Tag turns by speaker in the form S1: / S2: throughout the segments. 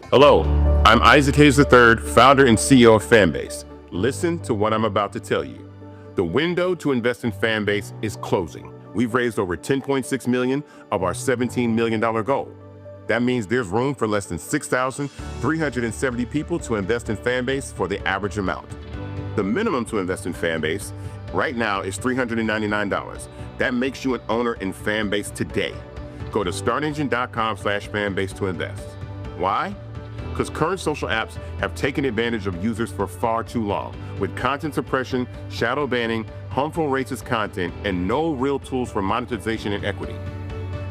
S1: Hello, I'm Isaac Hayes III, founder and CEO of Fanbase. Listen to what I'm about to tell you. The window to invest in Fanbase is closing. We've raised over $10.6 million of our $17 million goal. That means there's room for less than 6,370 people to invest in Fanbase for the average amount. The minimum to invest in Fanbase right now is $399. That makes you an owner in Fanbase today. Go to startengine.com/fanbase to invest. Why? Because current social apps have taken advantage of users for far too long, with content suppression, shadow banning, harmful racist content, and no real tools for monetization and equity.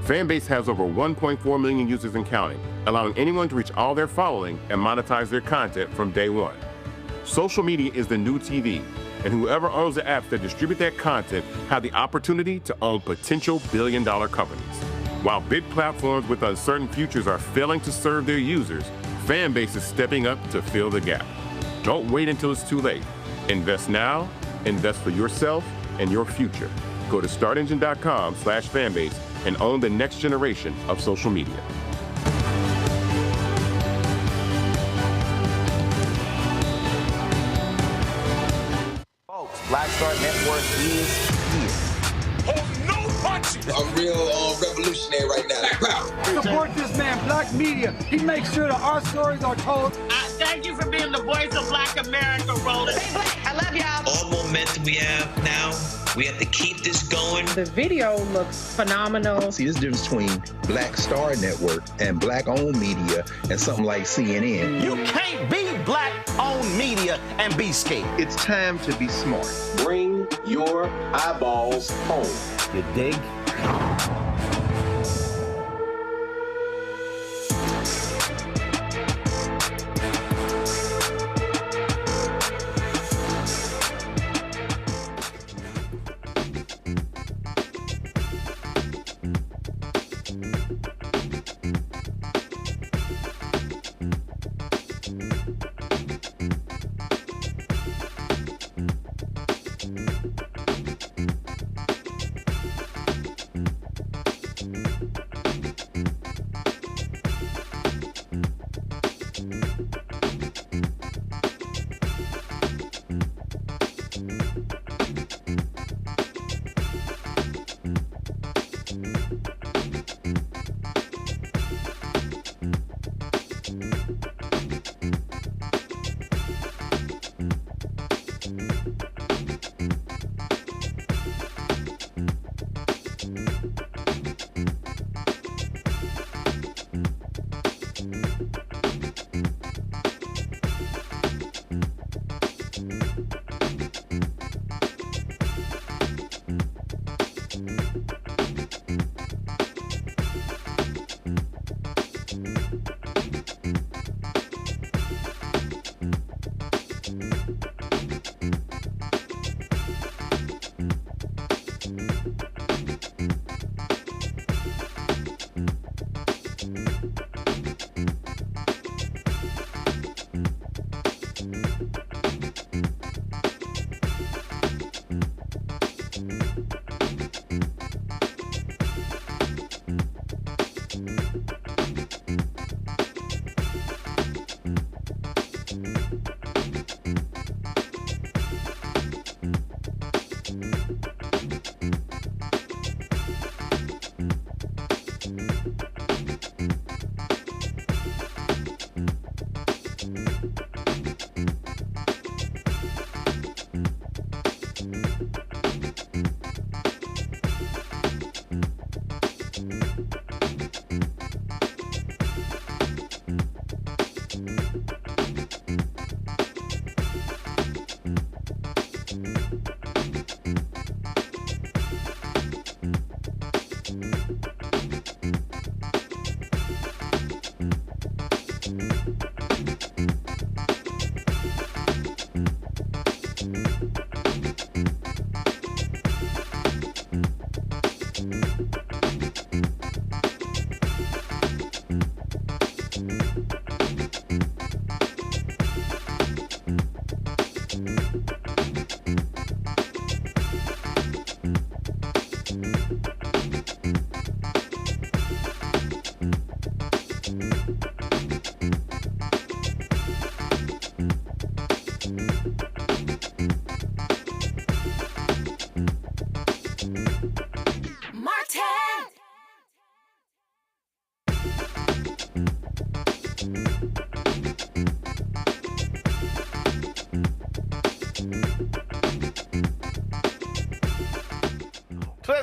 S1: Fanbase has over 1.4 million users and counting, allowing anyone to reach all their following and monetize their content from day one. Social media is the new TV, and whoever owns the apps that distribute that content have the opportunity to own potential billion-dollar companies. While big platforms with uncertain futures are failing to serve their users, Fanbase is stepping up to fill the gap. Don't wait until it's too late. Invest now, invest for yourself and your future. Go to startengine.com/fanbase and own the next generation of social media.
S2: Folks, Black Star Network is here.
S3: I'm real revolutionary right now.
S4: Support this man, Black Media. He makes sure that our stories are told.
S5: Thank you for being the voice of Black America, Roland.
S6: Hey, Black, I love y'all.
S7: All momentum we have now, we have to keep this going.
S8: The video looks phenomenal.
S9: See, there's a difference between Black Star Network and Black-owned media and something like CNN.
S2: You can't be Black-owned media and be scared.
S9: It's time to be smart.
S3: Bring your eyeballs home.
S2: You dig?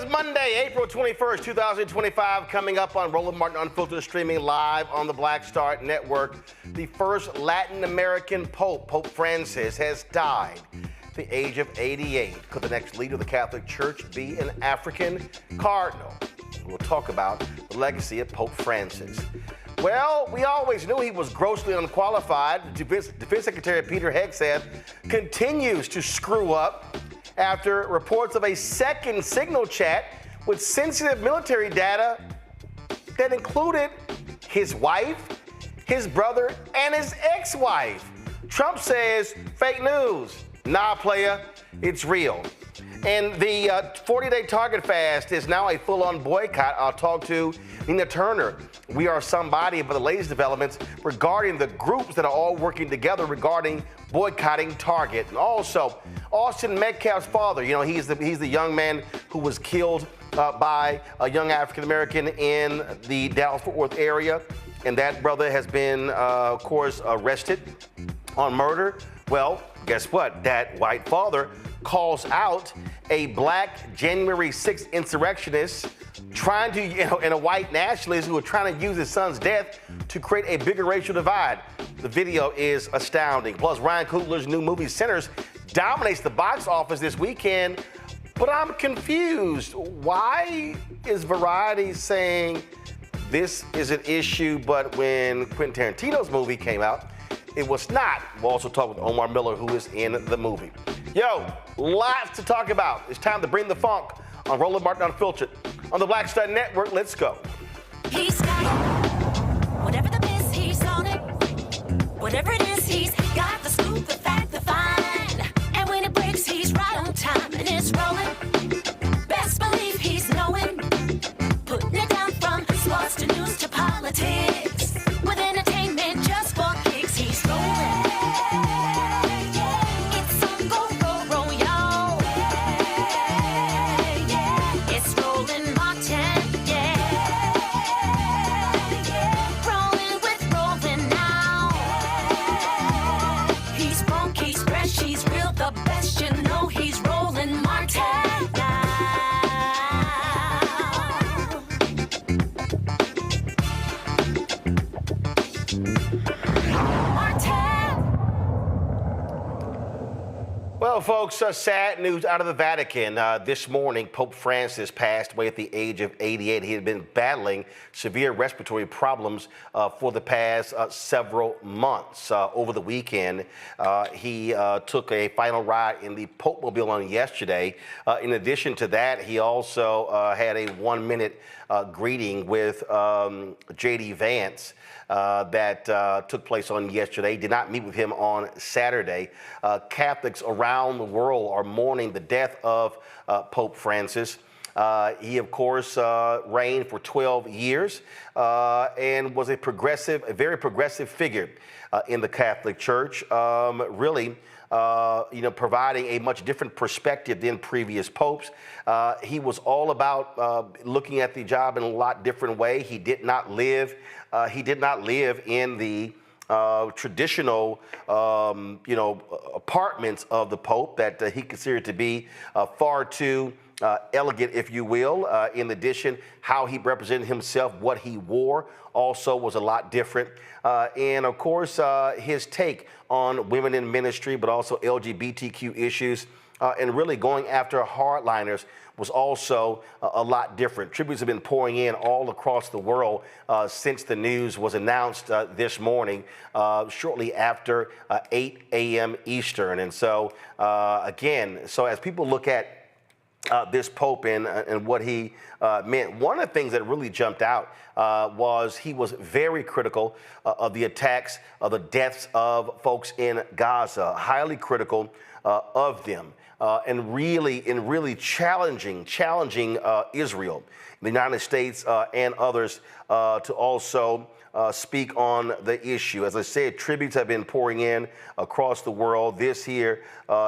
S2: is Monday, April 21st, 2025, coming up on Roland Martin Unfiltered, streaming live on the Black Star Network. The first Latin American Pope, Pope Francis, has died at the age of 88. Could the next leader of the Catholic Church be an African cardinal? We'll talk about the legacy of Pope Francis. Well, we always knew he was grossly unqualified. Defense Secretary Pete Hegseth continues to screw up after reports of a second signal chat with sensitive military data that included his wife, his brother, and his ex-wife. Trump says, fake news. Nah, playa, it's real. And the 40-day Target fast is now a full-on boycott. I'll talk to Nina Turner. We are somebody about the latest developments regarding the groups that are all working together regarding boycotting Target. And also, Austin Metcalf's father, he's the young man who was killed by a young African-American in the Dallas-Fort Worth area. And that brother has been, of course, arrested on murder. Well, guess what? That white father calls out a black January 6th insurrectionist trying to, and a white nationalist who are trying to use his son's death to create a bigger racial divide. The video is astounding. Plus, Ryan Coogler's new movie Sinners dominates the box office this weekend, but I'm confused. Why is Variety saying this is an issue, but when Quentin Tarantino's movie came out, it was not? We'll also talk with Omar Miller, who is in the movie. Yo, lots to talk about. It's time to bring the funk on Roland Martin Unfiltered on the Black Star Network. Let's go.
S6: He's got whatever the miss, he's on it. Whatever it is, he's got the scoop, the fact, the find. And when it breaks, he's right on time and it's rolling. Best believe he's knowing. Putting it down from sports to news to politics. With entertainment just for kicks, he's rolling. It's on go, roll, y'all. It's Roland Martin, rolling with Roland now. He's funky, he's fresh, he's real, the best, he's Roland Martin now.
S2: Well, folks, sad news out of the Vatican. This morning, Pope Francis passed away at the age of 88. He had been battling severe respiratory problems for the past several months. Over the weekend, he took a final ride in the Pope Mobile on yesterday. In addition to that, he also had a 1-minute greeting with J.D. Vance. That took place on yesterday. Did not meet with him on Saturday. Catholics around the world are mourning the death of Pope Francis. He, of course, reigned for 12 years and was a very progressive figure in the Catholic Church. Really, providing a much different perspective than previous popes. He was all about looking at the job in a lot different way. He did not live. In the traditional, apartments of the Pope that he considered to be far too elegant, if you will. In addition, how he represented himself, what he wore, also was a lot different. And of course, his take on women in ministry, but also LGBTQ issues, and really going after hardliners was also a lot different. Tributes have been pouring in all across the world since the news was announced this morning, shortly after 8 a.m. Eastern. And so, so as people look at this Pope and what he meant, one of the things that really jumped out was he was very critical of the attacks, of the deaths of folks in Gaza, highly critical of them. And really challenging Israel, the United States, and others to also speak on the issue. As I said, tributes have been pouring in across the world. This here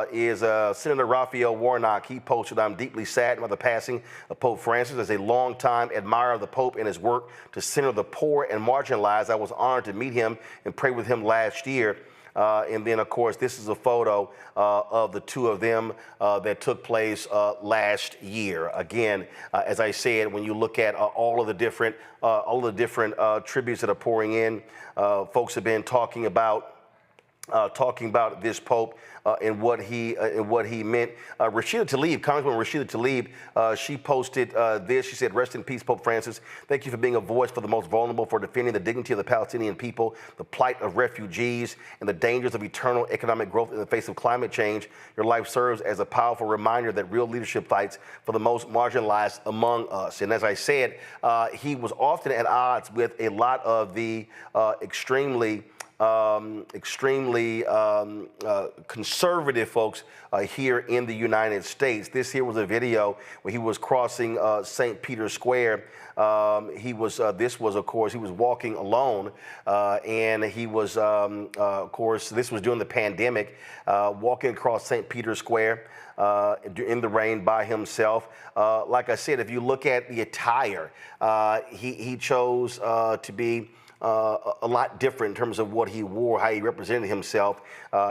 S2: is Senator Raphael Warnock. He posted, "I'm deeply saddened by the passing of Pope Francis. As a longtime admirer of the Pope and his work to center the poor and marginalized, I was honored to meet him and pray with him last year. And then, of course, this is a photo of the two of them that took place last year. Again, as I said, when you look at all of the different tributes that are pouring in, folks have been talking about this Pope and what he meant. Rashida Tlaib, Congresswoman Rashida Tlaib, she posted this. She said, "Rest in peace, Pope Francis. Thank you for being a voice for the most vulnerable, for defending the dignity of the Palestinian people, the plight of refugees, and the dangers of eternal economic growth in the face of climate change. Your life serves as a powerful reminder that real leadership fights for the most marginalized among us." And as I said, he was often at odds with a lot of the extremely conservative folks here in the United States. This here was a video where he was crossing St. Peter's Square. This was, of course, he was walking alone, and he was, of course, this was during the pandemic, walking across St. Peter's Square in the rain by himself. Like I said, if you look at the attire, he chose to be a lot different in terms of what he wore, how he represented himself.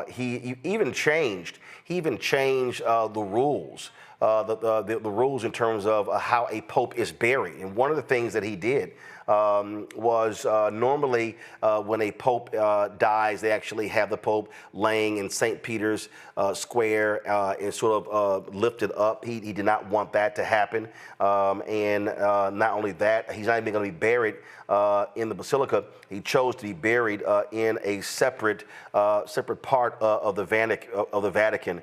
S2: He even changed the rules. The rules in terms of how a pope is buried. And one of the things that he did was normally when a pope dies, they actually have the pope laying in St. Peter's Square and sort of lifted up. He did not want that to happen. And not only that, he's not even going to be buried in the Basilica. He chose to be buried in a separate part of the Vatican.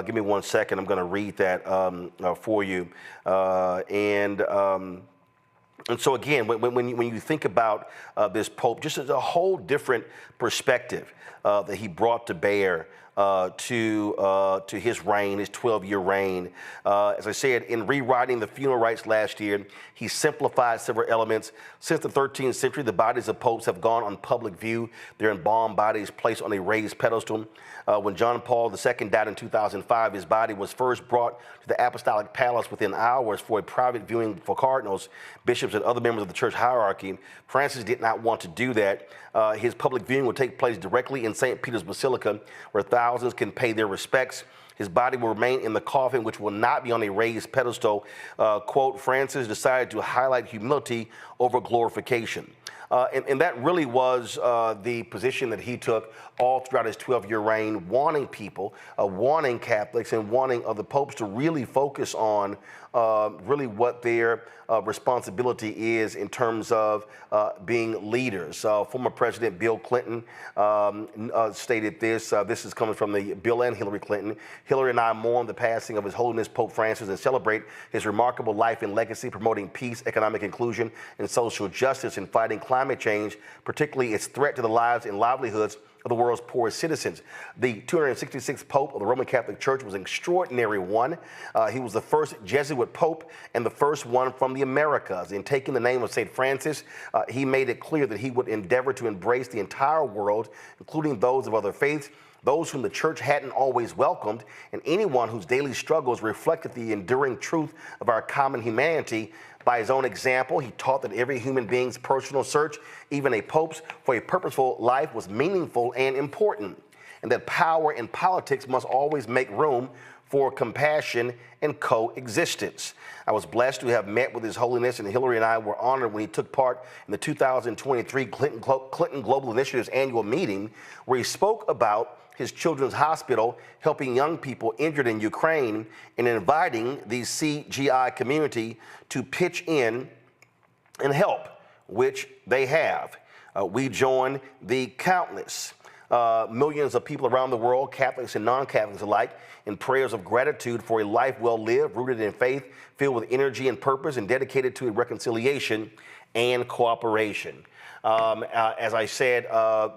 S2: Give me 1 second. I'm going to read that for you. And so again, when you think about this Pope, just as a whole different perspective that he brought to bear to his reign, his 12-year reign. As I said, in rewriting the funeral rites last year, he simplified several elements. Since the 13th century, the bodies of popes have gone on public view. Their embalmed bodies placed on a raised pedestal. When John Paul II died in 2005, his body was first brought to the Apostolic Palace within hours for a private viewing for cardinals, bishops, and other members of the church hierarchy. Francis did not want to do that. His public viewing will take place directly in St. Peter's Basilica, where thousands can pay their respects. His body will remain in the coffin, which will not be on a raised pedestal. Quote, Francis decided to highlight humility over glorification. And that really was the position that he took all throughout his 12-year reign, wanting people, wanting Catholics, and wanting other popes to really focus on really what their responsibility is in terms of being leaders. Former President Bill Clinton stated this. This is coming from the Bill and Hillary Clinton. Hillary and I mourn the passing of His Holiness Pope Francis and celebrate his remarkable life and legacy, promoting peace, economic inclusion, and social justice, and fighting climate change, particularly its threat to the lives and livelihoods of the world's poorest citizens. The 266th Pope of the Roman Catholic Church was an extraordinary one. He was the first Jesuit Pope and the first one from the Americas. In taking the name of St. Francis, he made it clear that he would endeavor to embrace the entire world, including those of other faiths, those whom the church hadn't always welcomed, and anyone whose daily struggles reflected the enduring truth of our common humanity. By his own example, he taught that every human being's personal search, even a pope's, for a purposeful life was meaningful and important, and that power and politics must always make room for compassion and coexistence. I was blessed to have met with His Holiness, and Hillary and I were honored when he took part in the 2023 Clinton Global Initiative's annual meeting, where he spoke about his children's hospital, helping young people injured in Ukraine, and inviting the CGI community to pitch in and help, which they have. We join the countless millions of people around the world, Catholics and non-Catholics alike, in prayers of gratitude for a life well lived, rooted in faith, filled with energy and purpose, and dedicated to reconciliation and cooperation. As I said,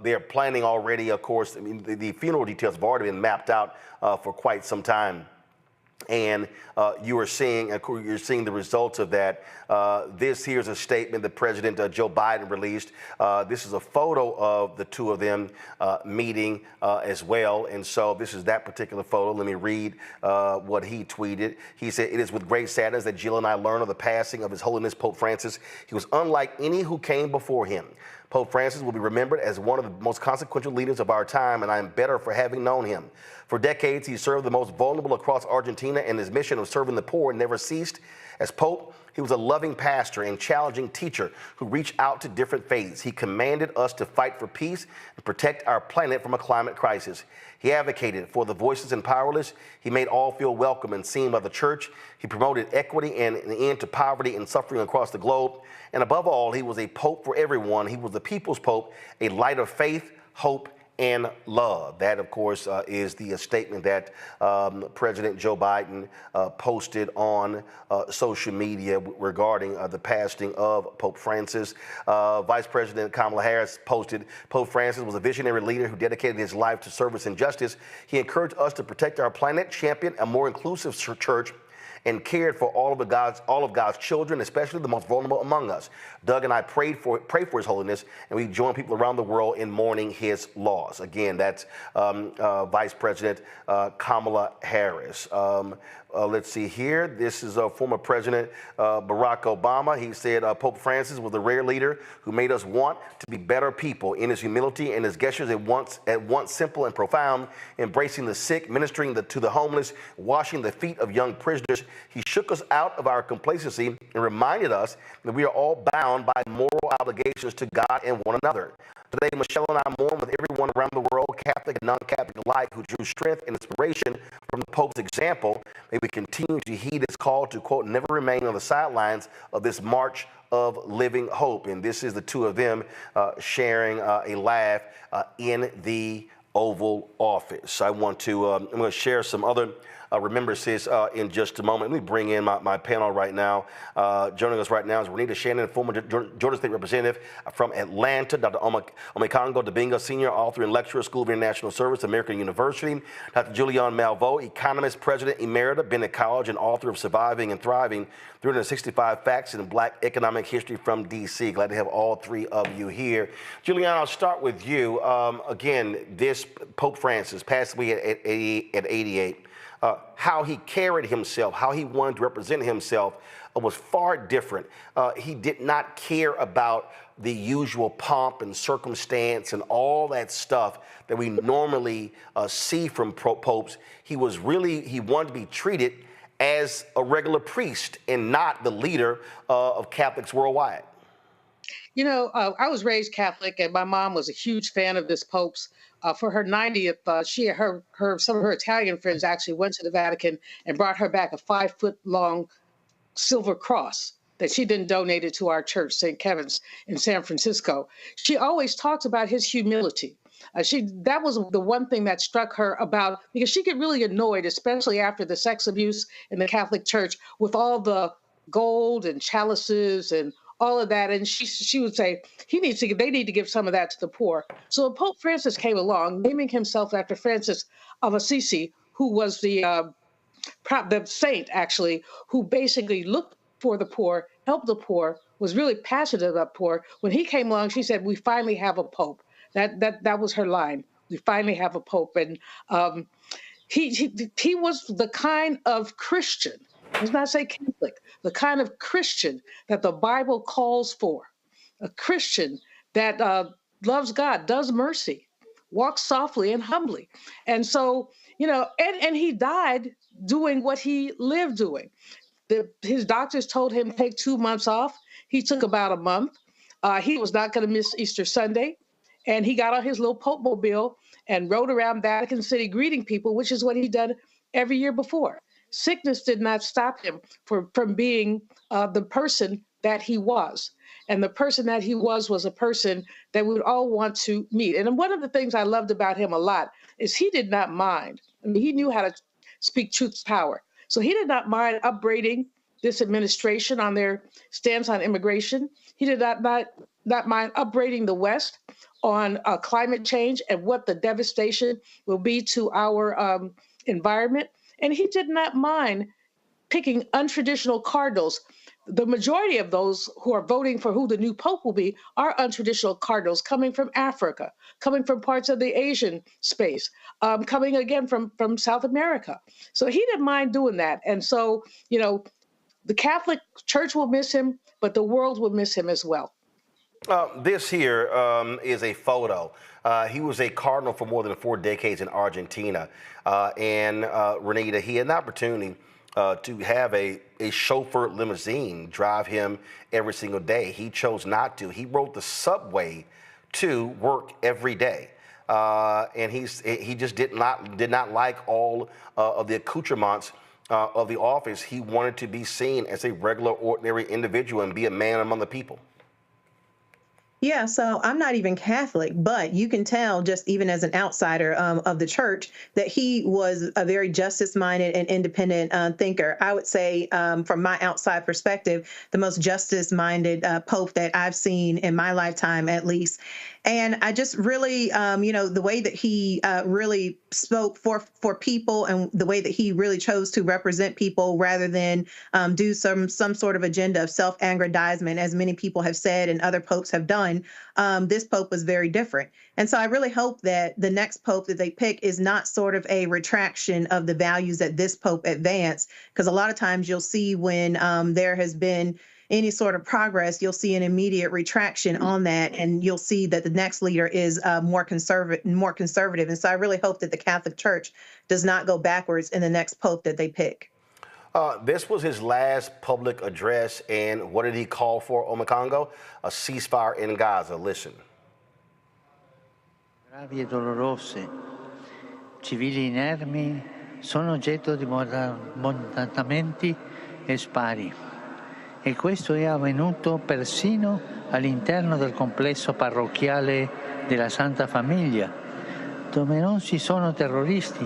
S2: they're planning already, of course. I mean, the funeral details have already been mapped out for quite some time. And you're seeing the results of that. This here's a statement that President Joe Biden released. This is a photo of the two of them meeting as well. And so this is that particular photo. Let me read what he tweeted. He said, "It is with great sadness that Jill and I learn of the passing of His Holiness Pope Francis. He was unlike any who came before him. Pope Francis will be remembered as one of the most consequential leaders of our time, and I am better for having known him. For decades, he served the most vulnerable across Argentina, and his mission of serving the poor never ceased. As Pope, he was a loving pastor and challenging teacher who reached out to different faiths. He commanded us to fight for peace and protect our planet from a climate crisis. He advocated for the voiceless and powerless. He made all feel welcome and seen by the church. He promoted equity and an end to poverty and suffering across the globe. And above all, he was a pope for everyone. He was the people's pope, a light of faith, hope, and love. That, of course, is the statement that President Joe Biden posted on social media regarding the passing of Pope Francis. Vice President Kamala Harris posted, Pope Francis was a visionary leader who dedicated his life to service and justice. He encouraged us to protect our planet, champion a more inclusive church, and cared for all of God's children, especially the most vulnerable among us. Doug and I pray for His Holiness, and we join people around the world in mourning his loss. Again, that's Vice President Kamala Harris. Let's see here. This is former President Barack Obama. He said Pope Francis was a rare leader who made us want to be better people. In his humility and his gestures at once simple and profound, embracing the sick, ministering to the homeless, washing the feet of young prisoners, he shook us out of our complacency and reminded us that we are all bound by moral obligations to God and one another. Today, Michelle and I mourn with everyone around the world, Catholic and non-Catholic alike, who drew strength and inspiration from the Pope's example. May we continue to heed his call to, quote, never remain on the sidelines of this march of living hope. And this is the two of them sharing a laugh in the Oval Office. I'm going to share some other remembrances in just a moment. Let me bring in my panel right now. Joining us right now is Renita Shannon, former Georgia State Representative from Atlanta, Dr. Omekongo Dibinga, Senior Author and Lecturer, School of International Service, American University, Dr. Julianne Malveaux, Economist, President Emerita, Bennett College, and author of Surviving and Thriving, 365 Facts in Black Economic History from D.C. Glad to have all three of you here. Julianne, I'll start with you. Again, this Pope Francis passed away at 88. How he carried himself, how he wanted to represent himself was far different. He did not care about the usual pomp and circumstance and all that stuff that we normally see from popes. He wanted to be treated as a regular priest and not the leader of Catholics worldwide.
S8: You know, I was raised Catholic, and my mom was a huge fan of this Pope's. For her 90th, some of her Italian friends actually went to the Vatican and brought her back a 5-foot-long silver cross that she then donated to our church, St. Kevin's in San Francisco. She always talks about his humility. That was the one thing that struck her about, because she get really annoyed, especially after the sex abuse in the Catholic Church, with all the gold and chalices and all of that. And she would say, they need to give some of that to the poor. So Pope Francis came along, naming himself after Francis of Assisi, who was the saint, actually, who basically looked for the poor, helped the poor, was really passionate about poor. When he came along, she said, we finally have a Pope. That was her line. We finally have a Pope. And he was the kind of Christian, let's not say Catholic, the kind of Christian that the Bible calls for, a Christian that loves God, does mercy, walks softly and humbly. And so, you know, and he died doing what he lived doing. His doctors told him to take 2 months off. He took about a month. He was not going to miss Easter Sunday. And he got on his little Pope mobile and rode around Vatican City greeting people, which is what he'd done every year before. Sickness did not stop him from being the person that he was. And the person that he was a person that we would all want to meet. And one of the things I loved about him a lot is he did not mind. I mean, he knew how to speak truth to power. So he did not mind upbraiding this administration on their stance on immigration. He did not mind upbraiding the West on climate change and what the devastation will be to our environment. And he did not mind picking untraditional cardinals. The majority of those who are voting for who the new Pope will be are untraditional cardinals coming from Africa, coming from parts of the Asian space, coming again from South America. So he didn't mind doing that. And so, you know, the Catholic Church will miss him, but the world will miss him as well.
S2: This here is a photo. He was a cardinal for more than 4 decades in Argentina. And Renita, he had an opportunity to have a chauffeur limousine drive him every single day. He chose not to. He rode the subway to work every day. And he just did not like all of the accoutrements of the office. He wanted to be seen as a regular, ordinary individual and be a man among the people.
S10: Yeah, so I'm not even Catholic, but you can tell just even as an outsider of the church that he was a very justice-minded and independent thinker. I would say from my outside perspective, the most justice-minded pope that I've seen in my lifetime, at least. And I just really, the way that he really spoke for people and the way that he really chose to represent people rather than do some sort of agenda of self-aggrandizement, as many people have said and other popes have done. This pope was very different. And so I really hope that the next pope that they pick is not sort of a retraction of the values that this pope advanced, because a lot of times you'll see when there has been any sort of progress, you'll see an immediate retraction on that, and you'll see that the next leader is more conservative. And so I really hope that the Catholic Church does not go backwards in the next pope that they pick.
S2: This was his last public address, and what did he call for, Omekongo? A ceasefire in Gaza. Listen.
S11: Gravi e dolorose, civili inermi sono oggetto di bombardamenti e spari. E questo è avvenuto persino all'interno del complesso parrocchiale della Santa Famiglia, dove non ci sono terroristi,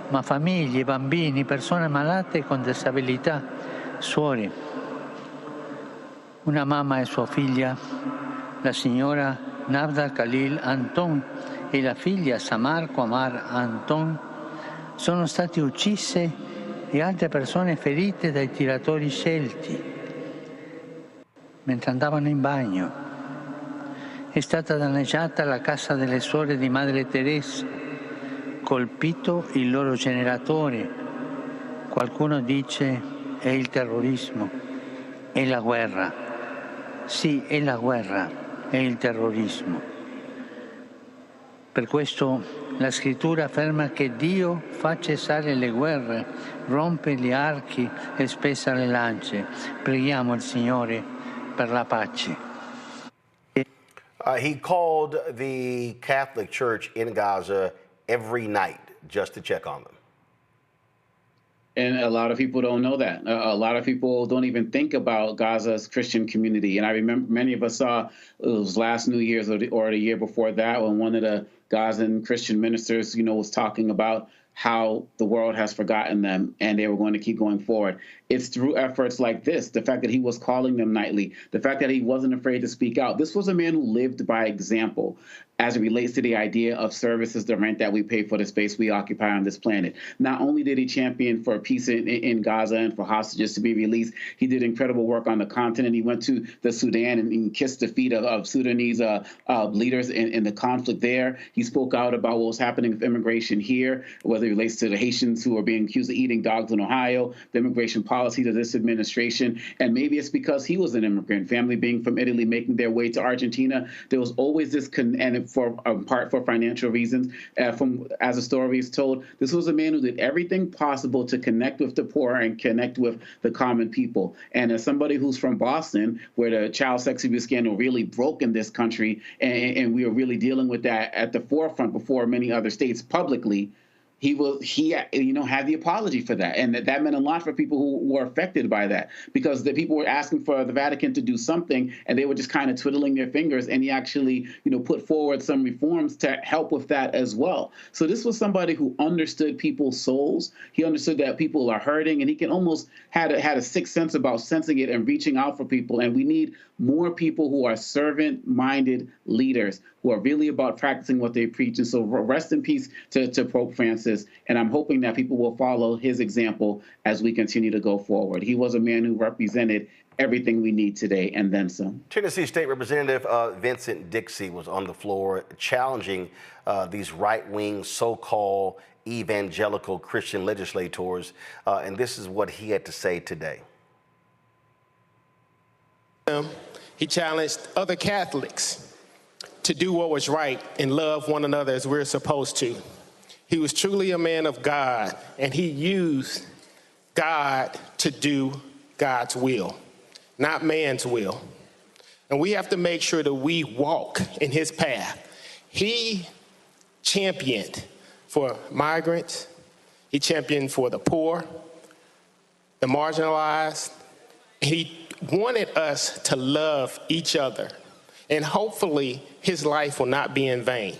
S11: ma famiglie, bambini, persone malate con disabilità, suore. Una mamma e sua figlia, la signora Navda Khalil Anton e la figlia Samar Omar Anton, sono state uccise e altre persone ferite dai tiratori scelti mentre andavano in bagno. È stata danneggiata la casa delle suore di Madre Teresa, colpito il loro generatore. Qualcuno dice è il terrorismo, è la guerra. Sì, è la guerra, è il terrorismo. Per questo la scrittura afferma che Dio fa cessare le guerre, rompe gli archi e spezza le lance. Preghiamo il Signore per la pace.
S2: He called the Catholic Church in Gaza every night just to check on them.
S12: And a lot of people don't know that. A lot of people don't even think about Gaza's Christian community. And I remember many of us saw, it was last New Year's or the year before that, when one of the Gazan Christian ministers, was talking about how the world has forgotten them and they were going to keep going forward. It's through efforts like this, the fact that he was calling them nightly, the fact that he wasn't afraid to speak out. This was a man who lived by example as it relates to the idea of services, the rent that we pay for the space we occupy on this planet. Not only did he champion for peace in Gaza and for hostages to be released, he did incredible work on the continent. He went to the Sudan and kissed the feet of Sudanese leaders in the conflict there. He spoke out about what was happening with immigration here, whether it relates to the Haitians who are being accused of eating dogs in Ohio, the immigration policies of this administration. And maybe it's because he was an immigrant, family being from Italy, making their way to Argentina. There was always this, and for financial reasons, as the story is told, this was a man who did everything possible to connect with the poor and connect with the common people. And as somebody who's from Boston, where the child sex abuse scandal really broke in this country, and we are really dealing with that at the forefront before many other states publicly, he had the apology for that. And that meant a lot for people who were affected by that, because the people were asking for the Vatican to do something and they were just kind of twiddling their fingers. And he actually, put forward some reforms to help with that as well. So this was somebody who understood people's souls. He understood that people are hurting, and he can almost had a sixth sense about sensing it and reaching out for people. And we need more people who are servant-minded leaders who are really about practicing what they preach. And so rest in peace to Pope Francis. And I'm hoping that people will follow his example as we continue to go forward. He was a man who represented everything we need today and then some.
S2: Tennessee State Representative Vincent Dixie was on the floor challenging these right-wing so-called evangelical Christian legislators. And this is what he had to say today.
S13: He challenged other Catholics to do what was right and love one another as we're supposed to. He was truly a man of God, and he used God to do God's will, not man's will. And we have to make sure that we walk in his path. He championed for migrants. He championed for the poor, the marginalized. He wanted us to love each other. And hopefully his life will not be in vain.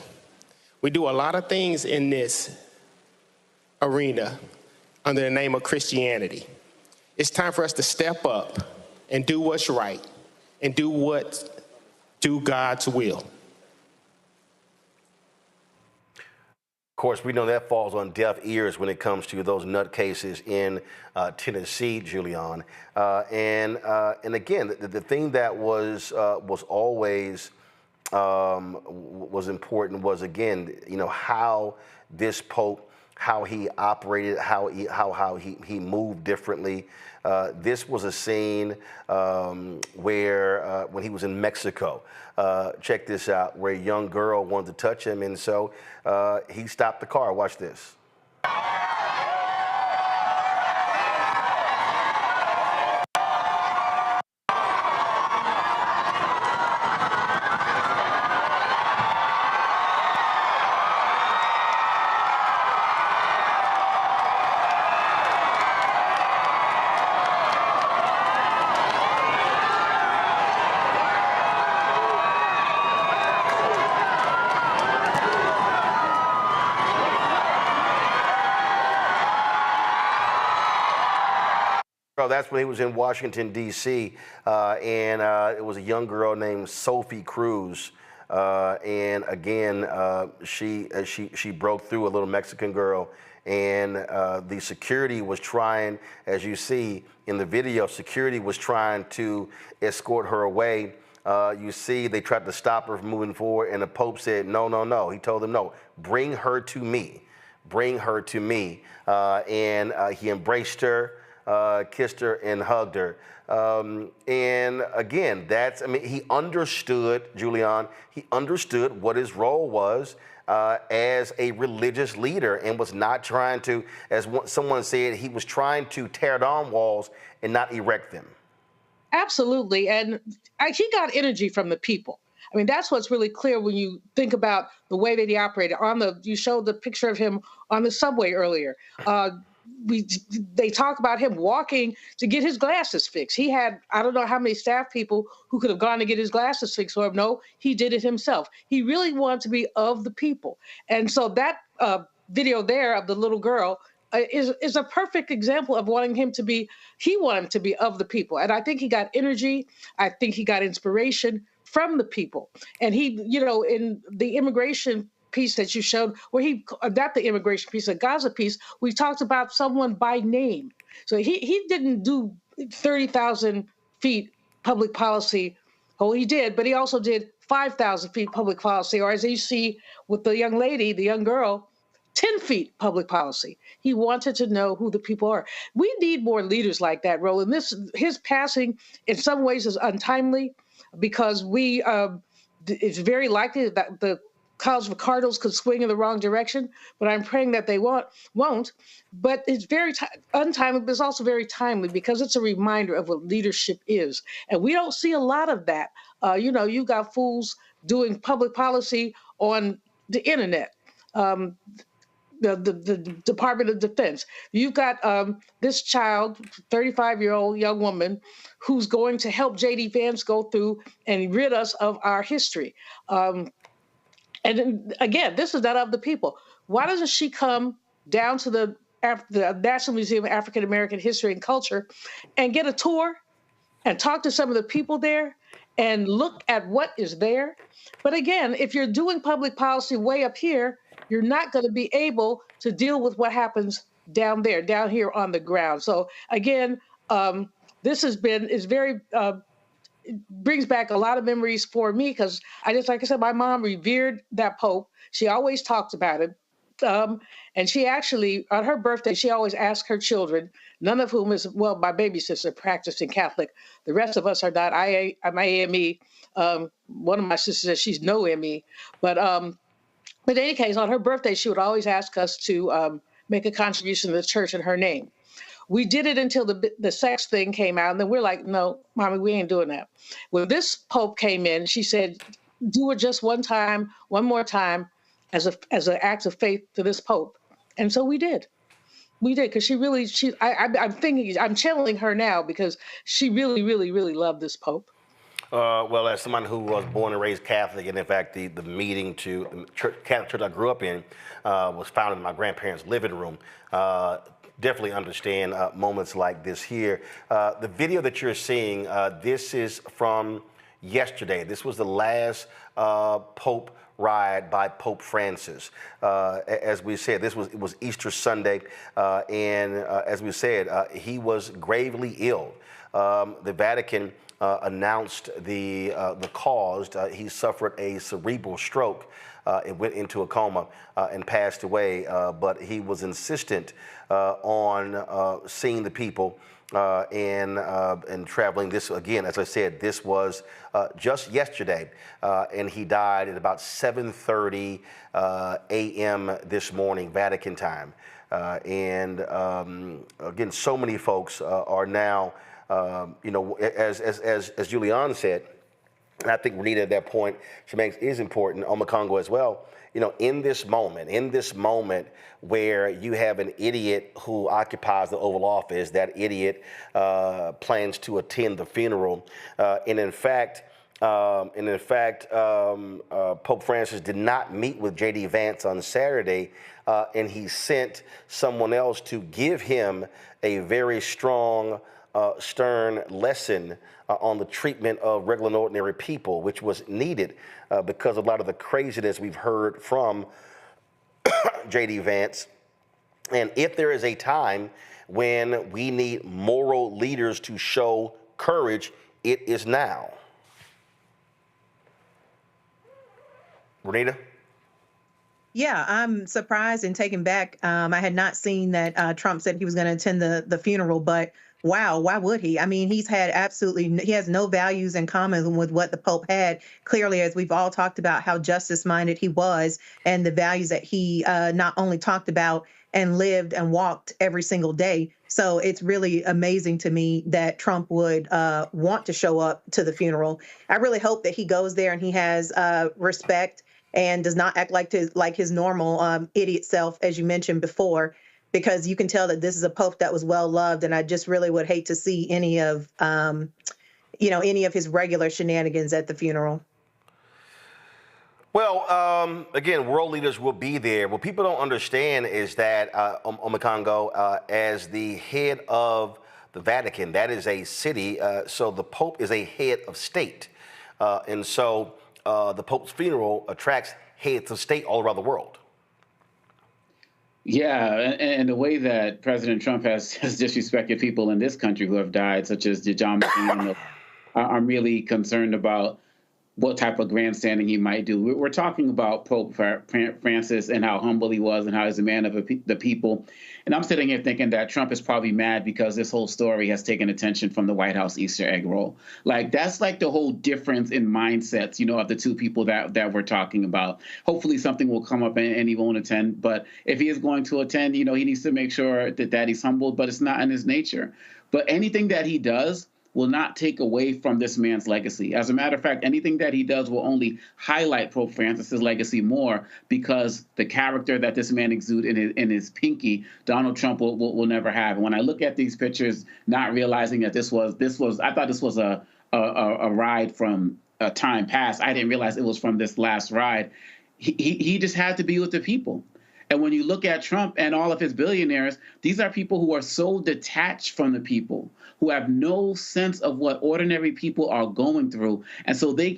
S13: We do a lot of things in this arena under the name of Christianity. It's time for us to step up and do what's right and do God's will.
S2: Of course, we know that falls on deaf ears when it comes to those nutcases in Tennessee, Julian. And again, the thing that was always was important was, again, how this Pope, how he operated, how he moved differently. This was a scene where when he was in Mexico, check this out, where a young girl wanted to touch him, and so he stopped the car. Watch this. That's when he was in Washington, D.C., and it was a young girl named Sophie Cruz. And again, she broke through, a little Mexican girl, and the security was trying, as you see in the video, security was trying to escort her away. You see, they tried to stop her from moving forward, and the Pope said, no, no, no. He told them, no, bring her to me. Bring her to me. And he embraced her. Kissed her and hugged her. And again, he understood, Julian, he understood what his role was as a religious leader, and was not trying to, as someone said, he was trying to tear down walls and not erect them.
S8: Absolutely. And he got energy from the people. I mean, that's what's really clear when you think about the way that he operated. You showed the picture of him on the subway earlier. They talk about him walking to get his glasses fixed. He had, I don't know how many staff people who could have gone to get his glasses fixed for him. No, he did it himself. He really wanted to be of the people. And so that video there of the little girl is a perfect example of wanting him to be of the people. And I think he got energy. I think he got inspiration from the people. And he, in the immigration piece that you showed, where not the immigration piece, the Gaza piece, we talked about someone by name. So he didn't do 30,000 feet public policy. Oh, he did, but he also did 5,000 feet public policy, or as you see with the young lady, the young girl, 10 feet public policy. He wanted to know who the people are. We need more leaders like that, Roland. His passing in some ways is untimely because it's very likely that the College of Cardinals could swing in the wrong direction, but I'm praying that they won't. But it's very untimely, but it's also very timely because it's a reminder of what leadership is. And we don't see a lot of that. You've got fools doing public policy on the internet, the Department of Defense. You've got this child, 35-year-old young woman, who's going to help J.D. Vance go through and rid us of our history. And again, this is not of the people. Why doesn't she come down to the National Museum of African American History and Culture and get a tour and talk to some of the people there and look at what is there? But again, if you're doing public policy way up here, you're not going to be able to deal with what happens down here on the ground. So again, this brings back a lot of memories for me because like I said, my mom revered that Pope. She always talked about him. And she actually, on her birthday, she always asked her children, none of whom is, well, my baby sister practicing Catholic. The rest of us are not. I'm AME. One of my sisters says she's no ME. But in any case, on her birthday, she would always ask us to make a contribution to the church in her name. We did it until the sex thing came out, and then we're like, no, Mommy, we ain't doing that. When this Pope came in, she said, do it just one more time, as an act of faith to this Pope. And so we did. We did, because I'm channeling her now because she really, really, really loved this Pope.
S2: Well, as someone who was born and raised Catholic, and in fact, the meeting to the Catholic church I grew up in was found in my grandparents' living room. Definitely understand moments like this here. The video that you're seeing, this is from yesterday. This was the last Pope ride by Pope Francis. As we said, it was Easter Sunday, and as we said, he was gravely ill. The Vatican announced the cause. He suffered a cerebral stroke. It went into a coma and passed away, but he was insistent on seeing the people and traveling. This, again, as I said, this was just yesterday, and he died at about 7:30 a.m. this morning, Vatican time. And again, so many folks are now, as Julian said, and I think Renita at that point, she makes is important, Omar Congo as well. In this moment where you have an idiot who occupies the Oval Office, that idiot plans to attend the funeral, and in fact, Pope Francis did not meet with J.D. Vance on Saturday, and he sent someone else to give him a very strong, stern lesson on the treatment of regular and ordinary people, which was needed because of a lot of the craziness we've heard from J.D. Vance. And if there is a time when we need moral leaders to show courage, it is now. Renita?
S10: Yeah, I'm surprised and taken back. I had not seen that Trump said he was going to attend the funeral, but wow, why would he? I mean, he has no values in common with what the Pope had. Clearly, as we've all talked about, how justice-minded he was and the values that he not only talked about and lived and walked every single day. So it's really amazing to me that Trump would want to show up to the funeral. I really hope that he goes there and he has respect and does not act like his normal idiot self, as you mentioned before, because you can tell that this is a Pope that was well loved, and I just really would hate to see any of his regular shenanigans at the funeral.
S2: Well, again, world leaders will be there. What people don't understand is that Omar Congo, as the head of the Vatican, that is a city, so the Pope is a head of state, and so the Pope's funeral attracts heads of state all around the world.
S12: Yeah, and the way that President Trump has disrespected people in this country who have died, such as John McCain, I'm really concerned about what type of grandstanding he might do. We're talking about Pope Francis and how humble he was and how he's a man of the people. And I'm sitting here thinking that Trump is probably mad because this whole story has taken attention from the White House Easter egg roll. Like, that's like the whole difference in mindsets, of the two people that we're talking about. Hopefully something will come up and he won't attend. But if he is going to attend, he needs to make sure that he's humbled, but it's not in his nature. But anything that he does will not take away from this man's legacy. As a matter of fact, anything that he does will only highlight Pope Francis's legacy more, because the character that this man exudes in his pinky, Donald Trump will never have. And when I look at these pictures, not realizing that this was, I thought this was a ride from a time past. I didn't realize it was from this last ride. He just had to be with the people. And when you look at Trump and all of his billionaires, these are people who are so detached from the people, who have no sense of what ordinary people are going through. And so they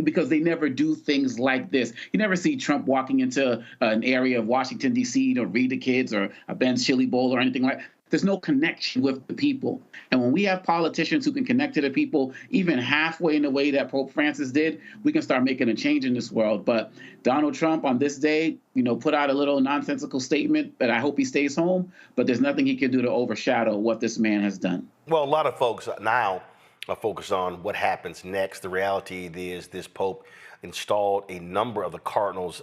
S12: because they never do things like this. You never see Trump walking into an area of Washington, D.C. to read to kids or a Ben's Chili Bowl or anything like that. there's no connection with the people. And when we have politicians who can connect to the people, even halfway in the way that Pope Francis did, we can start making a change in this world. But Donald Trump on this day, put out a little nonsensical statement that I hope he stays home, but there's nothing he can do to overshadow what this man has done.
S2: Well, a lot of folks now are focused on what happens next. The reality is this Pope installed a number of the cardinals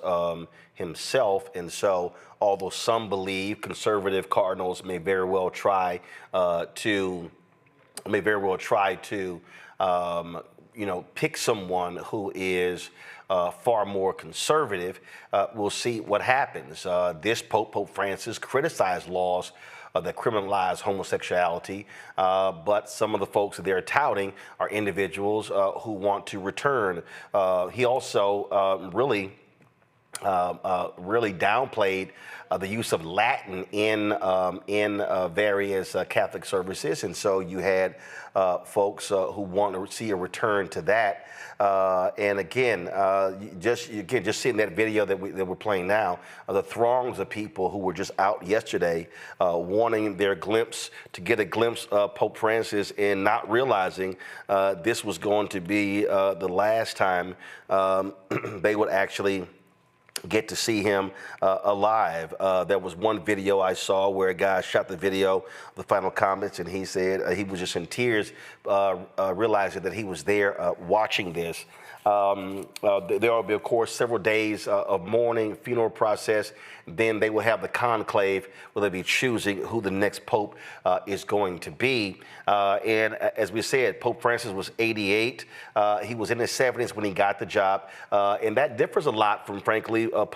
S2: himself, and so although some believe conservative cardinals may very well try to pick someone who is far more conservative, we'll see what happens. This Pope Francis, criticized laws that criminalize homosexuality, but some of the folks that they're touting are individuals who want to return. He also really downplayed the use of Latin in various Catholic services, and so you had folks who want to see a return to that. And again, just seeing that video that we're playing now, the throngs of people who were just out yesterday wanting their glimpse, to get a glimpse of Pope Francis, and not realizing this was going to be the last time they would actually get to see him alive. There was one video I saw where a guy shot the video, the final comments, and he said he was just in tears, realizing that he was there watching this. There will be, of course, several days of mourning, funeral process. Then they will have the conclave where they'll be choosing who the next pope is going to be. And as we said, Pope Francis was 88. He was in his 70s when he got the job. And that differs a lot from, frankly, John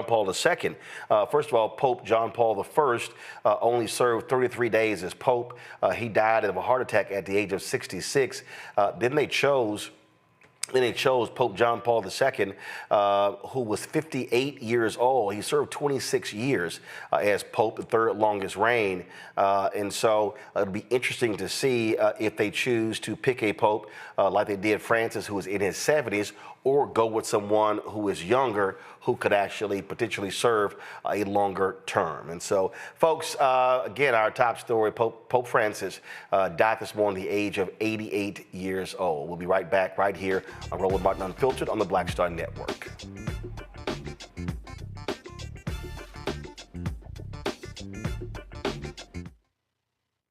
S2: Paul II. First of all, Pope John Paul I only served 33 days as pope. He died of a heart attack at the age of 66. Then they chose Pope John Paul II, who was 58 years old. He served 26 years as Pope, the third longest reign. And so it'll be interesting to see if they choose to pick a Pope like they did Francis, who was in his 70s, or go with someone who is younger, who could actually potentially serve a longer term. And so, folks, again, our top story, Pope Francis died this morning at the age of 88 years old. We'll be right back right here on Roland Martin Unfiltered on the Black Star Network.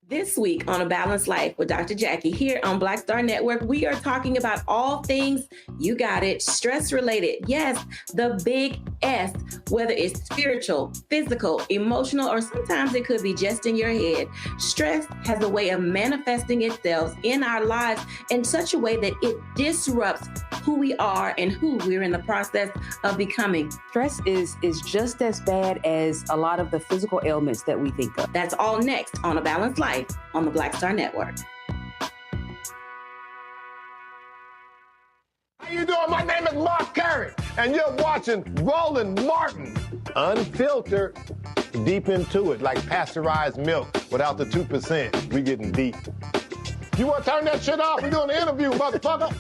S14: This week on A Balanced Life with Dr. Jackie here on Black Star Network, we are talking about all things, you got it, stress related. Yes, the big S, whether it's spiritual, physical, emotional, or sometimes it could be just in your head. Stress has a way of manifesting itself in our lives in such a way that it disrupts who we are and who we're in the process of becoming.
S15: Stress is just as bad as a lot of the physical ailments that we think of.
S14: That's all next on A Balanced Life on the Black Star Network.
S16: How you doing? My name is Mark Carey, and you're watching Roland Martin Unfiltered. Deep into it, like pasteurized milk without the 2%. We getting deep. You want to turn that shit off? We're doing an interview, motherfucker.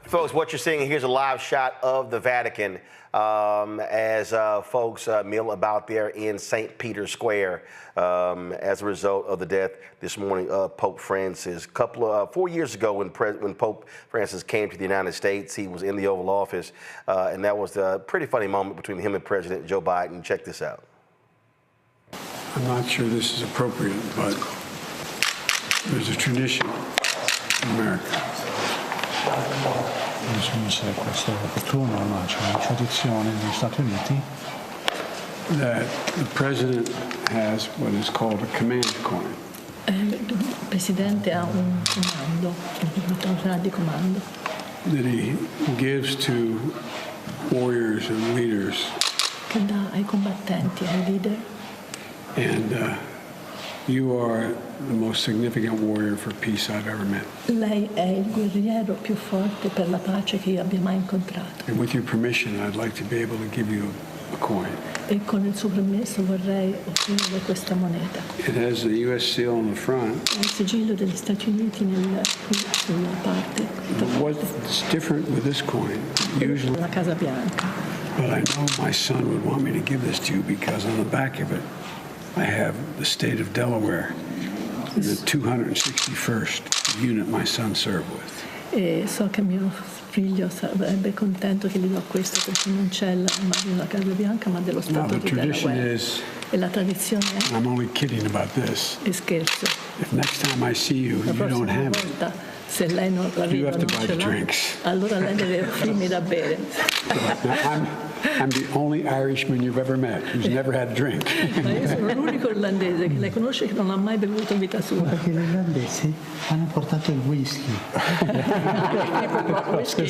S2: Folks, what you're seeing here's a live shot of the Vatican as folks mill about there in St. Peter's Square as a result of the death this morning of Pope Francis. 4 years ago when Pope Francis came to the United States, he was in the Oval Office, and that was a pretty funny moment between him and President Joe Biden. Check this out.
S17: I'm not sure this is appropriate, but there's a tradition in America.
S18: Se questo è opportuno, no? C'è una tradizione negli Stati Uniti
S17: that the president has what is called a command coin.
S19: Il presidente ha un comando, una di comando.
S17: That he gives to warriors and leaders.
S19: Che dà ai combattenti, ai leader.
S17: And you are the most significant warrior for peace I've ever met.
S19: Lei è il guerriero più forte per la pace che io abbia mai incontrato.
S17: And with your permission, I'd like to be able to give you a coin.
S19: E con il suo permesso vorrei ottenere questa moneta.
S17: It has the U.S. seal on the front.
S19: Ha il sigillo degli Stati Uniti sulla parte.
S17: But what's different with this coin? Usually,
S19: La Casa Bianca.
S17: but I know my son would want me to give this to you because on the back of it, I have the state of Delaware, the 261st unit my son served with.
S19: E so che mio figlio sarebbe contento che gli do questo perché non c'è l'immagine della Casa Bianca ma dello Stato di Delaware. E la tradizione è,
S17: I'm only kidding about this.
S19: e scherzo,
S17: If next time I see you,
S19: la
S17: you don't
S19: prossima
S17: have it,
S19: volta se lei non la
S17: you
S19: vede
S17: have
S19: non
S17: to buy
S19: ce
S17: the
S19: l'ha,
S17: drinks.
S19: allora lei deve offrirmi da bere.
S17: I'm the only Irishman you've ever met who's never had a drink.
S19: Ma io sono l'unico irlandese che lei conosce che non ha mai bevuto in vita sua.
S18: Perché gli irlandesi hanno portato il whisky.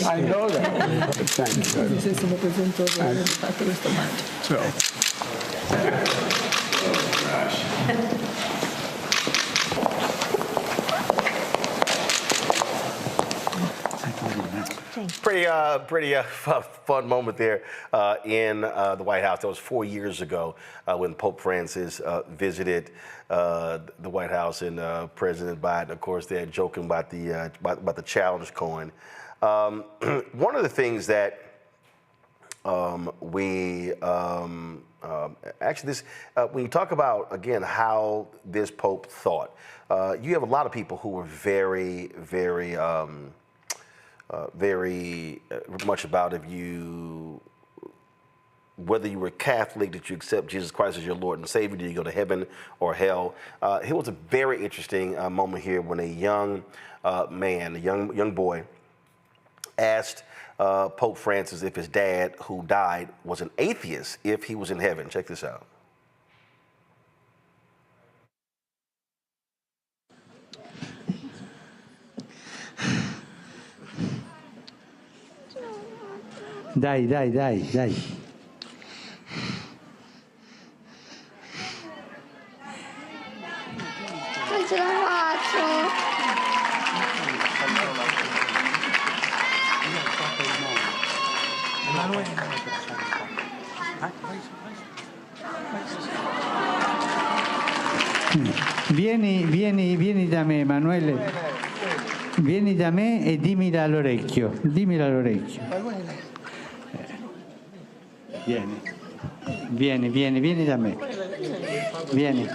S17: I know that. Thank you.
S19: Mi sono presentoso di aver fatto questo omaggio.
S2: Pretty fun moment there in the White House. That was 4 years ago when Pope Francis visited the White House, and President Biden, of course, they're joking about the challenge coin. One of the things that when you talk about, again, how this Pope thought, you have a lot of people who were very, very much about whether you were Catholic, did you accept Jesus Christ as your Lord and Savior, did you go to heaven or hell? It was a very interesting moment here when a young man, a young boy, asked Pope Francis if his dad, who died, was an atheist, if he was in heaven. Check this out.
S11: Dai.
S6: Non ce la faccio.
S11: Vieni da me, Emanuele. Vieni da me e dimmi all'orecchio. Vieni da me. Vieni.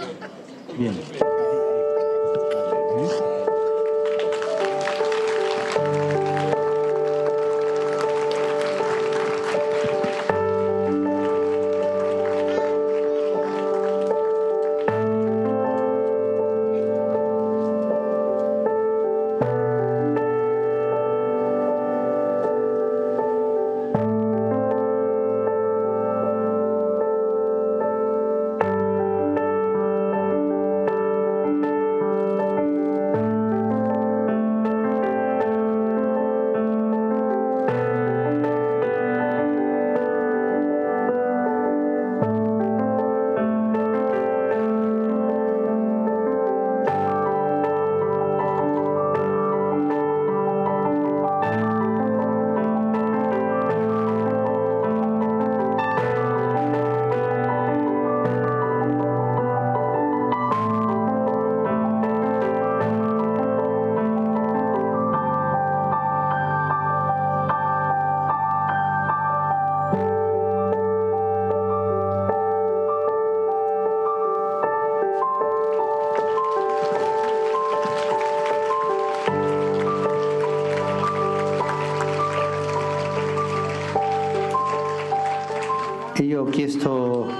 S11: E io ho chiesto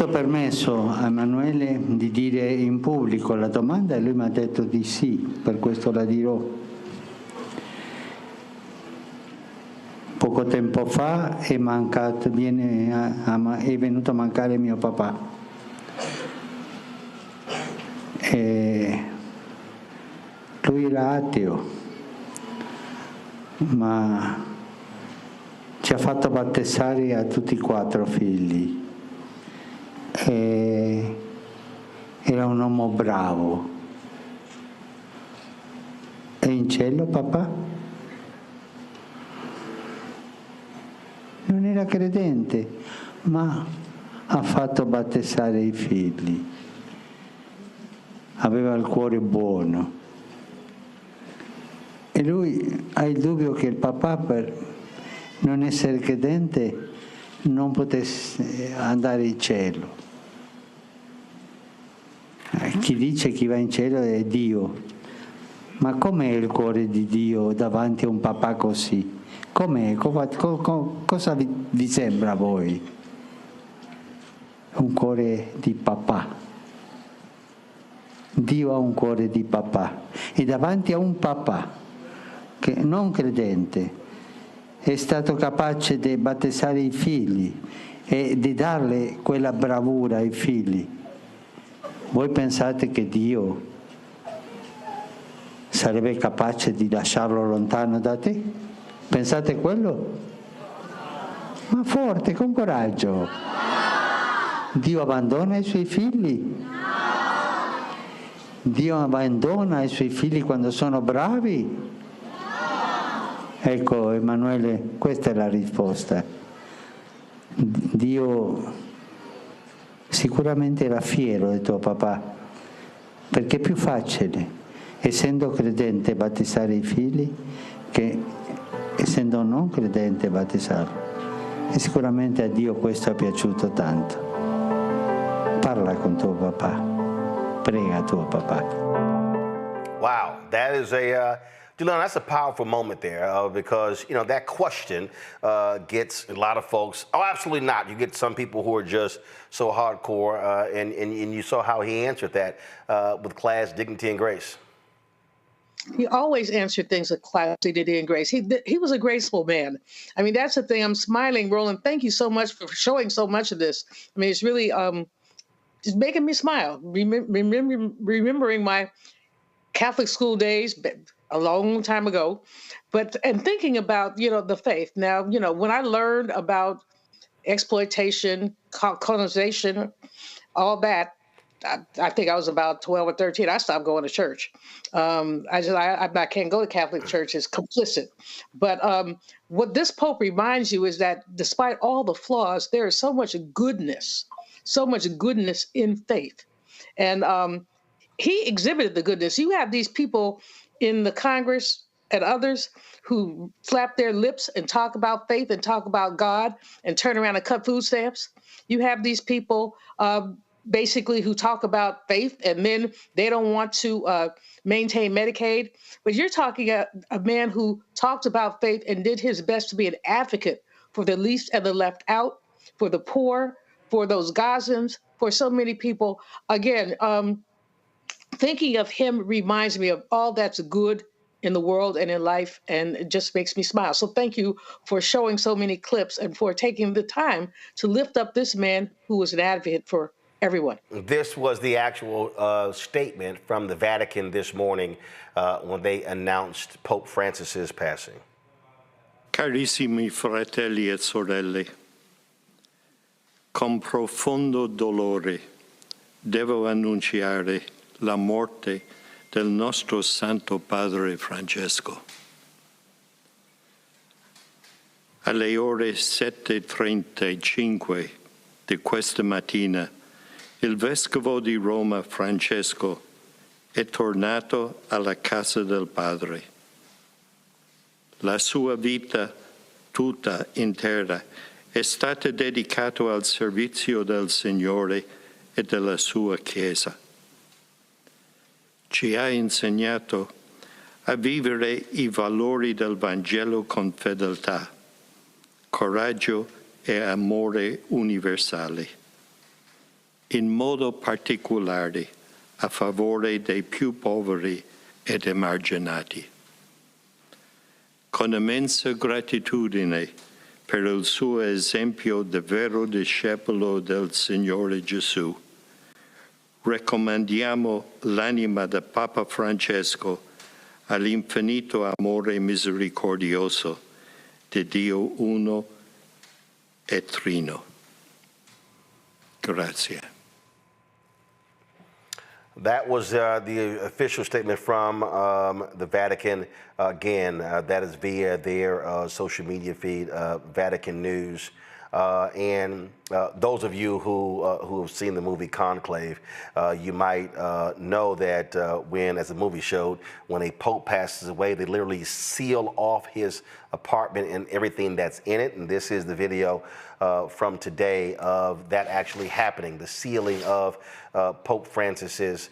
S11: permesso a Emanuele di dire in pubblico la domanda e lui mi ha detto di sì, per questo la dirò. Poco tempo fa è venuto a mancare mio papà. Lui era ateo, ma ci ha fatto battezzare a tutti e 4 figli. Era un uomo bravo. È in cielo, papà? era credente, ma ha fatto battezzare i figli. Aveva il cuore buono. E lui ha il dubbio che il papà, per non essere credente, non potesse andare in cielo. Chi dice che va in cielo è Dio. Ma com'è il cuore di Dio davanti a un papà così? Com'è? Cosa vi sembra a voi? Un cuore di papà. Dio ha un cuore di papà. E davanti a un papà che non credente è stato capace di battezzare i figli e di darle quella bravura ai figli. Voi pensate che Dio sarebbe capace di lasciarlo lontano da te? Pensate quello? Ma forte, con coraggio. Dio abbandona i suoi figli? Dio abbandona i suoi figli quando sono bravi? Ecco, Emanuele, questa è la risposta. Dio sicuramente era fiero di tuo papà, perché è più facile, essendo credente, battezzare i figli che essendo non credente battezzarlo. E sicuramente a Dio questo è piaciuto tanto. Parla con tuo papà, prega tuo papà.
S2: Wow, that is Julian, that's a powerful moment there because, you know, that question gets a lot of folks, oh, absolutely not. You get some people who are just so hardcore, and you saw how he answered that with class, dignity, and grace.
S8: He always answered things with class, dignity, and grace. He was a graceful man. I mean, that's the thing. I'm smiling, Roland. Thank you so much for showing so much of this. I mean, it's really just making me smile, remembering my Catholic school days a long time ago, and thinking about, you know, the faith. Now, you know, when I learned about exploitation, colonization, all that, I think I was about 12 or 13. I stopped going to church. I can't go to Catholic church. It's complicit. But what this Pope reminds you is that despite all the flaws, there is so much goodness in faith. And he exhibited the goodness. You have these people in the Congress and others who flap their lips and talk about faith and talk about God and turn around and cut food stamps. You have these people basically who talk about faith and then they don't want to maintain Medicaid. But you're talking a man who talked about faith and did his best to be an advocate for the least and the left out, for the poor, for those Gazans, for so many people. Again, thinking of him reminds me of all that's good in the world and in life, and it just makes me smile. So thank you for showing so many clips and for taking the time to lift up this man who was an advocate for everyone.
S2: This was the actual statement from the Vatican this morning when they announced Pope Francis's passing.
S20: Carissimi fratelli e sorelle, con profondo dolore devo annunciare la morte del nostro Santo Padre Francesco. Alle ore 7:35 di questa mattina, il Vescovo di Roma Francesco è tornato alla casa del Padre. La sua vita tutta intera è stata dedicata al servizio del Signore e della sua Chiesa. Ci ha insegnato a vivere i valori del Vangelo con fedeltà, coraggio e amore universale, in modo particolare a favore dei più poveri ed emarginati. Con immensa gratitudine per il suo esempio di vero discepolo del Signore Gesù, raccomandiamo l'anima del Papa Francesco all'infinito amore misericordioso di Dio uno e trino. Grazie.
S2: That was the official statement from the Vatican. Again, that is via their social media feed, Vatican News. And those of you who have seen the movie Conclave, you might know that when, as the movie showed, when a pope passes away, they literally seal off his apartment and everything that's in it. And this is the video from today of that actually happening, the sealing of Pope Francis's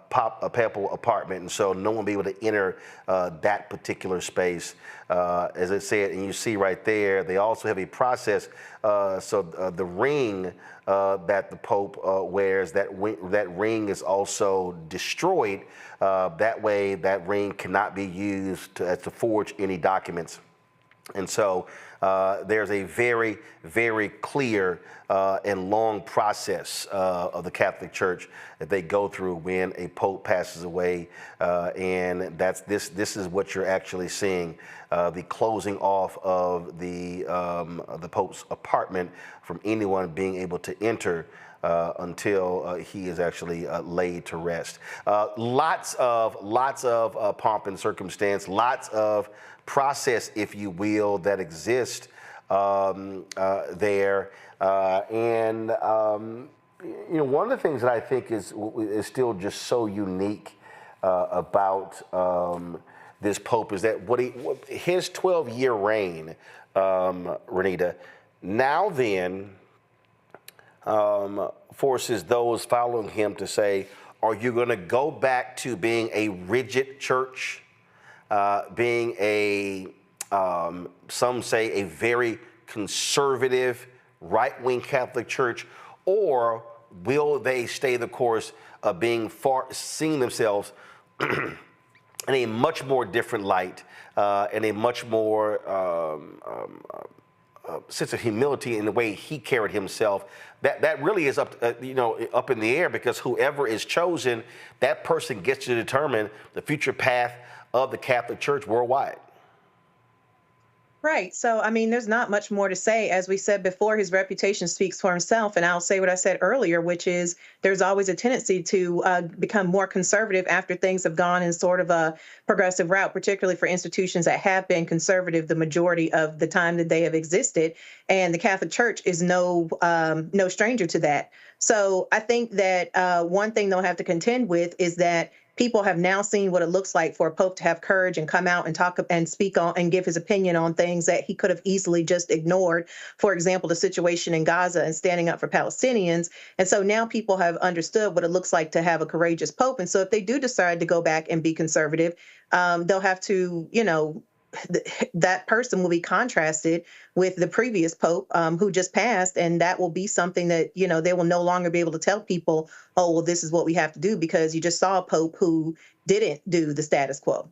S2: papal apartment, and so no one will be able to enter that particular space. As I said, and you see right there, they also have a process. The ring that the Pope wears, that ring is also destroyed. That way, that ring cannot be used to forge any documents. And so there's a very, very clear and long process of the Catholic Church that they go through when a pope passes away, and this is what you're actually seeing: the closing off of the Pope's apartment from anyone being able to enter until he is actually laid to rest. Lots of pomp and circumstance, lots of process, if you will, that exists there. One of the things that I think is still just so unique about this Pope is that his 12-year reign, Renita, now then forces those following him to say, are you going to go back to being a rigid church? Being some say a very conservative, right-wing Catholic church, or will they stay the course of seeing themselves in a much more different light, and a much more sense of humility in the way he carried himself? That really is up in the air, because whoever is chosen, that person gets to determine the future path of the Catholic Church worldwide.
S10: Right. So, I mean, there's not much more to say. As we said before, his reputation speaks for himself. And I'll say what I said earlier, which is there's always a tendency to become more conservative after things have gone in sort of a progressive route, particularly for institutions that have been conservative the majority of the time that they have existed. And the Catholic Church is no stranger to that. So I think that one thing they'll have to contend with is that people have now seen what it looks like for a pope to have courage and come out and talk and speak on and give his opinion on things that he could have easily just ignored. For example, the situation in Gaza and standing up for Palestinians. And so now people have understood what it looks like to have a courageous pope. And so if they do decide to go back and be conservative, they'll have to, that person will be contrasted with the previous pope who just passed, and that will be something that they will no longer be able to tell people, oh, well, this is what we have to do, because you just saw a pope who didn't do the status quo.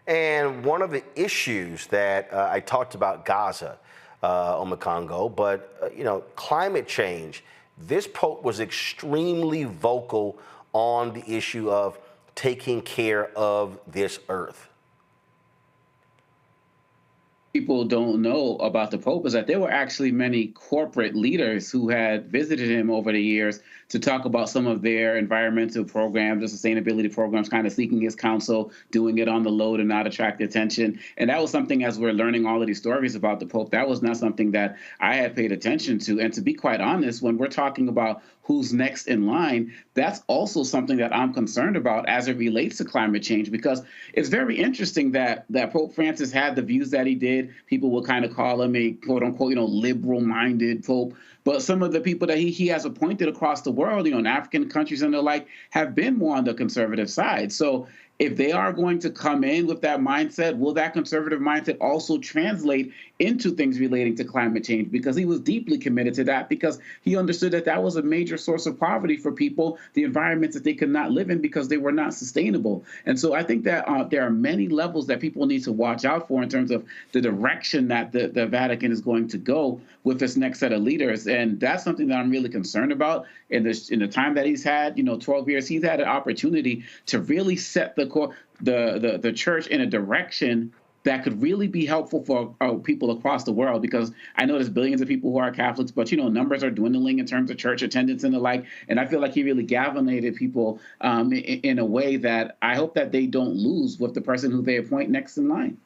S2: And one of the issues that I talked about Gaza on the Congo, but climate change. This pope was extremely vocal on the issue of taking care of this earth.
S12: People don't know about the Pope is that there were actually many corporate leaders who had visited him over the years to talk about some of their environmental programs, the sustainability programs, kind of seeking his counsel, doing it on the low to not attract attention. And that was something, as we're learning all of these stories about the Pope, that was not something that I had paid attention to. And to be quite honest, when we're talking about who's next in line, that's also something that I'm concerned about as it relates to climate change, because it's very interesting that Pope Francis had the views that he did. People will kind of call him a quote unquote, liberal-minded Pope. But some of the people that he has appointed across the world, in African countries and the like, have been more on the conservative side. So if they are going to come in with that mindset, will that conservative mindset also translate into things relating to climate change? Because he was deeply committed to that, because he understood that that was a major source of poverty for people, the environments that they could not live in because they were not sustainable. And so I think that there are many levels that people need to watch out for in terms of the direction that the Vatican is going to go with this next set of leaders. And that's something that I'm really concerned about. In the time that he's had, 12 years, he's had an opportunity to really set the church in a direction that could really be helpful for people across the world, because I know there's billions of people who are Catholics, but, numbers are dwindling in terms of church attendance and the like. And I feel like he really galvanized people in a way that I hope that they don't lose with the person who they appoint next in line.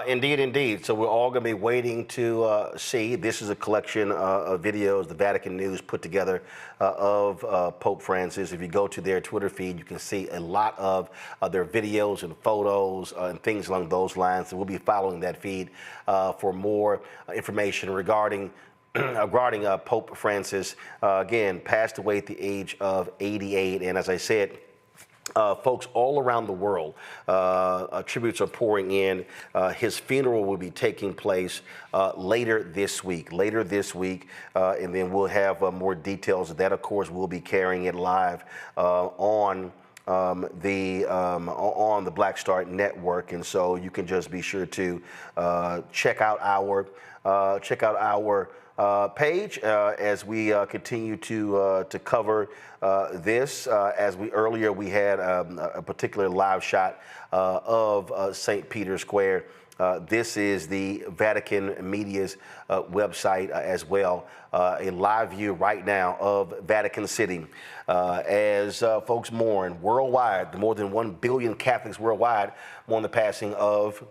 S2: Indeed, indeed. So we're all going to be waiting to see. This is a collection of videos the Vatican News put together of Pope Francis. If you go to their Twitter feed, you can see a lot of their videos and photos and things along those lines. So we'll be following that feed for more information regarding Pope Francis. Again, passed away at the age of 88. And as I said, folks all around the world, tributes are pouring in. His funeral will be taking place later this week, and then we'll have more details of that. Of course, we'll be carrying it live on the Black Star Network, and so you can just be sure to check out our page as we continue to cover this. As earlier we had a particular live shot of St. Peter's Square. This is the Vatican Media's website as well. A live view right now of Vatican City as folks mourn worldwide. More than 1 billion Catholics worldwide mourn the passing of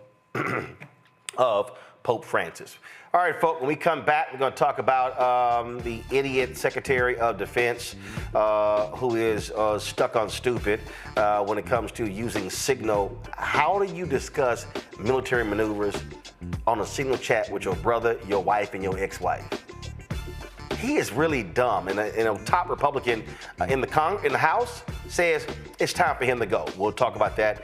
S2: Pope Francis. All right, folks, when we come back, we're going to talk about the idiot Secretary of Defense who is stuck on stupid when it comes to using Signal. How do you discuss military maneuvers on a Signal chat with your brother, your wife, and your ex-wife? He is really dumb, and a top Republican in the House says it's time for him to go. We'll talk about that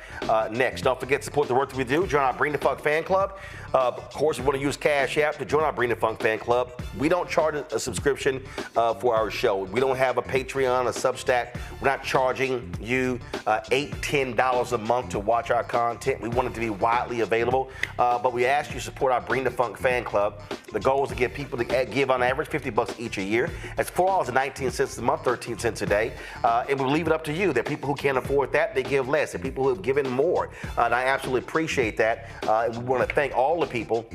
S2: next. Don't forget to support the work that we do. Join our Bring the Funk fan club. Of course, if you want to use Cash App to join our Bring the Funk fan club. We don't charge a subscription for our show. We don't have a Patreon, a Substack. We're not charging you $8, $10 a month to watch our content. We want it to be widely available, but we ask you to support our Bring the Funk fan club. The goal is to get people to give on average $50 each a year. That's $4.19 a month, 13 cents a day. And we'll leave it up to you. There are people who can't afford that, they give less. There are people who have given more. And I absolutely appreciate that. And we want to thank all the people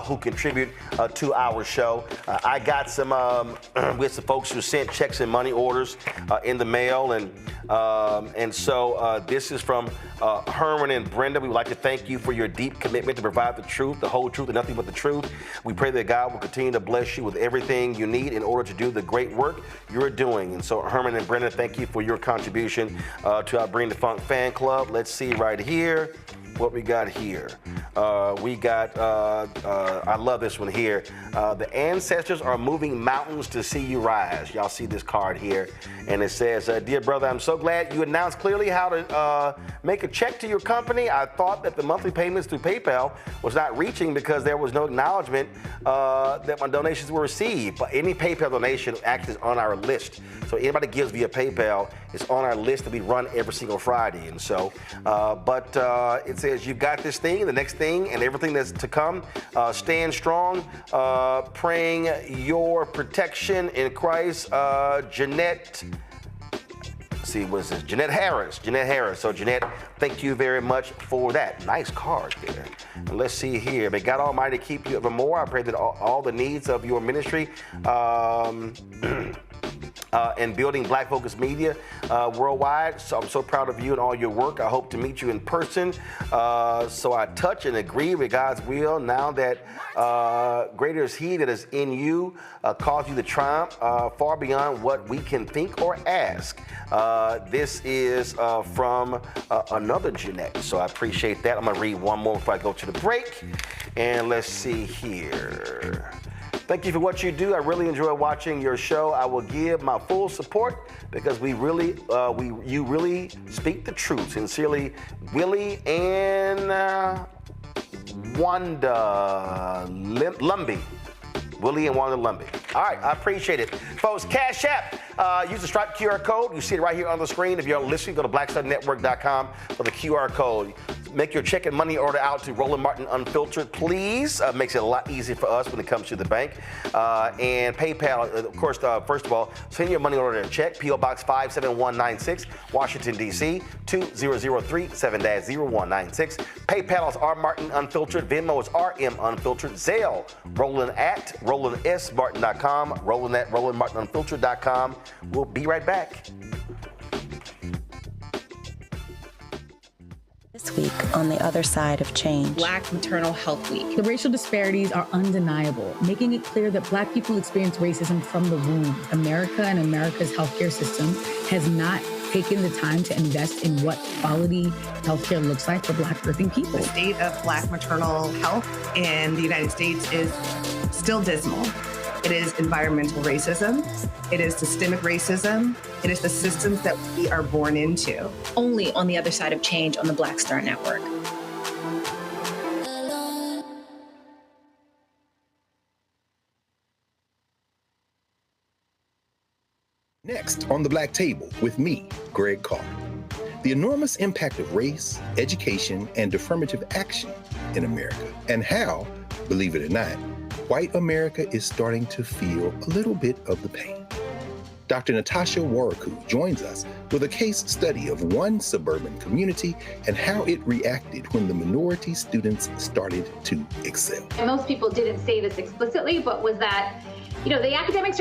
S2: who contribute to our show. I got some with some folks who sent checks and money orders in the mail, and so this is from Herman and Brenda. We would like to thank you for your deep commitment to provide the truth, the whole truth, and nothing but the truth. We pray that God will continue to bless you with everything you need in order to do the great work you're doing. And so Herman and Brenda, thank you for your contribution to our Bring the Funk fan club. Let's see right here what we got here. We got, I love this one here. The ancestors are moving mountains to see you rise. Y'all see this card here. And it says, dear brother, I'm so glad you announced clearly how to make a check to your company. I thought that the monthly payments through PayPal was not reaching because there was no acknowledgement that my donations were received. But any PayPal donation actually is on our list. So anybody gives via PayPal is on our list that we run every single Friday. And so, it says you've got this thing, the next thing, and everything that's to come. Stand strong, praying your protection in Christ. Jeanette, see, what is this? Jeanette Harris. So Jeanette, thank you very much for that. Nice card there. And let's see here. May God Almighty keep you evermore. I pray that all the needs of your ministry and building Black Focus Media worldwide. So I'm so proud of you and all your work. I hope to meet you in person. So I touch and agree with God's will now that greater is He that is in you, cause you to triumph far beyond what we can think or ask. This is from another Jeanette. So I appreciate that. I'm going to read one more before I go to the break. And let's see here. Thank you for what you do. I really enjoy watching your show. I will give my full support because you really speak the truth. Sincerely, Willie and Wanda Lumby. Willie and Wanda Lumby. All right, I appreciate it. Folks, Cash App, use the Stripe QR code. You see it right here on the screen. If you're listening, go to blackstarnetwork.com for the QR code. Make your check and money order out to Roland Martin Unfiltered, please. Makes it a lot easier for us when it comes to the bank. And PayPal, of course, first of all, send your money order and check. P.O. Box 57196, Washington, D.C., 20037-0196. PayPal is R Martin Unfiltered. Venmo is RM Unfiltered. Zelle, Roland at RolandSMartin.com. Roland at RolandMartinUnfiltered.com. We'll be right back.
S21: This week on the other side of change.
S22: Black Maternal Health Week. The racial disparities are undeniable, making it clear that Black people experience racism from the womb. America and America's healthcare system has not taken the time to invest in what quality healthcare looks like for Black birthing people.
S23: The state of Black maternal health in the United States is still dismal. It is environmental racism. It is systemic racism. It is the systems that we are born into.
S24: Only on the other side of change on the Black Star Network.
S9: Next on the Black Table with me, Greg Carr. The enormous impact of race, education, and affirmative action in America, and how, believe it or not, white America is starting to feel a little bit of the pain. Dr. Natasha Waraku joins us with a case study of one suburban community and how it reacted when the minority students started to excel.
S25: And most people didn't say this explicitly, but was that, the academics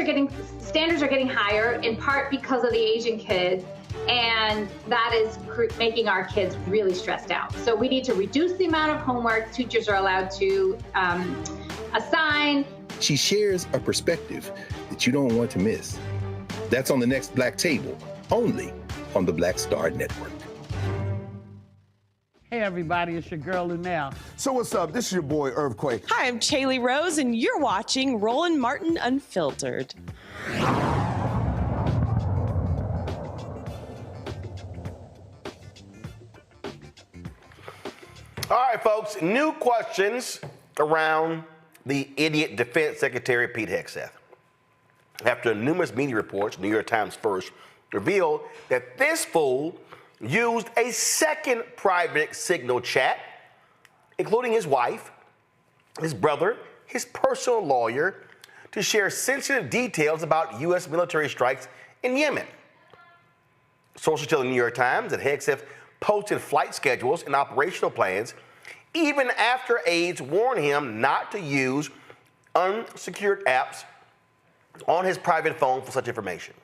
S25: standards are getting higher in part because of the Asian kids, and that is making our kids really stressed out. So we need to reduce the amount of homework teachers are allowed to assign.
S9: She shares a perspective that you don't want to miss. That's on the next Black Table, only on the Black Star Network.
S26: Hey everybody, it's your girl Lunel.
S27: So what's up? This is your boy Earthquake.
S28: Hi, I'm Chaley Rose, and you're watching Roland Martin Unfiltered.
S2: All right, folks, new questions around the idiot Defense Secretary Pete Hegseth. After numerous media reports, New York Times first, revealed that this fool used a second private signal chat, including his wife, his brother, his personal lawyer, to share sensitive details about U.S. military strikes in Yemen. Sources tell the New York Times that Hegseth posted flight schedules and operational plans even after aides warned him not to use unsecured apps on his private phone for such information.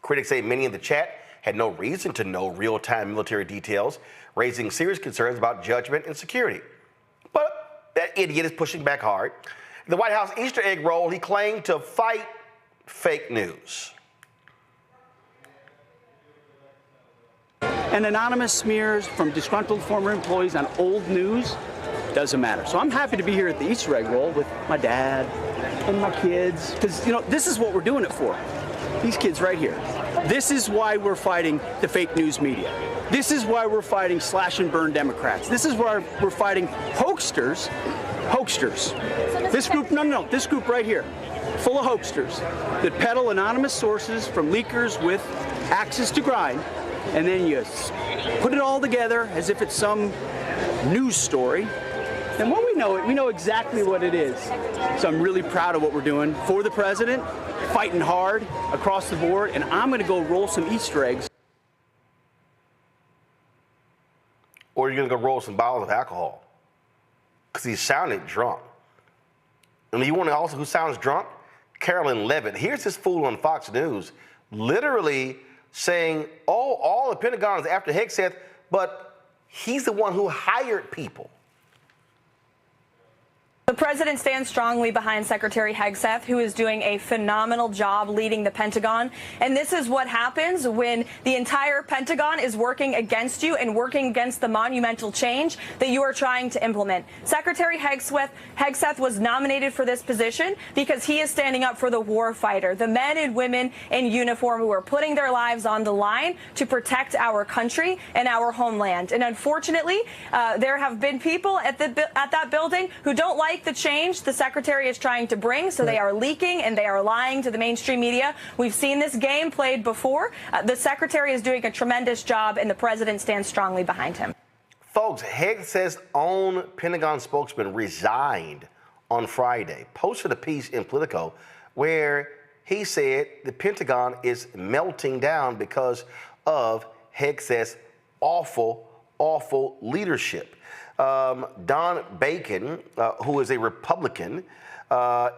S2: Critics say many in the chat had no reason to know real-time military details, raising serious concerns about judgment and security. But that idiot is pushing back hard. In the White House Easter egg roll, he claimed to fight fake news.
S26: And anonymous smears from disgruntled former employees on old news doesn't matter. So I'm happy to be here at the Easter egg roll with my dad and my kids, because this is what we're doing it for. These kids right here. This is why we're fighting the fake news media. This is why we're fighting slash and burn Democrats. This is why we're fighting hoaxsters. This group, this group right here, full of hoaxsters that peddle anonymous sources from leakers with axes to grind, and then you put it all together as if it's some news story. And when we know exactly what it is. So I'm really proud of what we're doing for the president, fighting hard across the board, and I'm going to go roll some Easter eggs.
S2: Or you're going to go roll some bottles of alcohol, because he sounded drunk. And you want to also who sounds drunk? Carolyn Levitt. Here's this fool on Fox News literally saying, all the Pentagon is after Hegseth, but he's the one who hired people.
S29: The president stands strongly behind Secretary Hegseth, who is doing a phenomenal job leading the Pentagon. And this is what happens when the entire Pentagon is working against you and working against the monumental change that you are trying to implement. Secretary Hegseth was nominated for this position because he is standing up for the war fighter, the men and women in uniform who are putting their lives on the line to protect our country and our homeland. And unfortunately, there have been people at that building who don't like the change the secretary is trying to bring, so they are leaking and they are lying to the mainstream media. We've seen this game played before. The secretary is doing a tremendous job, and the president stands strongly behind him.
S2: Folks, Hegseth's own Pentagon spokesman resigned on Friday, posted a piece in Politico where he said the Pentagon is melting down because of Hegseth's awful leadership. Don Bacon, who is a Republican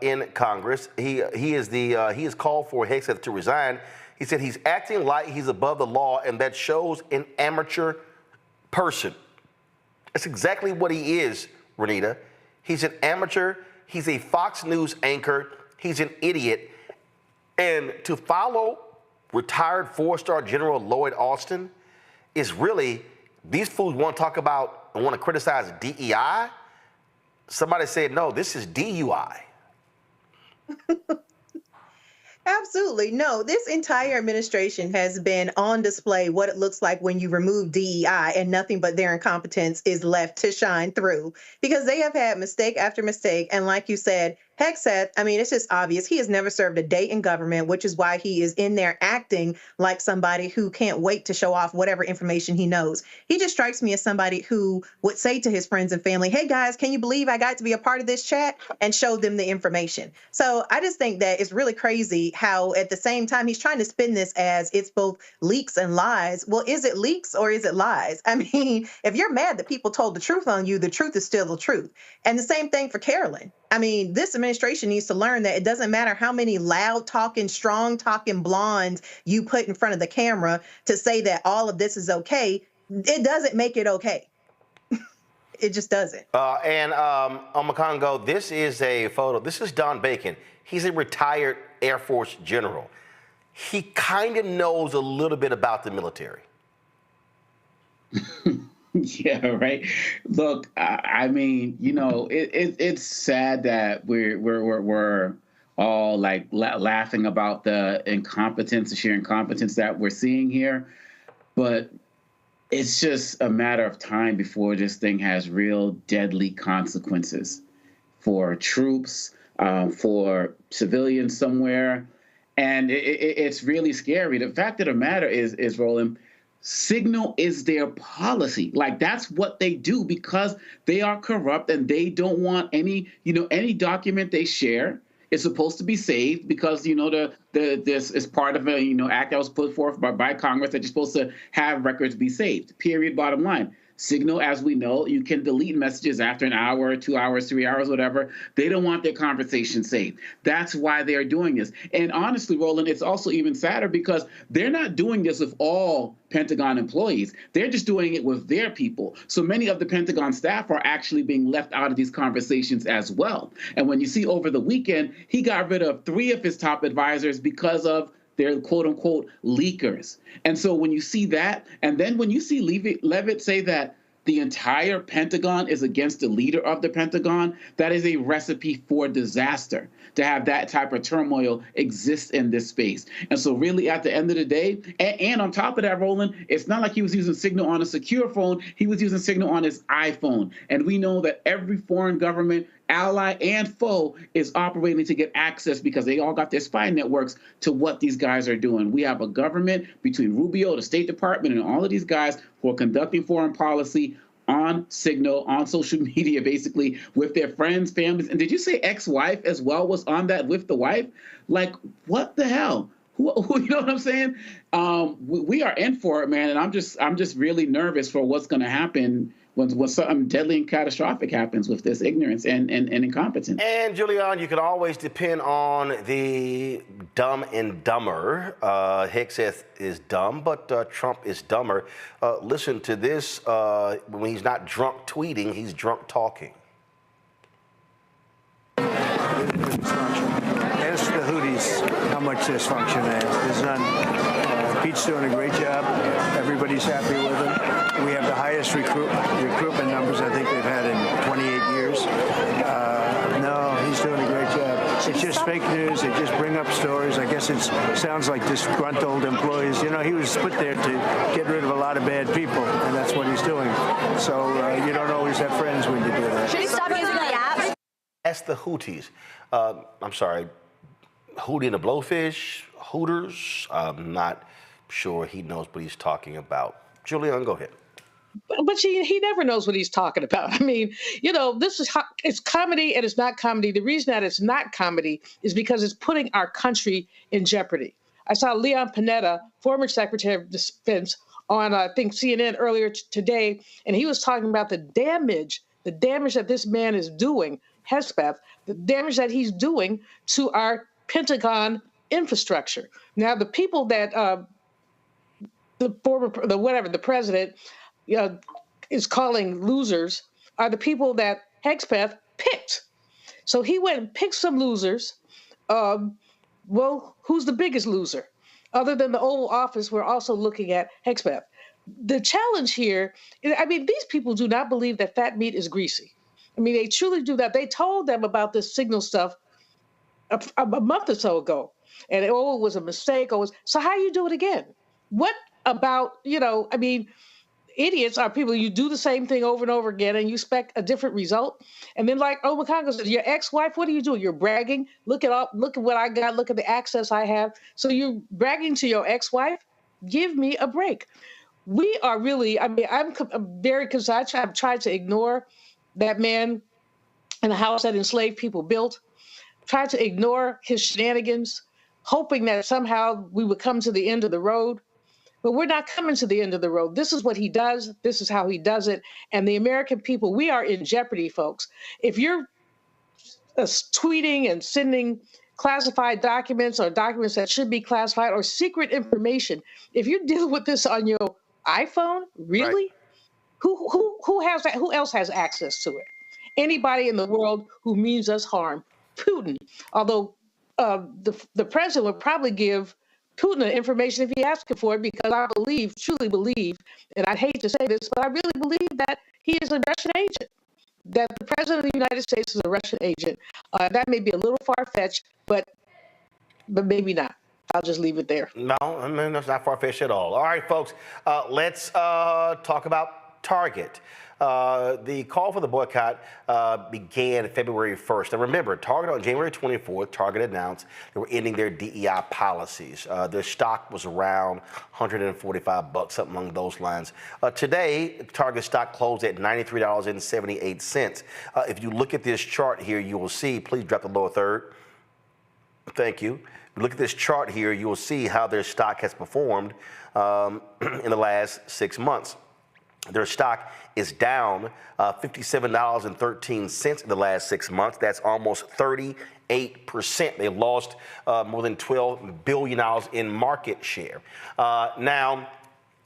S2: in Congress, he has called for Hegseth to resign. He said he's acting like he's above the law, and that shows an amateur person. That's exactly what he is, Renita. He's an amateur. He's a Fox News anchor. He's an idiot. And to follow retired four-star General Lloyd Austin is really, these fools want to talk about and want to criticize DEI. Somebody said, no, this is DUI.
S10: Absolutely. No, this entire administration has been on display what it looks like when you remove DEI and nothing but their incompetence is left to shine through, because they have had mistake after mistake. And like you said, Hegseth, I mean, it's just obvious. He has never served a day in government, which is why he is in there acting like somebody who can't wait to show off whatever information he knows. He just strikes me as somebody who would say to his friends and family, hey, guys, can you believe I got to be a part of this chat, and show them the information. So I just think that it's really crazy how at the same time he's trying to spin this as it's both leaks and lies. Well, is it leaks or is it lies? I mean, if you're mad that people told the truth on you, the truth is still the truth. And the same thing for Carolyn. I mean, this administration needs to learn that it doesn't matter how many loud talking, strong talking blondes you put in front of the camera to say that all of this is okay. It doesn't make it okay. It just doesn't.
S2: On Congo, this is a photo. This is Don Bacon. He's a retired Air Force general. He kind of knows a little bit about the military.
S12: Yeah, right. Look, I mean, you know, it's sad that we're all like laughing about the incompetence, the sheer incompetence that we're seeing here, but it's just a matter of time before this thing has real deadly consequences for troops, for civilians somewhere, and it's really scary. The fact of the matter is, Roland, Signal is their policy. Like, that's what they do because they are corrupt and they don't want any document they share is supposed to be saved because, this is part of a, act that was put forth by Congress that you're supposed to have records be saved. Period. Bottom line. Signal, as we know, you can delete messages after an hour, 2 hours, 3 hours, whatever. They don't want their conversation saved. That's why they're doing this. And honestly, Roland, it's also even sadder because they're not doing this with all Pentagon employees. They're just doing it with their people. So many of the Pentagon staff are actually being left out of these conversations as well. And when you see over the weekend, he got rid of 3 of his top advisors because of they're quote unquote leakers. And so when you see that, and then when you see Leavitt say that the entire Pentagon is against the leader of the Pentagon, that is a recipe for disaster to have that type of turmoil exist in this space. And so really at the end of the day, and on top of that, Roland, it's not like he was using Signal on a secure phone. He was using Signal on his iPhone. And we know that every foreign government, ally and foe, is operating to get access because they all got their spy networks to what these guys are doing. We have a government between Rubio, the State Department, and all of these guys who are conducting foreign policy on Signal, on social media, basically, with their friends, families. And did you say ex-wife as well was on that with the wife? Like, what the hell? Who you know what I'm saying? We are in for it, man. And I'm just really nervous for what's going to happen when something deadly and catastrophic happens with this ignorance and incompetence.
S2: And Julian, you can always depend on the dumb and dumber. Hegseth is dumb, but Trump is dumber. Listen to this. When he's not drunk tweeting, he's drunk talking.
S1: Ask the Houthis how much dysfunction there's none. Pete's doing a great job. Everybody's happy with him. We have the highest recruitment numbers I think we've had in 28 years. No, he's doing a great job. It's just fake news. They just bring up stories. I guess it sounds like disgruntled employees. You know, he was put there to get rid of a lot of bad people, and that's what he's doing. So you don't always have friends when you do that.
S3: Should he stop using the app?
S2: Ask the Houthis. I'm sorry, Hootie and the Blowfish, Hooters. I'm not sure he knows what he's talking about. Julian, go ahead.
S8: But he never knows what he's talking about. I mean, this is it's comedy and it's not comedy. The reason that it's not comedy is because it's putting our country in jeopardy. I saw Leon Panetta, former Secretary of Defense, on I think CNN earlier today, and he was talking about the damage that this man is doing, Hegseth, the damage that he's doing to our Pentagon infrastructure. Now, the people that the president is calling losers are the people that Hegseth picked. So he went and picked some losers. Well, who's the biggest loser? Other than the Oval Office, we're also looking at Hegseth. The challenge here, I mean, these people do not believe that fat meat is greasy. I mean, they truly do that. They told them about this signal stuff a month or so ago, and it was a mistake. So how you do it again? What about, I mean, idiots are people, you do the same thing over and over again and you expect a different result. And then like Omar Miller says, your ex-wife, what are you doing? You're bragging. Look at what I got. Look at the access I have. So you're bragging to your ex-wife? Give me a break. We are really, I mean, I'm very concerned. I've tried to ignore that man in the house that enslaved people built, tried to ignore his shenanigans, hoping that somehow we would come to the end of the road. But we're not coming to the end of the road. This is what he does. This is how he does it. And the American people, we are in jeopardy, folks. If you're tweeting and sending classified documents or documents that should be classified or secret information, if you're dealing with this on your iPhone, really? Right. Who has that? Who else has access to it? Anybody in the world who means us harm. Putin. Although the president would probably give Putin the information if he asked for it, because I truly believe, and I hate to say this, but I really believe that he is a Russian agent, that the president of the United States is a Russian agent. That may be a little far-fetched, but maybe not. I'll just leave it there.
S2: No, I mean, that's not far-fetched at all. All right, folks, let's talk about Target. The call for the boycott began February 1st. And remember, Target on January 24th, Target announced they were ending their DEI policies. Their stock was around $145, something along those lines. Today, Target stock closed at $93.78. If you look at this chart here, you will see, please drop the lower third. Thank you. Look at this chart here, you will see how their stock has performed in the last 6 months. Their stock is down $57.13 in the last 6 months. That's almost 38%. They lost more than $12 billion in market share. Now,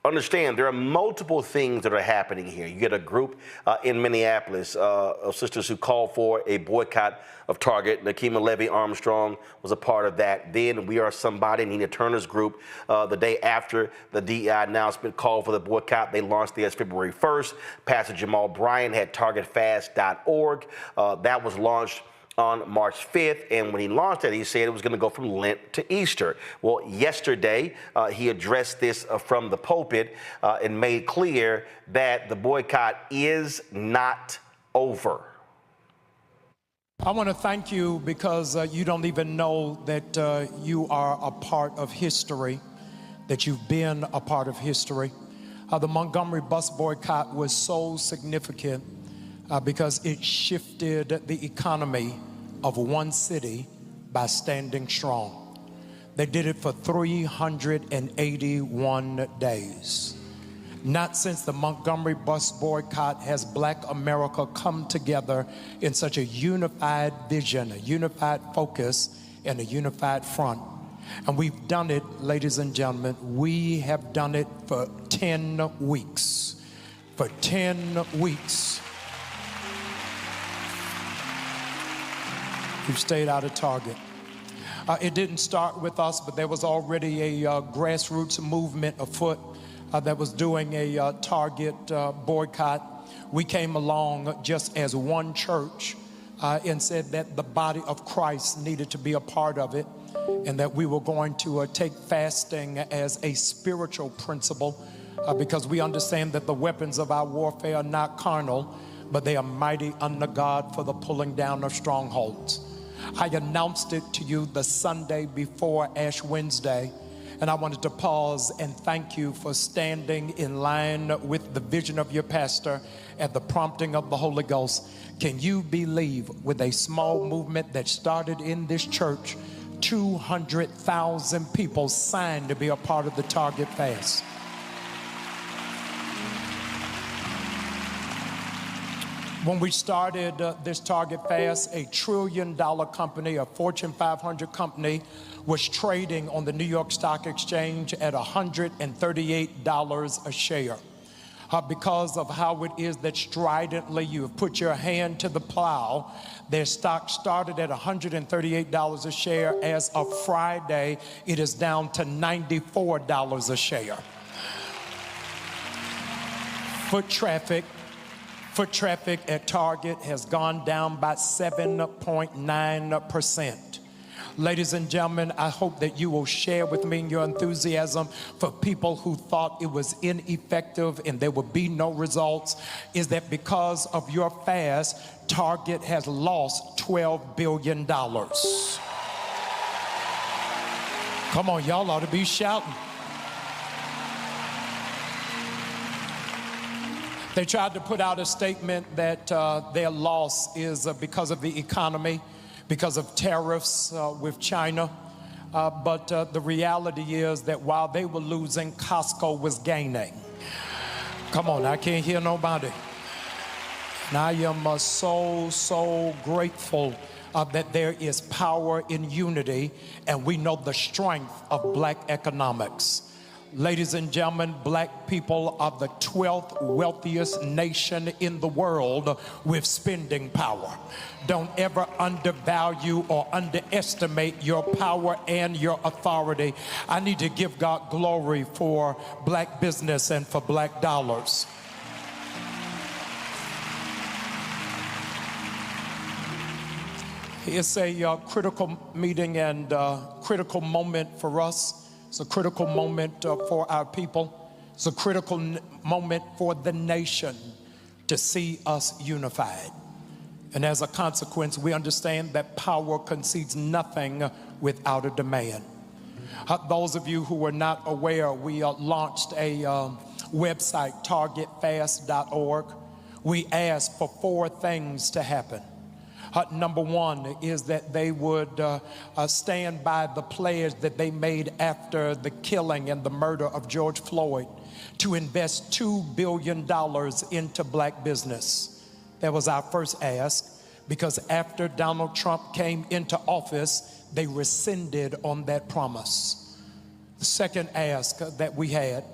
S2: understand, there are multiple things that are happening here. You get a group in Minneapolis of sisters who called for a boycott of Target. Nakima Levy Armstrong was a part of that. Then We Are Somebody, Nina Turner's group, the day after the DEI announcement called for the boycott, they launched theirs February 1st. Pastor Jamal Bryant had targetfast.org. That was launched on March 5th, and when he launched it, he said it was going to go from Lent to Easter. Well, yesterday, he addressed this from the pulpit and made clear that the boycott is not over.
S3: I want to thank you because you don't even know that you are a part of history, that you've been a part of history. The Montgomery bus boycott was so significant because it shifted the economy of one city by standing strong. They did it for 381 days. Not since the Montgomery bus boycott has Black America come together in such a unified vision, a unified focus, and a unified front. And we've done it, ladies and gentlemen, we have done it for 10 weeks. For 10 weeks. We've stayed out of Target. It didn't start with us, but there was already a grassroots movement afoot that was doing a Target boycott. We came along just as one church and said that the body of Christ needed to be a part of it, and that we were going to take fasting as a spiritual principle because we understand that the weapons of our warfare are not carnal, but they are mighty under God for the pulling down of strongholds. I announced it to you the Sunday before Ash Wednesday, and I wanted to pause and thank you for standing in line with the vision of your pastor at the prompting of the Holy Ghost. Can you believe, with a small movement that started in this church, 200,000 people signed to be a part of the Target Fast? When we started this Target Fast, $1 trillion company, a Fortune 500 company, was trading on the New York Stock Exchange at $138 a share. Because of how it is that stridently you have put your hand to the plow, their stock started at $138 a share. As of Friday, it is down to $94 a share. Foot traffic at Target has gone down by 7.9%. Ladies and gentlemen, I hope that you will share with me your enthusiasm for people who thought it was ineffective and there would be no results. Is that because of your fast, Target has lost $12 billion. Come on, y'all ought to be shouting. They tried to put out a statement that their loss is because of the economy, because of tariffs with China. But the reality is that while they were losing, Costco was gaining. Come on, I can't hear nobody. And I am so grateful that there is power in unity, and we know the strength of black economics. Ladies and gentlemen, black people are the 12th wealthiest nation in the world with spending power. Don't ever undervalue or underestimate your power and your authority. I need to give God glory for black business and for black dollars. It's a critical meeting and critical moment for us. It's a critical moment for our people. It's a critical moment for the nation to see us unified. And as a consequence, we understand that power concedes nothing without a demand. Those of you who are not aware, we launched a website, targetfast.org. We asked for 4 things to happen. Number 1 is that they would stand by the pledge that they made after the killing and the murder of George Floyd to invest $2 billion into black business. That was our first ask, because after Donald Trump came into office, they rescinded on that promise. The second ask that we had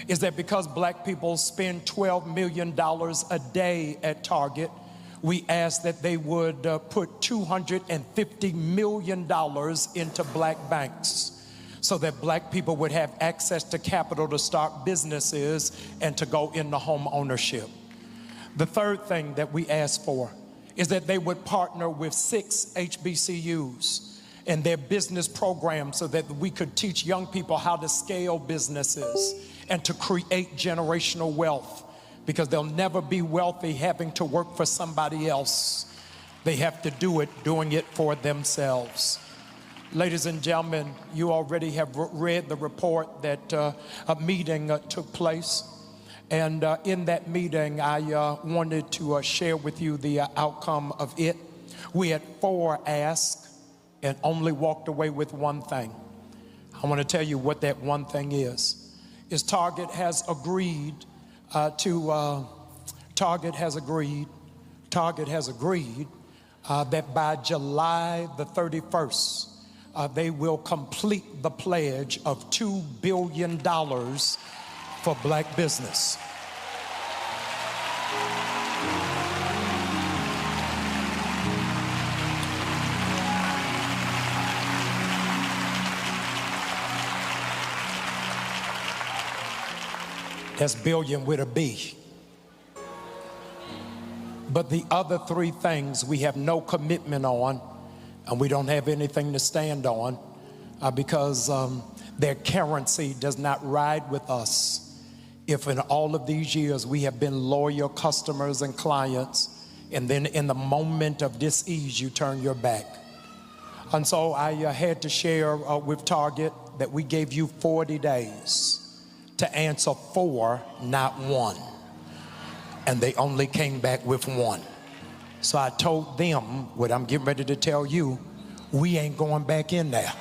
S3: is that because black people spend $12 million a day at Target, we asked that they would put $250 million into black banks so that black people would have access to capital to start businesses and to go into home ownership. The third thing that we asked for is that they would partner with 6 HBCUs and their business programs so that we could teach young people how to scale businesses and to create generational wealth. Because they'll never be wealthy having to work for somebody else. They have to do it, doing it for themselves. Ladies and gentlemen, you already have read the report that a meeting took place. And in that meeting, I wanted to share with you the outcome of it. We had 4 asks and only walked away with 1 thing. I want to tell you what that 1 thing is Target has agreed Target has agreed that by July the 31st, they will complete the pledge of $2 billion for black business. That's billion with a B. But the other 3 things we have no commitment on, and we don't have anything to stand on because their currency does not ride with us if in all of these years we have been loyal customers and clients, and then in the moment of dis-ease, you turn your back. And so I had to share with Target that we gave you 40 days to answer 4, not 1. And they only came back with 1. So I told them what I'm getting ready to tell you, we ain't going back in there.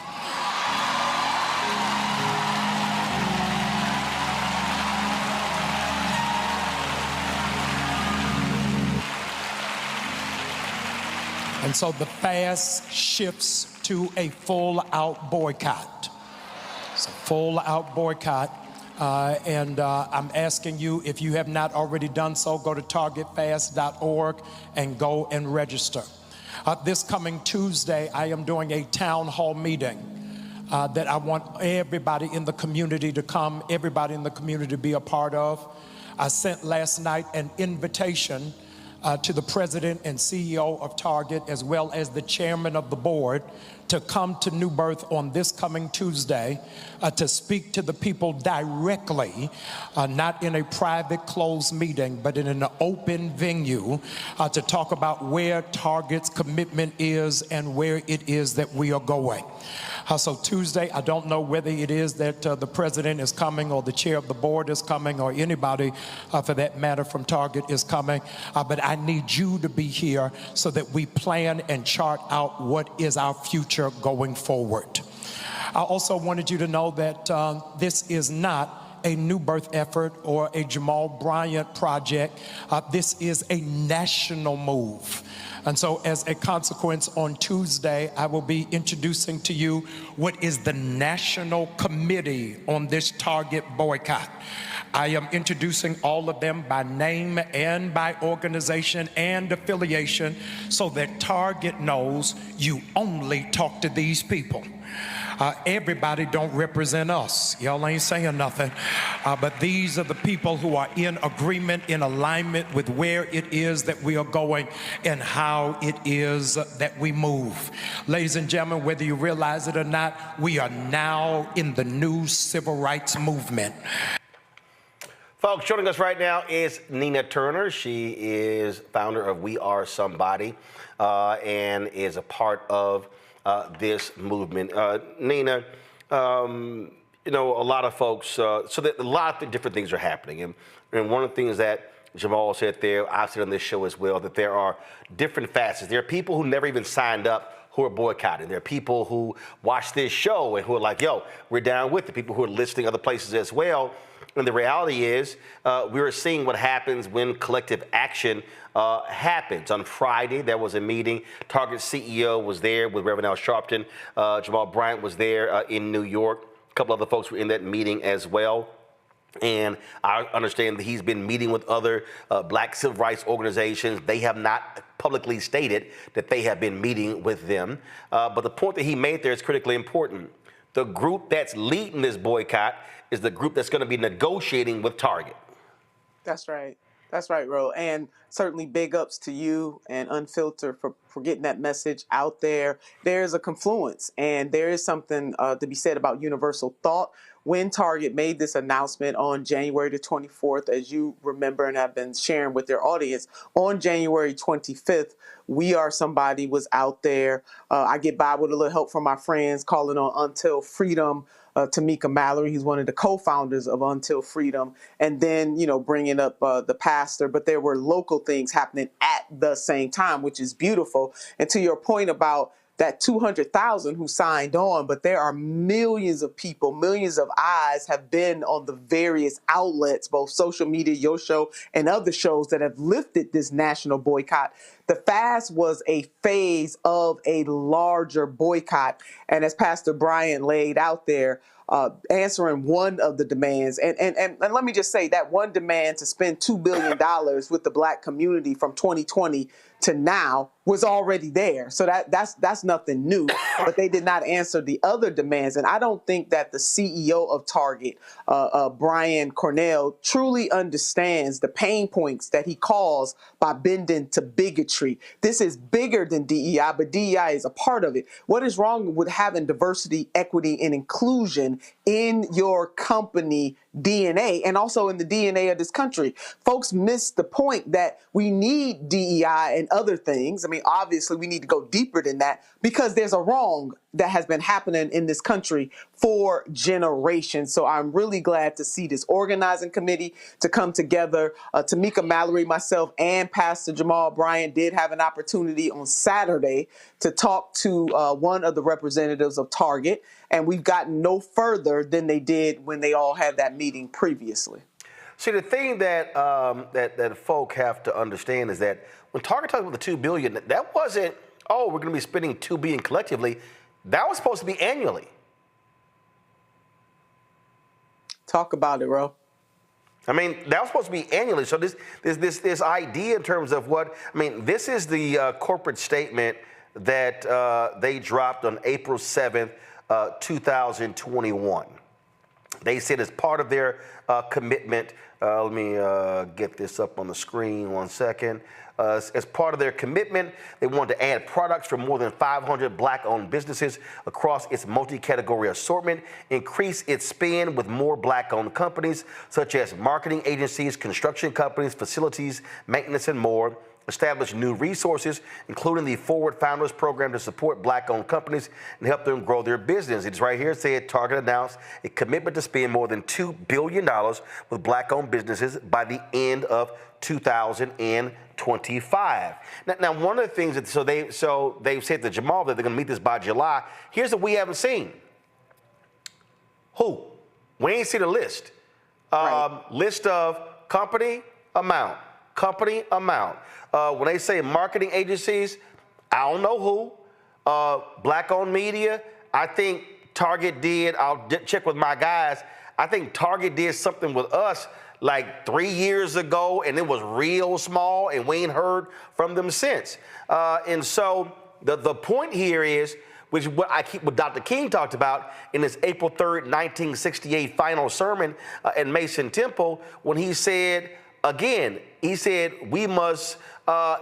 S3: And so the fast shifts to a full-out boycott. It's a full-out boycott. And I'm asking you, if you have not already done so, go to targetfast.org and go and register. This coming Tuesday, I am doing a town hall meeting that I want everybody in the community to come, everybody in the community to be a part of. I sent last night an invitation to the president and CEO of Target, as well as the chairman of the board, to come to New Birth on this coming Tuesday to speak to the people directly, not in a private closed meeting, but in an open venue to talk about where Target's commitment is and where it is that we are going. So Tuesday, I don't know whether it is that the president is coming or the chair of the board is coming or anybody for that matter from Target is coming, but I need you to be here so that we plan and chart out what is our future going forward. I also wanted you to know that this is not a New Birth effort or a Jamal Bryant project. This is a national move. And so as a consequence, on Tuesday, I will be introducing to you what is the national committee on this Target boycott. I am introducing all of them by name and by organization and affiliation so that Target knows you only talk to these people. Everybody don't represent us. Y'all ain't saying nothing. But these are the people who are in agreement, in alignment with where it is that we are going and how it is that we move. Ladies and gentlemen, whether you realize it or not, we are now in the new civil rights movement.
S2: Folks, joining us right now is Nina Turner. She is founder of We Are Somebody and is a part of this movement. Nina, you know, a lot of folks, so that a lot of different things are happening. And one of the things that Jamal said there, I've said on this show as well, that there are different facets. There are people who never even signed up who are boycotting. There are people who watch this show and who are like, yo, we're down with it. People who are listening other places as well. And the reality is we are seeing what happens when collective action happens. On Friday, there was a meeting. Target CEO was there with Reverend Al Sharpton. Jamal Bryant was there in New York. A couple other folks were in that meeting as well. And I understand that he's been meeting with other black civil rights organizations. They have not publicly stated that they have been meeting with them. But the point that he made there is critically important. The group that's leading this boycott is the group that's going to be negotiating with Target.
S4: That's right. That's right, Ro. And certainly big ups to you and Unfiltered for getting that message out there. There's a confluence, and there is something to be said about universal thought. When Target made this announcement on January the 24th, as you remember and have been sharing with their audience, on January 25th, We Are Somebody was out there. I get by with a little help from my friends calling on Until Freedom. Tamika Mallory, he's one of the co-founders of Until Freedom, and then, you know, bringing up the pastor. But there were local things happening at the same time, which is beautiful. And to your point about that 200,000 who signed on, but there are millions of people, millions of eyes have been on the various outlets, both social media, your show, and other shows that have lifted this national boycott. The fast was a phase of a larger boycott. And as Pastor Brian laid out there, answering one of the demands, and let me just say that one demand to spend $2 billion with the black community from 2020 to now was already there. So that's nothing new, but they did not answer the other demands. And I don't think that the CEO of Target, Brian Cornell, truly understands the pain points that he caused by bending to bigotry. This is bigger than DEI, but DEI is a part of it. What is wrong with having diversity, equity, and inclusion happen in your company DNA and also in the DNA of this country. Folks miss the point that we need DEI and other things. I mean, obviously, we need to go deeper than that because there's a wrong that has been happening in this country for generations. So I'm really glad to see this organizing committee to come together. Tamika Mallory, myself, and Pastor Jamal Bryant did have an opportunity on Saturday to talk to one of the representatives of Target, and we've gotten no further than they did when they all had that meeting previously.
S2: See, the thing that that folk have to understand is that when Target talked about the $2 billion, that wasn't, oh, we're going to be spending $2 billion collectively. That was supposed to be annually.
S4: Talk about it, Ro.
S2: I mean, that was supposed to be annually. So this idea in terms of what, I mean, this is the corporate statement that they dropped on April 7th, 2021. They said as part of their commitment, let me get this up on the screen 1 second. As part of their commitment, they wanted to add products from more than 500 Black-owned businesses across its multi-category assortment, increase its spend with more Black-owned companies, such as marketing agencies, construction companies, facilities, maintenance, and more, establish new resources, including the Forward Founders Program to support Black-owned companies and help them grow their business. It's right here. It said Target announced a commitment to spend more than $2 billion with Black-owned businesses by the end of 2025. Now, one of the things that they've said to Jamal that they're going to meet this by July. Here's what we haven't seen. Who? We ain't seen a list.
S4: Right.
S2: List of company amount. Company amount. When they say marketing agencies, I don't know who. Black-owned media, I think Target did. I'll check with my guys. I think Target did something with us like 3 years ago, and it was real small, and we ain't heard from them since. And so the point here is, which is what Dr. King talked about in his April 3rd, 1968 final sermon at Mason Temple, when he said, again, he said we must,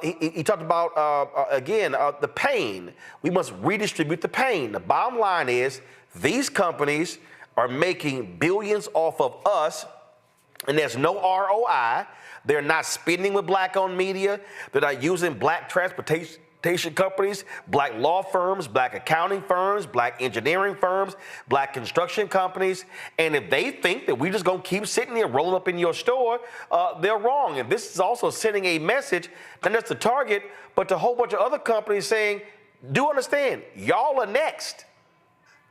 S2: he talked about, the pain. We must redistribute the pain. The bottom line is these companies are making billions off of us, and there's no ROI. They're not spending with Black-owned media. They're not using Black transportation companies, Black law firms, Black accounting firms, Black engineering firms, Black construction companies. And if they think that we're just going to keep sitting here rolling up in your store, they're wrong. And this is also sending a message, not just to Target, but to a whole bunch of other companies saying, do understand, y'all are next.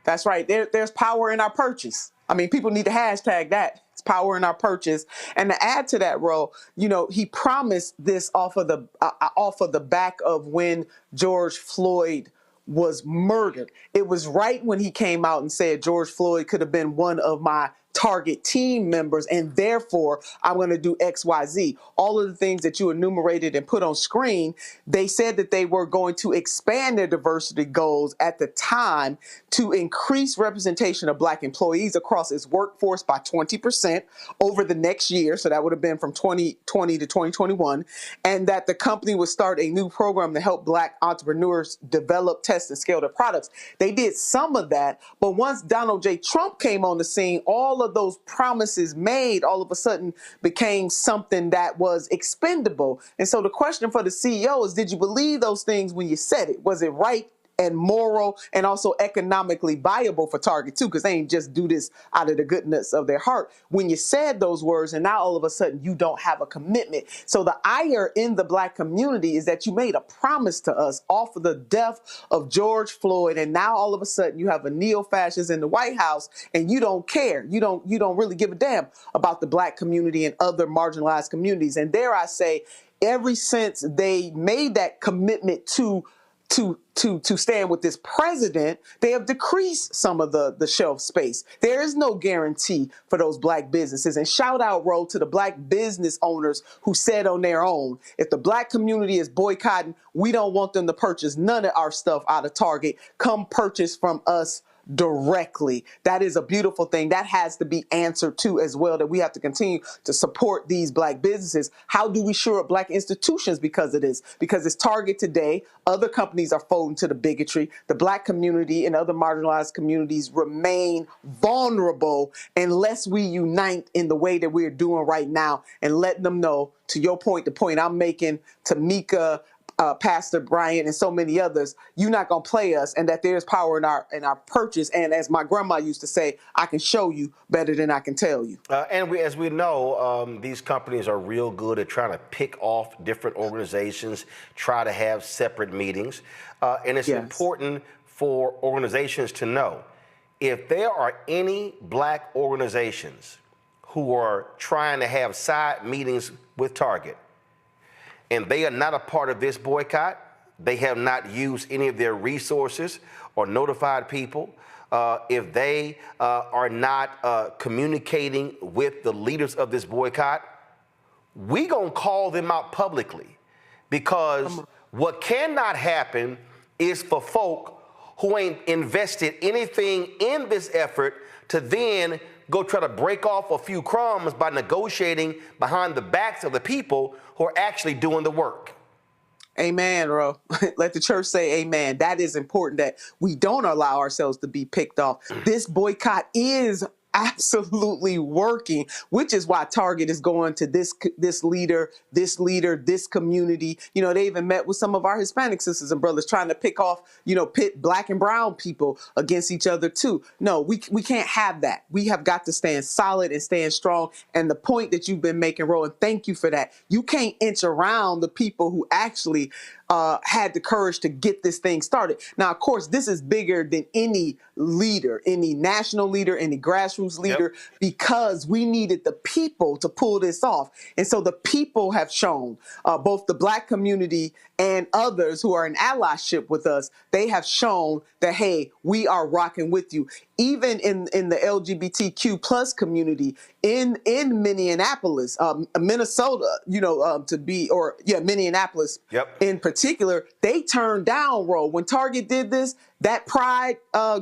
S4: That's right. There's power in our purchase. I mean, people need to hashtag that. It's power in our purchase. And to add to that, Ro, he promised this off of the back of when George Floyd was murdered. It was right when he came out and said George Floyd could have been one of my Target team members, and therefore I'm going to do X, Y, Z. All of the things that you enumerated and put on screen, they said that they were going to expand their diversity goals at the time to increase representation of Black employees across its workforce by 20% over the next year. So that would have been from 2020 to 2021. And that the company would start a new program to help Black entrepreneurs develop, test, and scale their products. They did some of that, but once Donald J. Trump came on the scene, all of those promises made all of a sudden became something that was expendable. And so the question for the CEO is, did you believe those things when you said it? Was it right and moral and also economically viable for Target too? Because they ain't just do this out of the goodness of their heart. When you said those words and now all of a sudden you don't have a commitment. So the ire in the Black community is that you made a promise to us off of the death of George Floyd, and now all of a sudden you have a neo-fascist in the White House and you don't care. You don't really give a damn about the Black community and other marginalized communities. And dare I say, ever since they made that commitment to stand with this president, they have decreased some of the shelf space. There is no guarantee for those Black businesses. And shout out, Ro, to the Black business owners who said on their own, if the Black community is boycotting, we don't want them to purchase none of our stuff out of Target. Come purchase from us directly. That is a beautiful thing. That has to be answered to as well, that we have to continue to support these Black businesses. How do we shore up Black institutions because of this? Because it's Target today. Other companies are folding to the bigotry. The Black community and other marginalized communities remain vulnerable unless we unite in the way that we're doing right now and let them know, to your point, the point I'm making, Tamika, Pastor Bryant, and so many others, you're not going to play us, and that there's power in our purchase. And as my grandma used to say, I can show you better than I can tell you.
S2: As we know, these companies are real good at trying to pick off different organizations, try to have separate meetings. And it's important for organizations to know, if there are any Black organizations who are trying to have side meetings with Target, and they are not a part of this boycott, they have not used any of their resources or notified people, if they are not communicating with the leaders of this boycott, we gonna call them out publicly. Because what cannot happen is for folk who ain't invested anything in this effort to then go try to break off a few crumbs by negotiating behind the backs of the people who are actually doing the work.
S4: Amen, Ro. Let the church say amen. That is important, that we don't allow ourselves to be picked off. This boycott is absolutely working, which is why Target is going to this leader, this community. You know, they even met with some of our Hispanic sisters and brothers trying to pick off, pit Black and brown people against each other too. No, we can't have that. We have got to stand solid and stand strong. And the point that you've been making, Rowan, thank you for that. You can't inch around the people who actually had the courage to get this thing started. Now, of course, this is bigger than any leader, any national leader, any grassroots leader, because we needed the people to pull this off. And so the people have shown, both the Black community and others who are in allyship with us, they have shown that, hey, we are rocking with you. Even in the LGBTQ plus community in Minneapolis, Minnesota, Minneapolis in particular, they turned down Roe. When Target did this, that Pride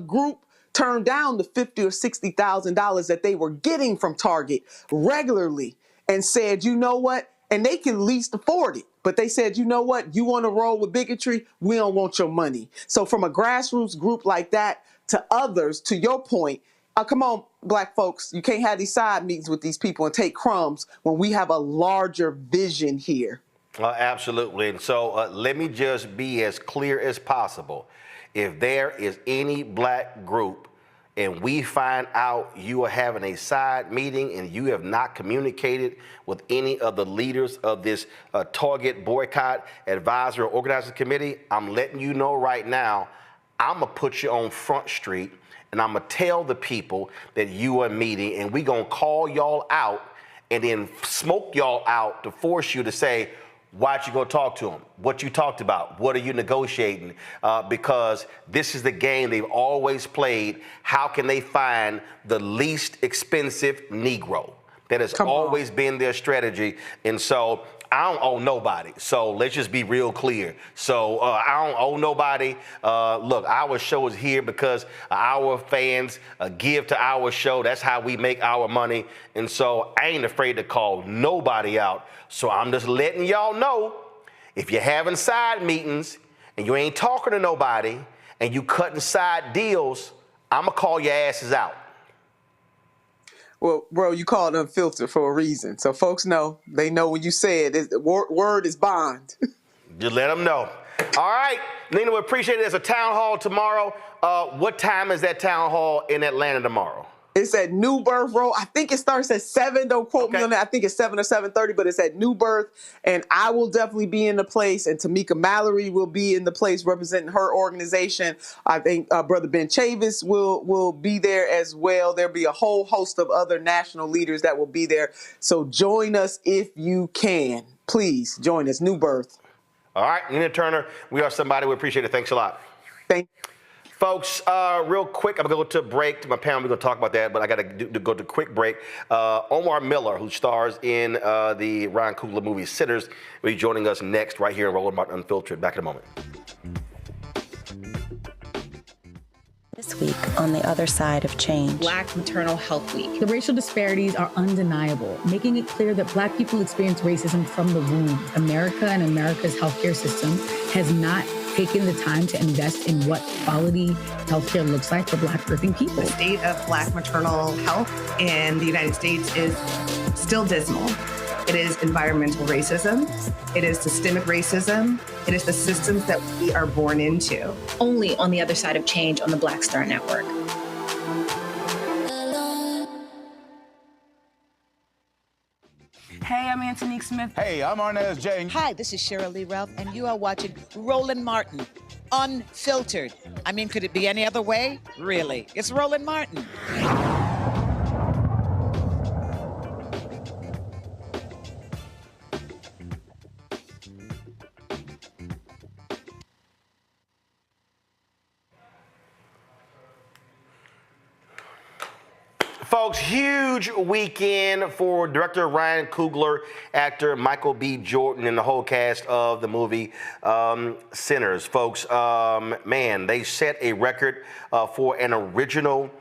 S4: group turned down the $50,000 or $60,000 that they were getting from Target regularly and said, you know what? And they can least afford it. But they said, you know what? You want to roll with bigotry? We don't want your money. So from a grassroots group like that to others, to your point, come on, Black folks, you can't have these side meetings with these people and take crumbs when we have a larger vision here.
S2: Absolutely. And so let me just be as clear as possible. If there is any Black group and we find out you are having a side meeting and you have not communicated with any of the leaders of this Target Boycott Advisor or Organizing Committee, I'm letting you know right now, I'm going to put you on Front Street and I'm going to tell the people that you are meeting, and we going to call y'all out and then smoke y'all out to force you to say, why'd you go talk to them? What you talked about? What are you negotiating? Because this is the game they've always played. How can they find the least expensive Negro? That has always been their strategy. And so I don't owe nobody. So let's just be real clear. So I don't owe nobody. Look, our show is here because our fans give to our show. That's how we make our money. And so I ain't afraid to call nobody out. So I'm just letting y'all know, if you're having side meetings and you ain't talking to nobody and you cutting side deals, I'm going to call your asses out.
S4: Well, bro, you called Unfiltered for a reason. So folks know, they know when you say it, word is bond.
S2: Just let them know. All right, Nina, we appreciate it. There's a town hall tomorrow. What time is that town hall in Atlanta tomorrow?
S4: It's at New Birth Road. I think it starts at 7. Don't quote me on that. I think it's 7 or 7:30, but it's at New Birth. And I will definitely be in the place. And Tamika Mallory will be in the place representing her organization. I think Brother Ben Chavis will be there as well. There'll be a whole host of other national leaders that will be there. So join us if you can. Please join us. New Birth.
S2: All right, Nina Turner, we are somebody. We appreciate it. Thanks a lot.
S4: Thank you.
S2: Folks, real quick, I'm going to go to a break. To my panel, we're going to talk about that, but I got to go to a quick break. Omar Miller, who stars in the Ryan Coogler movie Sitters, will be joining us next right here on Roland Martin Unfiltered. Back in a moment.
S21: This Week on the other side of change.
S24: Black Maternal Health Week.
S22: The racial disparities are undeniable, making it clear that Black people experience racism from the womb. America and America's healthcare system has not taken the time to invest in what quality healthcare looks like for Black birthing people.
S23: The state of Black maternal health in the United States is still dismal. It is environmental racism. It is systemic racism. It is the systems that we are born into.
S24: Only on the other side of change on the Black Star Network.
S28: Hey, I'm Antonique Smith.
S29: Hey, I'm Arnez J.
S5: Hi, this is Cheryl Lee Ralph, and you are watching Roland Martin, Unfiltered. I mean, could it be any other way? Really? It's Roland Martin.
S2: Folks, huge weekend for director Ryan Coogler, actor Michael B. Jordan, and the whole cast of the movie Sinners. Folks, man, they set a record for an original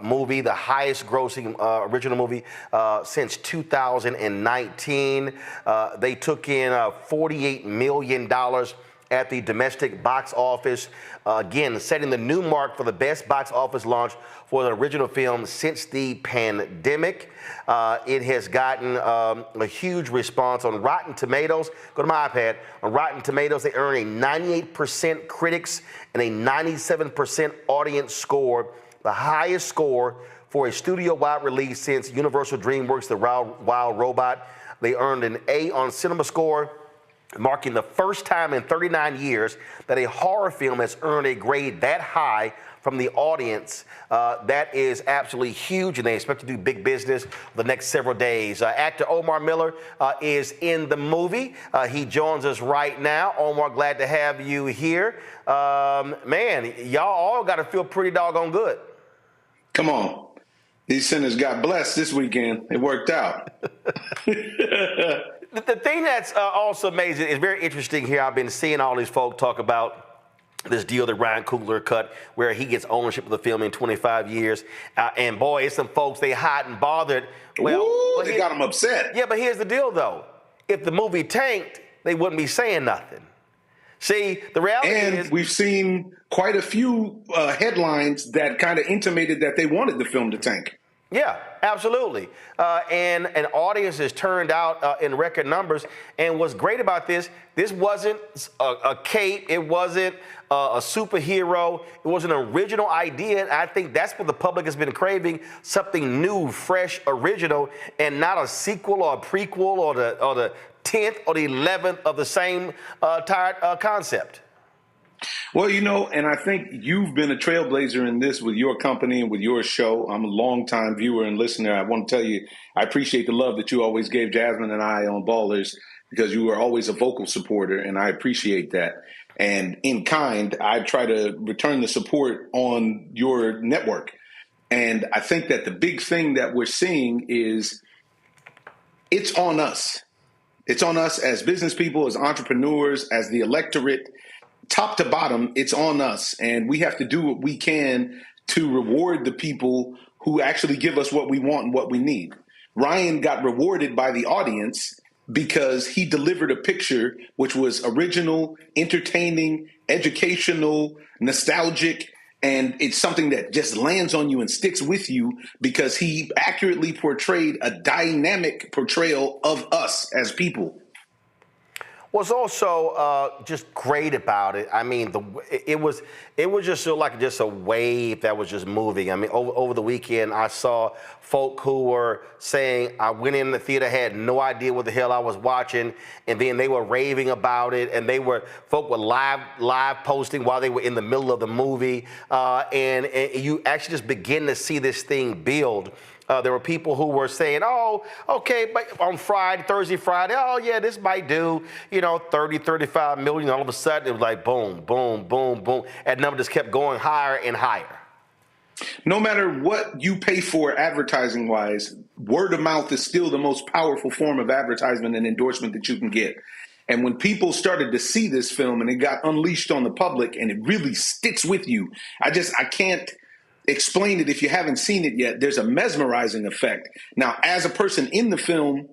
S2: movie, the highest grossing original movie since 2019. They took in $48 million at the domestic box office, again, setting the new mark for the best box office launch for the original film since the pandemic. It has gotten a huge response on Rotten Tomatoes. Go to my iPad. On Rotten Tomatoes, they earn a 98% critics and a 97% audience score, the highest score for a studio-wide release since Universal DreamWorks' The Wild Robot. They earned an A on CinemaScore, marking the first time in 39 years that a horror film has earned a grade that high from the audience. That is absolutely huge, and they expect to do big business the next several days. Actor Omar Miller is in the movie. He joins us right now. Omar, glad to have you here. Man, y'all all got to feel pretty doggone good.
S7: Come on. These sinners got blessed this weekend. It worked out.
S2: The thing that's also amazing is very interesting here. I've been seeing all these folk talk about this deal that Ryan Coogler cut where he gets ownership of the film in 25 years. And boy, it's some folks, they hot and bothered. Well,
S7: ooh, they got them upset.
S2: Yeah, but here's the deal, though. If the movie tanked, they wouldn't be saying nothing. See, the reality is...
S7: we've seen quite a few headlines that kind of intimated that they wanted the film to tank.
S2: Yeah, absolutely. And an audience has turned out in record numbers. And what's great about this wasn't a cape. It wasn't a superhero. It was an original idea. And I think that's what the public has been craving, something new, fresh, original, and not a sequel or a prequel or the 10th or the 11th of the same tired concept.
S7: Well, you know, and I think you've been a trailblazer in this with your company and with your show. I'm a longtime viewer and listener. I want to tell you, I appreciate the love that you always gave Jasmine and I on Ballers, because you were always a vocal supporter, and I appreciate that. And in kind, I try to return the support on your network. And I think that the big thing that we're seeing is it's on us. It's on us as business people, as entrepreneurs, as the electorate. Top to bottom, it's on us, and we have to do what we can to reward the people who actually give us what we want and what we need. Ryan got rewarded by the audience because he delivered a picture which was original, entertaining, educational, nostalgic, and it's something that just lands on you and sticks with you because he accurately portrayed a dynamic portrayal of us as people.
S2: What's also just great about it, I mean, it was just sort of like just a wave that was just moving. I mean, over the weekend, I saw folk who were saying, I went in the theater, had no idea what the hell I was watching, and then they were raving about it, and folk were live posting while they were in the middle of the movie, and you actually just begin to see this thing build. There were people who were saying, oh, okay, but on Thursday, Friday, oh, yeah, this might do, 30, 35 million. All of a sudden, it was like boom, boom, boom, boom. That number just kept going higher and higher.
S7: No matter what you pay for advertising-wise, word of mouth is still the most powerful form of advertisement and endorsement that you can get. And when people started to see this film and it got unleashed on the public and it really sticks with you, I can't explained it if you haven't seen it yet. There's a mesmerizing effect. Now, as a person in the film,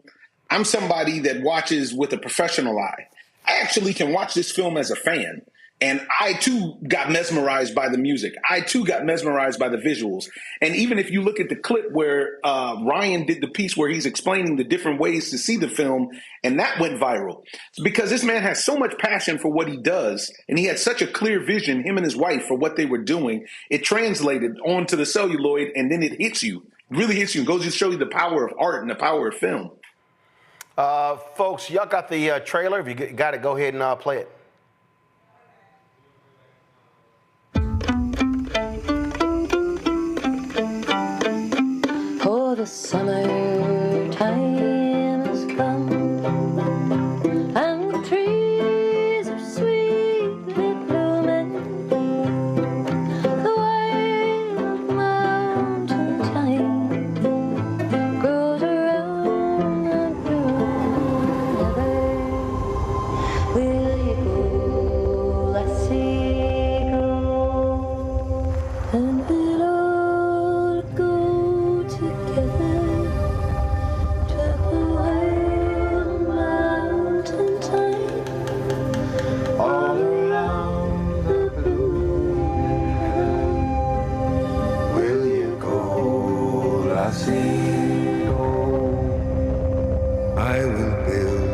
S7: I'm somebody that watches with a professional eye. I actually can watch this film as a fan. And I, too, got mesmerized by the music. I, too, got mesmerized by the visuals. And even if you look at the clip where Ryan did the piece where he's explaining the different ways to see the film, and that went viral. It's because this man has so much passion for what he does, and he had such a clear vision, him and his wife, for what they were doing. It translated onto the celluloid, and then it hits you, really hits you, and goes to show you the power of art and the power of film.
S2: Folks, y'all got the trailer. If you got it, go ahead and play it.
S6: The summertime has come, and the trees are sweetly blooming. The wild mountain thyme grows around and around. Will you go, lassie, go, and we'll all go together.
S11: I will build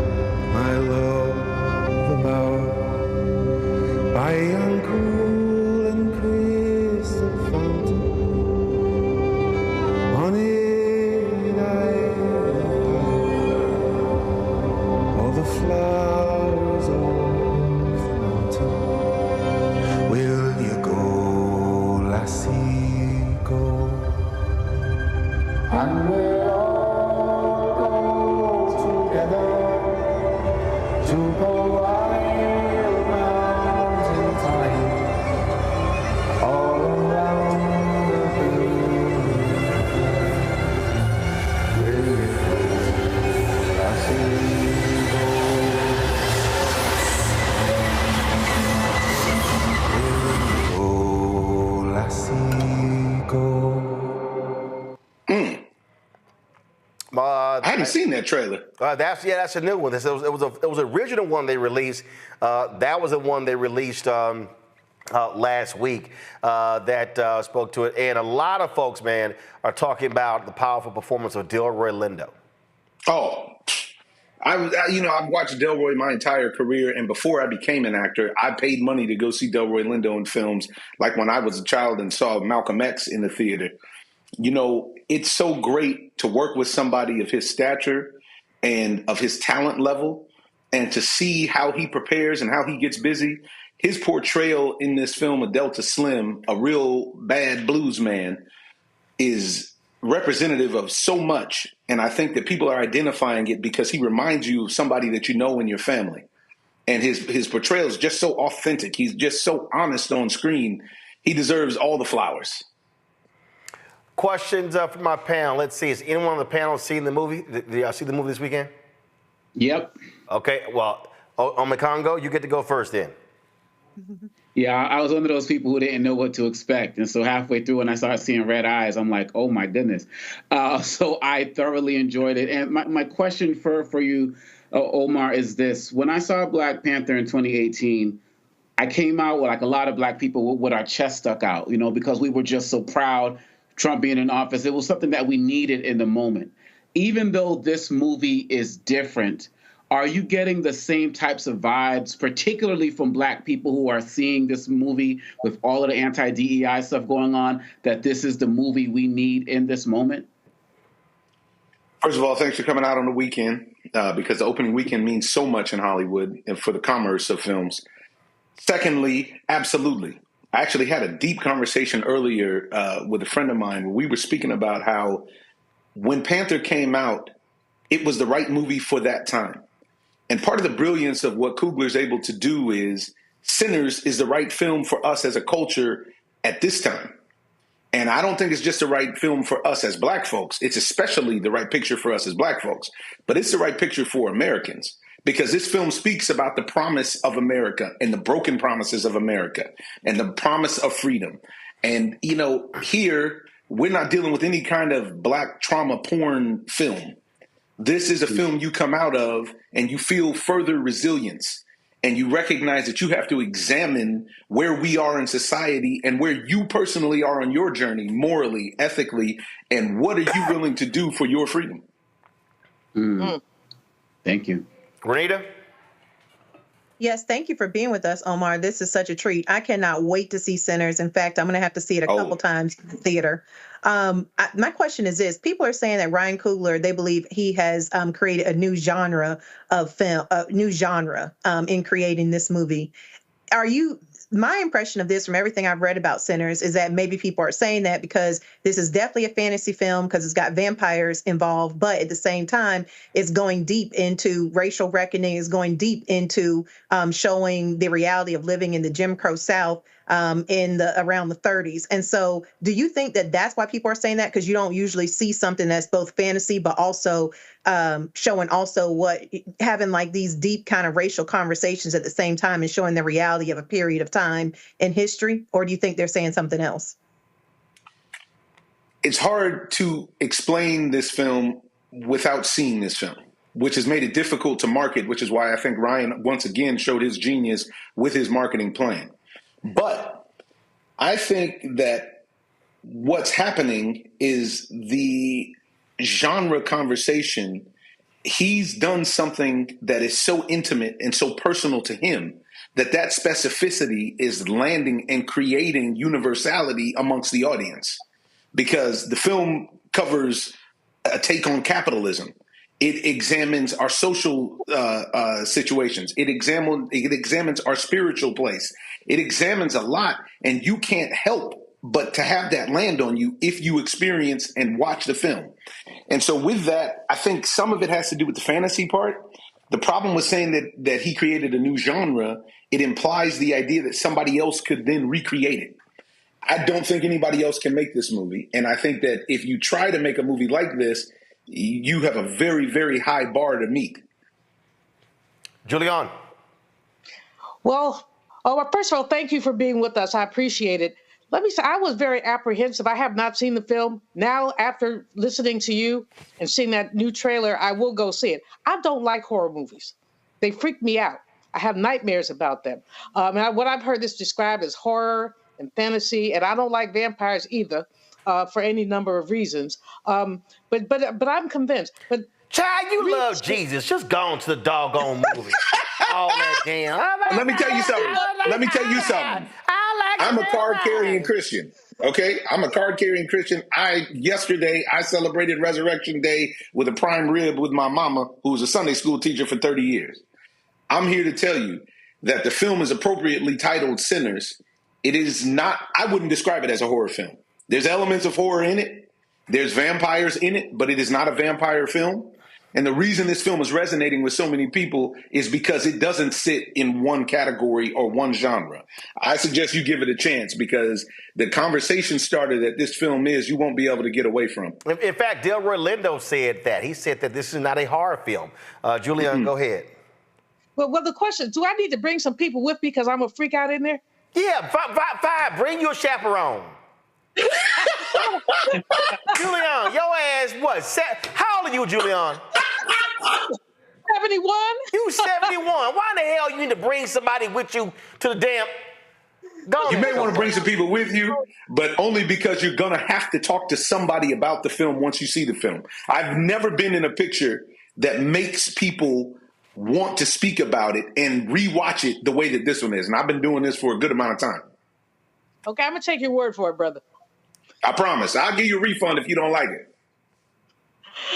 S11: my love a bower by yon cool and crystal fountain. On it I all the flowers of the mountain. Will you go, lassie, go? And we'll all go together to the wild mountain thyme, all around the blue. Will you go, lassie, go? Will you go, lassie, go?
S7: I haven't seen that trailer.
S2: That's a new one. It was an original one they released. That was the one they released last week that spoke to it. And a lot of folks, man, are talking about the powerful performance of Delroy Lindo.
S7: Oh, I've watched Delroy my entire career, and before I became an actor, I paid money to go see Delroy Lindo in films, like when I was a child and saw Malcolm X in the theater. You know, it's so great to work with somebody of his stature and of his talent level, and to see how he prepares and how he gets busy. His portrayal in this film of Delta Slim, a real bad blues man, is representative of so much. And I think that people are identifying it because he reminds you of somebody that you know in your family. And his portrayal is just so authentic. He's just so honest on screen. He deserves all the flowers.
S2: Questions from my panel. Let's see. Has anyone on the panel seen the movie? Did y'all see the movie this weekend?
S12: Yep.
S2: Okay. Well, Omekongo, you get to go first then.
S12: Yeah, I was one of those people who didn't know what to expect. And so halfway through when I started seeing red eyes, I'm like, oh, my goodness. So I thoroughly enjoyed it. And my question for you, Omar, is this. When I saw Black Panther in 2018, I came out with, like a lot of Black people, with our chest stuck out, you know, because we were just so proud Trump being in office. It was something that we needed in the moment. Even though this movie is different, are you getting the same types of vibes, particularly from Black people who are seeing this movie with all of the anti-DEI stuff going on, that this is the movie we need in this moment?
S7: First of all, thanks for coming out on the weekend, because the opening weekend means so much in Hollywood and for the commerce of films. Secondly, absolutely. I actually had a deep conversation earlier with a friend of mine where we were speaking about how when Panther came out, it was the right movie for that time. And part of the brilliance of what Coogler is able to do is Sinners is the right film for us as a culture at this time. And I don't think it's just the right film for us as Black folks. It's especially the right picture for us as Black folks. But it's the right picture for Americans. Because this film speaks about the promise of America and the broken promises of America and the promise of freedom. And, you know, here, we're not dealing with any kind of black trauma porn film. This is a film you come out of and you feel further resilience. And you recognize that you have to examine where we are in society and where you personally are on your journey, morally, ethically, and what are you willing to do for your freedom?
S12: Thank you.
S2: Renita?
S10: Yes, thank you for being with us, Omar. This is such a treat. I cannot wait to see Sinners. In fact, I'm going to have to see it a couple times in the theater. My question is this. People are saying that Ryan Coogler, they believe he has created a new genre of film, in creating this movie. My impression of this from everything I've read about Sinners is that maybe people are saying that because this is definitely a fantasy film because it's got vampires involved, but at the same time, it's going deep into racial reckoning, it's going deep into showing the reality of living in the Jim Crow South around the 30s. And so do you think that that's why people are saying that? Because you don't usually see something that's both fantasy, but also showing also having like these deep kind of racial conversations at the same time and showing the reality of a period of time in history? Or do you think they're saying something else?
S7: It's hard to explain this film without seeing this film, which has made it difficult to market, which is why I think Ryan once again showed his genius with his marketing plan. But I think that what's happening is the genre conversation. He's done something that is so intimate and so personal to him that specificity is landing and creating universality amongst the audience, because the film covers a take on capitalism. It examines our social situations. It examines our spiritual place. It examines a lot, and you can't help but to have that land on you if you experience and watch the film. And so with that, I think some of it has to do with the fantasy part. The problem with saying that he created a new genre, it implies the idea that somebody else could then recreate it. I don't think anybody else can make this movie. And I think that if you try to make a movie like this, you have a very, very high bar to meet.
S2: Julian.
S8: Well, first of all, thank you for being with us. I appreciate it. Let me say, I was very apprehensive. I have not seen the film. Now, after listening to you and seeing that new trailer, I will go see it. I don't like horror movies. They freak me out. I have nightmares about them. What I've heard this described as horror and fantasy, and I don't like vampires either, for any number of reasons. But I'm convinced. But
S2: Child, you love Jesus. Just go on to the doggone movie. All that damn.
S7: Let me tell you something. I'm a card-carrying Christian, okay? I'm a card-carrying Christian. Yesterday, I celebrated Resurrection Day with a prime rib with my mama, who was a Sunday school teacher for 30 years. I'm here to tell you that the film is appropriately titled Sinners. It is not, I wouldn't describe it as a horror film. There's elements of horror in it. There's vampires in it, but it is not a vampire film. And the reason this film is resonating with so many people is because it doesn't sit in one category or one genre. I suggest you give it a chance, because the conversation starter that this film is, you won't be able to get away from.
S2: In fact, Delroy Lindo said that. He said that this is not a horror film. Julian, go ahead.
S8: Well, the question, do I need to bring some people with me because I'm a freak out in there?
S2: Yeah, fine. Bring your chaperone. Julian, your ass what? How old are you, Julian?
S8: 71.
S2: You 71. Why in the hell you need to bring somebody with you to the damn...
S7: You may want to bring some people with you, but only because you're going to have to talk to somebody about the film once you see the film. I've never been in a picture that makes people want to speak about it and rewatch it the way that this one is. And I've been doing this for a good amount of time.
S8: Okay, I'm going to take your word for it, brother.
S7: I promise. I'll give you a refund if you don't like it.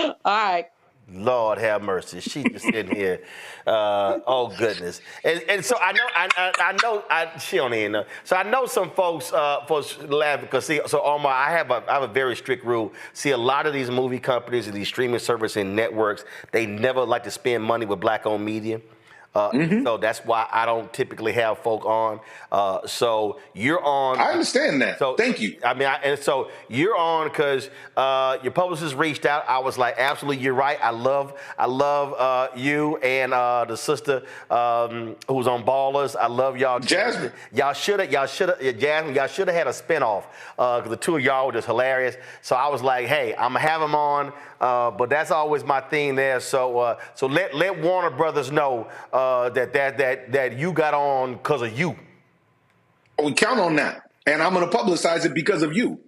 S8: All right.
S2: Lord have mercy. She just sitting here. Oh goodness. And so I know she don't even know. So I know some folks laugh because so Omar, I have a very strict rule. See, a lot of these movie companies and these streaming services and networks, they never like to spend money with black-owned media. So that's why I don't typically have folk on. So you're on.
S7: I understand that. So thank you.
S2: I mean, and so you're on because your publicist reached out. I was like, absolutely, you're right. I love you and the sister who's on Ballers. I love y'all.
S7: Jasmine.
S2: Jasmine, y'all should have had a spinoff because the two of y'all were just hilarious. So I was like, hey, I'm gonna have him on. But that's always my thing there. So let Warner Brothers know that you got on because of you.
S7: We count on that, and I'm going to publicize it because of you.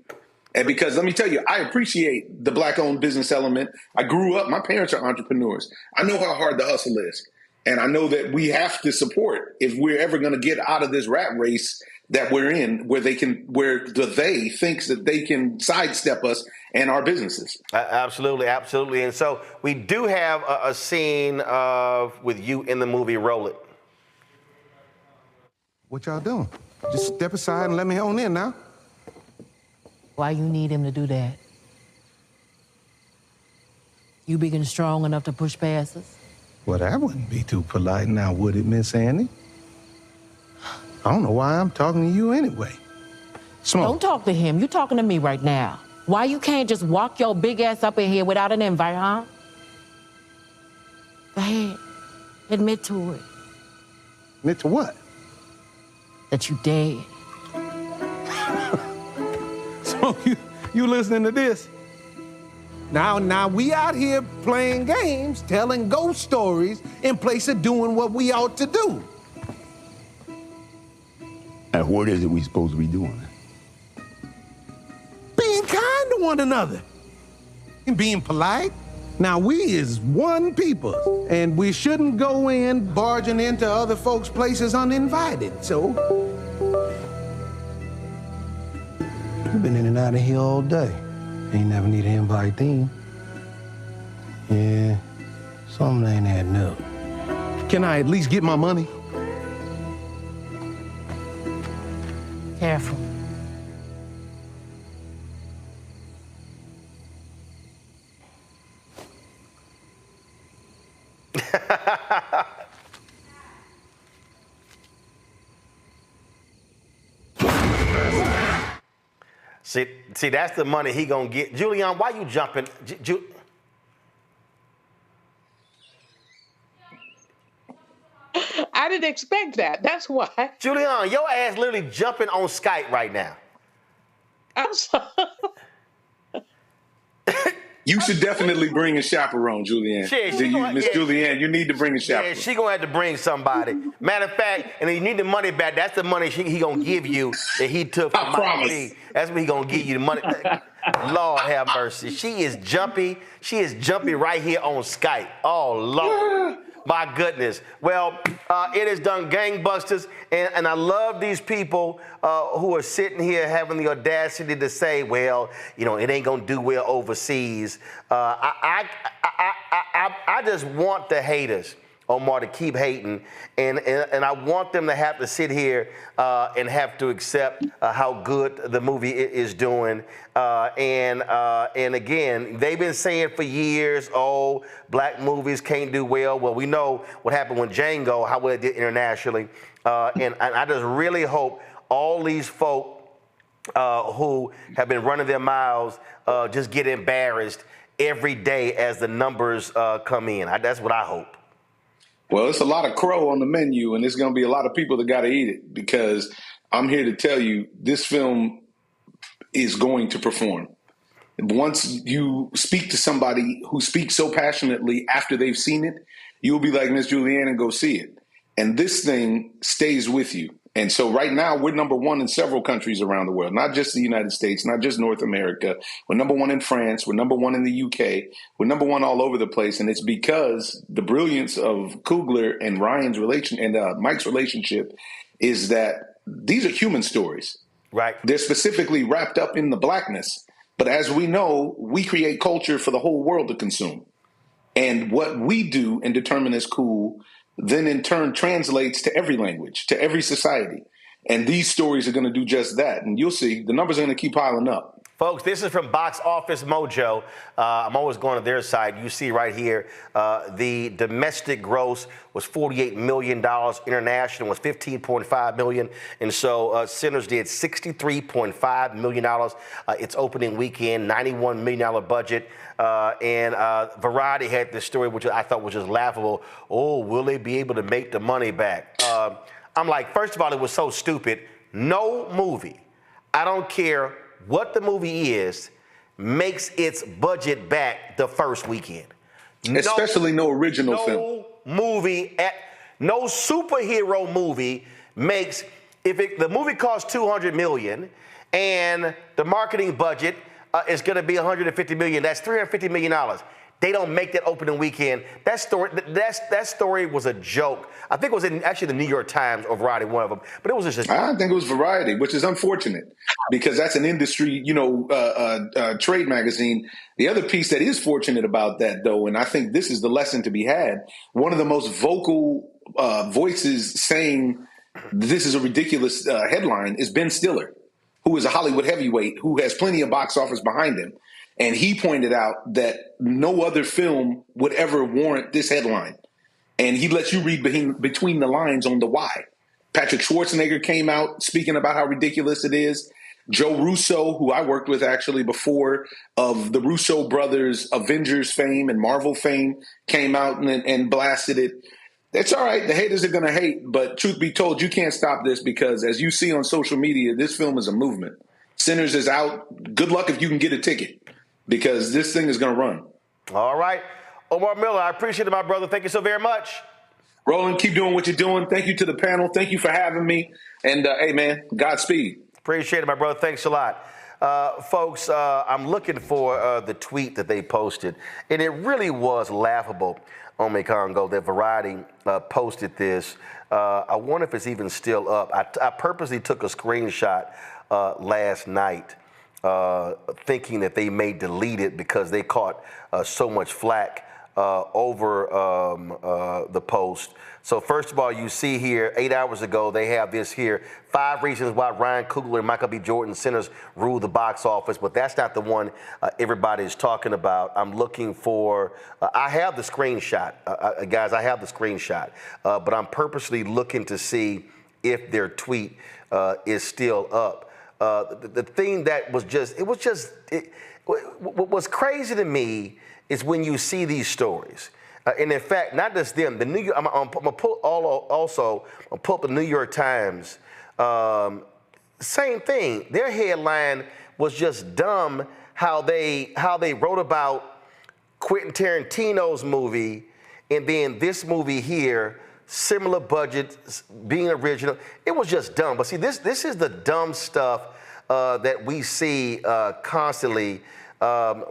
S7: And because let me tell you, I appreciate the Black-owned business element. I grew up; my parents are entrepreneurs. I know how hard the hustle is, and I know that we have to support if we're ever going to get out of this rat race that we're in, where the they thinks that they can sidestep us and our businesses.
S2: Absolutely. And so we do have a scene with you in the movie. Roll it.
S13: What y'all doing? Just step aside and let me on in now.
S14: Why you need him to do that? You big and strong enough to push past us?
S13: Well, that wouldn't be too polite now, would it, Miss Annie? I don't know why I'm talking to you anyway. Smoke.
S14: Don't talk to him. You talking to me right now. Why you can't just walk your big ass up in here without an invite, huh? Go ahead. Admit to it.
S13: Admit to what?
S14: That you dead.
S13: So you listening to this? Now we out here playing games, telling ghost stories in place of doing what we ought to do.
S15: And what is it we supposed to be doing?
S13: Being kind to one another. And being polite. Now, we is one people, and we shouldn't go in barging into other folks' places uninvited, so... You've been in and out of here all day. Ain't never need an invite then. Yeah, something ain't adding up. Can I at least get my money?
S14: Careful.
S2: See, that's the money he gonna get. Julian, why you jumping?
S8: I didn't expect that. That's why.
S2: Julian, your ass literally jumping on Skype right now.
S8: I'm sorry.
S7: You should definitely bring a chaperone, Julianne. Miss Julianne, you need to bring a chaperone.
S2: Yeah, she gonna have to bring somebody. Matter of fact, and you need the money back. That's the money he gonna give you that he took from my fee. That's what he gonna give you the money. Lord have mercy. She is jumpy. She is jumpy right here on Skype. Oh Lord. My goodness. Well, it has done gangbusters, and I love these people who are sitting here having the audacity to say, well, you know, it ain't gonna do well overseas. I just want the haters, Omar, to keep hating, and I want them to have to sit here and have to accept how good the movie is doing. And again, they've been saying for years, oh, black movies can't do well. Well, we know what happened with Django, how well it did internationally. And I just really hope all these folk who have been running their mouths just get embarrassed every day as the numbers come in. That's what I hope.
S7: Well, it's a lot of crow on the menu, and there's going to be a lot of people that got to eat it, because I'm here to tell you this film is going to perform. Once you speak to somebody who speaks so passionately after they've seen it, you'll be like Miss Julianne and go see it. And this thing stays with you. And so right now, we're number one in several countries around the world, not just the United States, not just North America. We're number one in France. We're number one in the UK. We're number one all over the place. And it's because the brilliance of Coogler and Ryan's Mike's relationship is that these are human stories.
S2: Right.
S7: They're specifically wrapped up in the blackness. But as we know, we create culture for the whole world to consume. And what we do and determine as cool then in turn translates to every language, to every society. And these stories are going to do just that. And you'll see the numbers are going to keep piling up.
S2: Folks, this is from Box Office Mojo. I'm always going to their side. You see right here, the domestic gross was $48 million. International was $15.5 million. And so Sinners did $63.5 million. Its opening weekend, $91 million budget. And Variety had this story, which I thought was just laughable. Oh, will they be able to make the money back? I'm like, first of all, it was so stupid. No movie, I don't care what the movie is, makes its budget back the first weekend.
S7: Especially no original film.
S2: No superhero movie makes, the movie costs $200 million and the marketing budget is going to be $150 million, that's $350 million. They don't make that opening weekend. That story was a joke. I think it was in actually the New York Times or Variety, one of them. But it was just.
S7: I think it was Variety, which is unfortunate because that's an industry, trade magazine. The other piece that is fortunate about that, though, and I think this is the lesson to be had. One of the most vocal voices saying this is a ridiculous headline is Ben Stiller, who is a Hollywood heavyweight who has plenty of box office behind him. And he pointed out that no other film would ever warrant this headline. And he lets you read between the lines on the why. Patrick Schwarzenegger came out speaking about how ridiculous it is. Joe Russo, who I worked with actually before, of the Russo brothers Avengers fame and Marvel fame, came out and blasted it. It's all right. The haters are going to hate. But truth be told, you can't stop this because, as you see on social media, this film is a movement. Sinners is out. Good luck if you can get a ticket, because this thing is going to run.
S2: All right. Omar Miller, I appreciate it, my brother. Thank you so very much.
S7: Roland, keep doing what you're doing. Thank you to the panel. Thank you for having me. And, hey, man, Godspeed.
S2: Appreciate it, my brother. Thanks a lot. Folks, I'm looking for the tweet that they posted, and it really was laughable, Ome Congo, that Variety posted this. I wonder if it's even still up. I purposely took a screenshot last night, thinking that they may delete it because they caught so much flack over the post. So first of all, you see here, 8 hours ago, they have this here, 5 reasons why Ryan Coogler and Michael B. Jordan Sinners ruled the box office, but that's not the one everybody's talking about. I'm looking for, I have the screenshot, guys, I have the screenshot, but I'm purposely looking to see if their tweet is still up. The thing that was just, what was crazy to me is when you see these stories. And in fact, not just them, the New York, I'm gonna pull up the New York Times, same thing. Their headline was just dumb, how they wrote about Quentin Tarantino's movie and then this movie here, similar budget, being original. It was just dumb. But see, this is the dumb stuff that we see constantly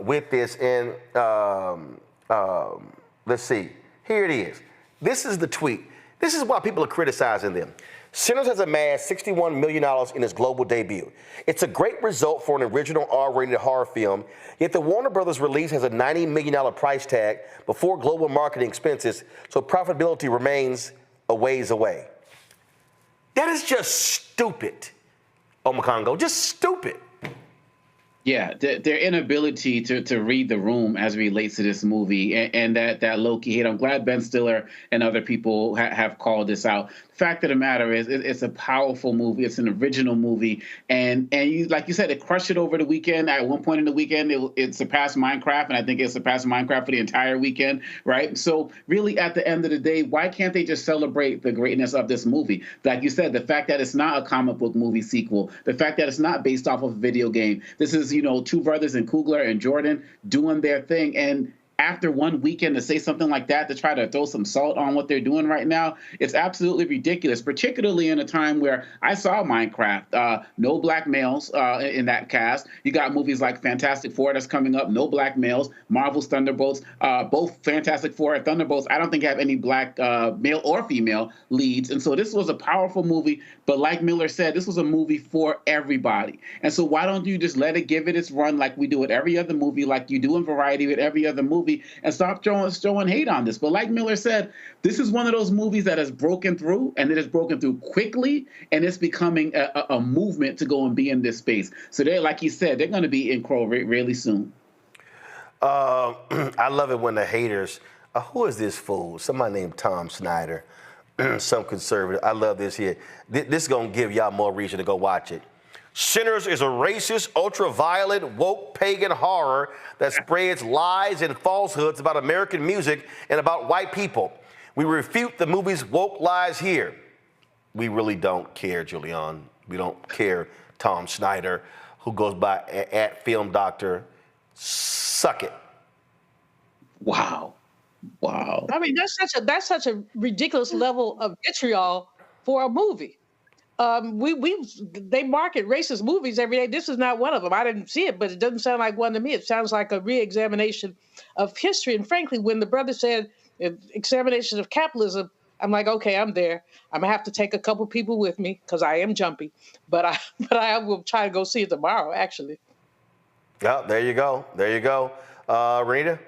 S2: with this. And let's see. Here it is. This is the tweet. This is why people are criticizing them. Sinners has amassed $61 million in its global debut. It's a great result for an original R-rated horror film, yet the Warner Brothers release has a $90 million price tag before global marketing expenses, so profitability remains a ways away. That is just stupid, Omar Congo, just stupid.
S12: Yeah, their inability to read the room as it relates to this movie and that low-key hate. I'm glad Ben Stiller and other people have called this out. The fact of the matter is, it's a powerful movie. It's an original movie. And you, like you said, it crushed it over the weekend. At one point in the weekend, it surpassed Minecraft, and I think it surpassed Minecraft for the entire weekend, right? So really, at the end of the day, why can't they just celebrate the greatness of this movie? Like you said, the fact that it's not a comic book movie sequel, the fact that it's not based off of a video game. This is, two brothers in Coogler and Jordan doing their thing. And after one weekend to say something like that, to try to throw some salt on what they're doing right now, it's absolutely ridiculous, particularly in a time where I saw Minecraft, no black males in that cast. You got movies like Fantastic Four that's coming up, no black males, Marvel's Thunderbolts, both Fantastic Four and Thunderbolts, I don't think have any black male or female leads. And so this was a powerful movie, but like Miller said, this was a movie for everybody. And so why don't you just let it give it its run like we do with every other movie, like you do in Variety with every other movie, movie and stop throwing hate on this. But like Miller said, this is one of those movies that has broken through, and it has broken through quickly, and it's becoming a movement to go and be in this space. So they're, like you said, they're going to be in Crow really soon.
S2: I love it when the haters, who is this fool? Somebody named Tom Snyder, some conservative. I love this here. This is going to give y'all more reason to go watch it. Sinners is a racist, ultra-violent, woke, pagan horror that spreads lies and falsehoods about American music and about white people. We refute the movie's woke lies here. We really don't care, Julian. We don't care, Tom Snyder, who goes by at Film Doctor. Suck it.
S12: Wow.
S8: I mean, that's such a ridiculous level of vitriol for a movie. They market racist movies every day. This is not one of them. I didn't see it, but it doesn't sound like one to me. It sounds like a re-examination of history. And frankly, when the brother said examination of capitalism, I'm like, okay, I'm there. I'm gonna have to take a couple people with me because I am jumpy, but I will try to go see it tomorrow. Actually.
S2: Yeah, there you go. There you go. Renita?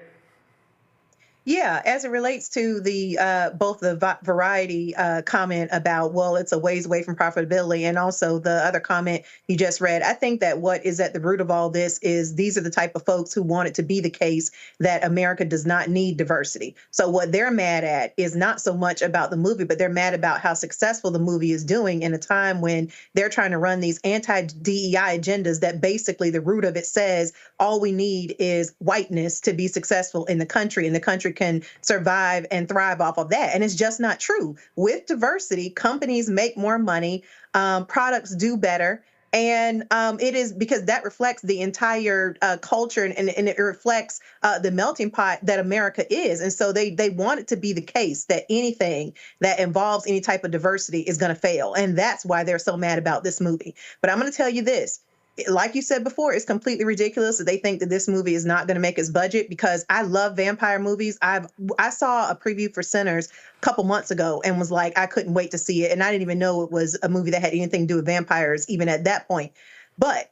S10: Yeah, as it relates to the both the Variety comment about, well, it's a ways away from profitability, and also the other comment you just read, I think that what is at the root of all this is these are the type of folks who want it to be the case that America does not need diversity. So what they're mad at is not so much about the movie, but they're mad about how successful the movie is doing in a time when they're trying to run these anti-DEI agendas that basically the root of it says all we need is whiteness to be successful in the country, and the country can survive and thrive off of that. And it's just not true. With diversity, companies make more money, products do better. And it is because that reflects the entire culture and it reflects the melting pot that America is. And so they want it to be the case that anything that involves any type of diversity is going to fail. And that's why they're so mad about this movie. But I'm going to tell you this. Like you said before, it's completely ridiculous that they think that this movie is not going to make its budget, because I love vampire movies. I saw a preview for Sinners a couple months ago and was like, I couldn't wait to see it. And I didn't even know it was a movie that had anything to do with vampires, even at that point. But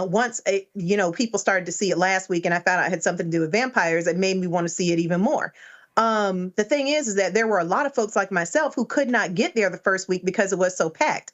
S10: once people started to see it last week and I found out it had something to do with vampires, it made me want to see it even more. The thing is that there were a lot of folks like myself who could not get there the first week because it was so packed.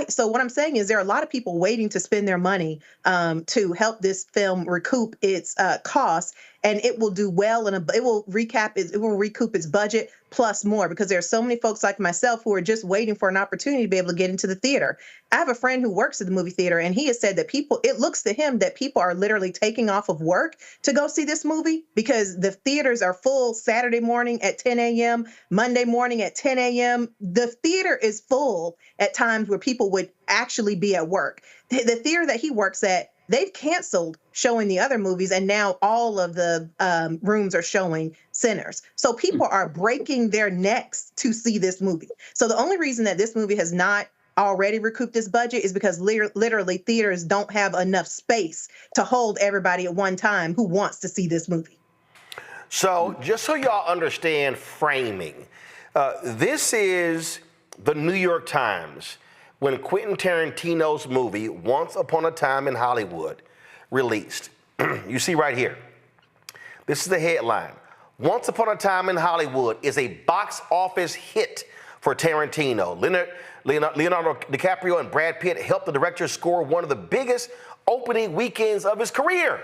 S10: So what I'm saying is there are a lot of people waiting to spend their money to help this film recoup its costs, and it will do well, and it will recoup its budget plus more, because there are so many folks like myself who are just waiting for an opportunity to be able to get into the theater. I have a friend who works at the movie theater, and he has said that it looks to him that people are literally taking off of work to go see this movie, because the theaters are full Saturday morning at 10 a.m., Monday morning at 10 a.m. The theater is full at times where people would actually be at work. The theater that he works at, they've canceled showing the other movies, and now all of the rooms are showing Sinners. So people are breaking their necks to see this movie. So the only reason that this movie has not already recouped its budget is because literally theaters don't have enough space to hold everybody at one time who wants to see this movie.
S2: So just so y'all understand framing, this is the New York Times when Quentin Tarantino's movie Once Upon a Time in Hollywood released. You see right here. This is the headline. Once Upon a Time in Hollywood is a box office hit for Tarantino. Leonardo DiCaprio and Brad Pitt helped the director score one of the biggest opening weekends of his career.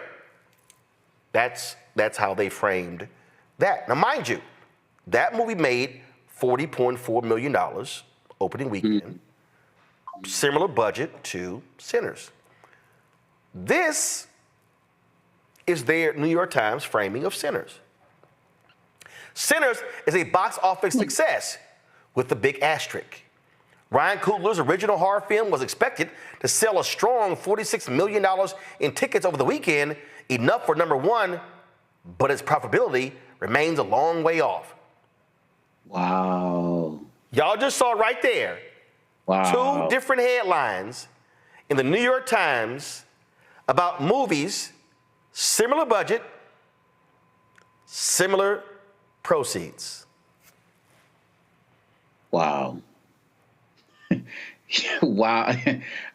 S2: That's how they framed that. Now, mind you, that movie made $40.4 million opening weekend. Similar budget to Sinners. This is their New York Times framing of Sinners. Sinners is a box office success with the big asterisk. Ryan Coogler's original horror film was expected to sell a strong $46 million in tickets over the weekend, enough for number one, but its profitability remains a long way off.
S12: Wow.
S2: Y'all just saw right there.
S12: Wow.
S2: Two different headlines in the New York Times about movies, similar budget, similar proceeds.
S12: Wow. Wow.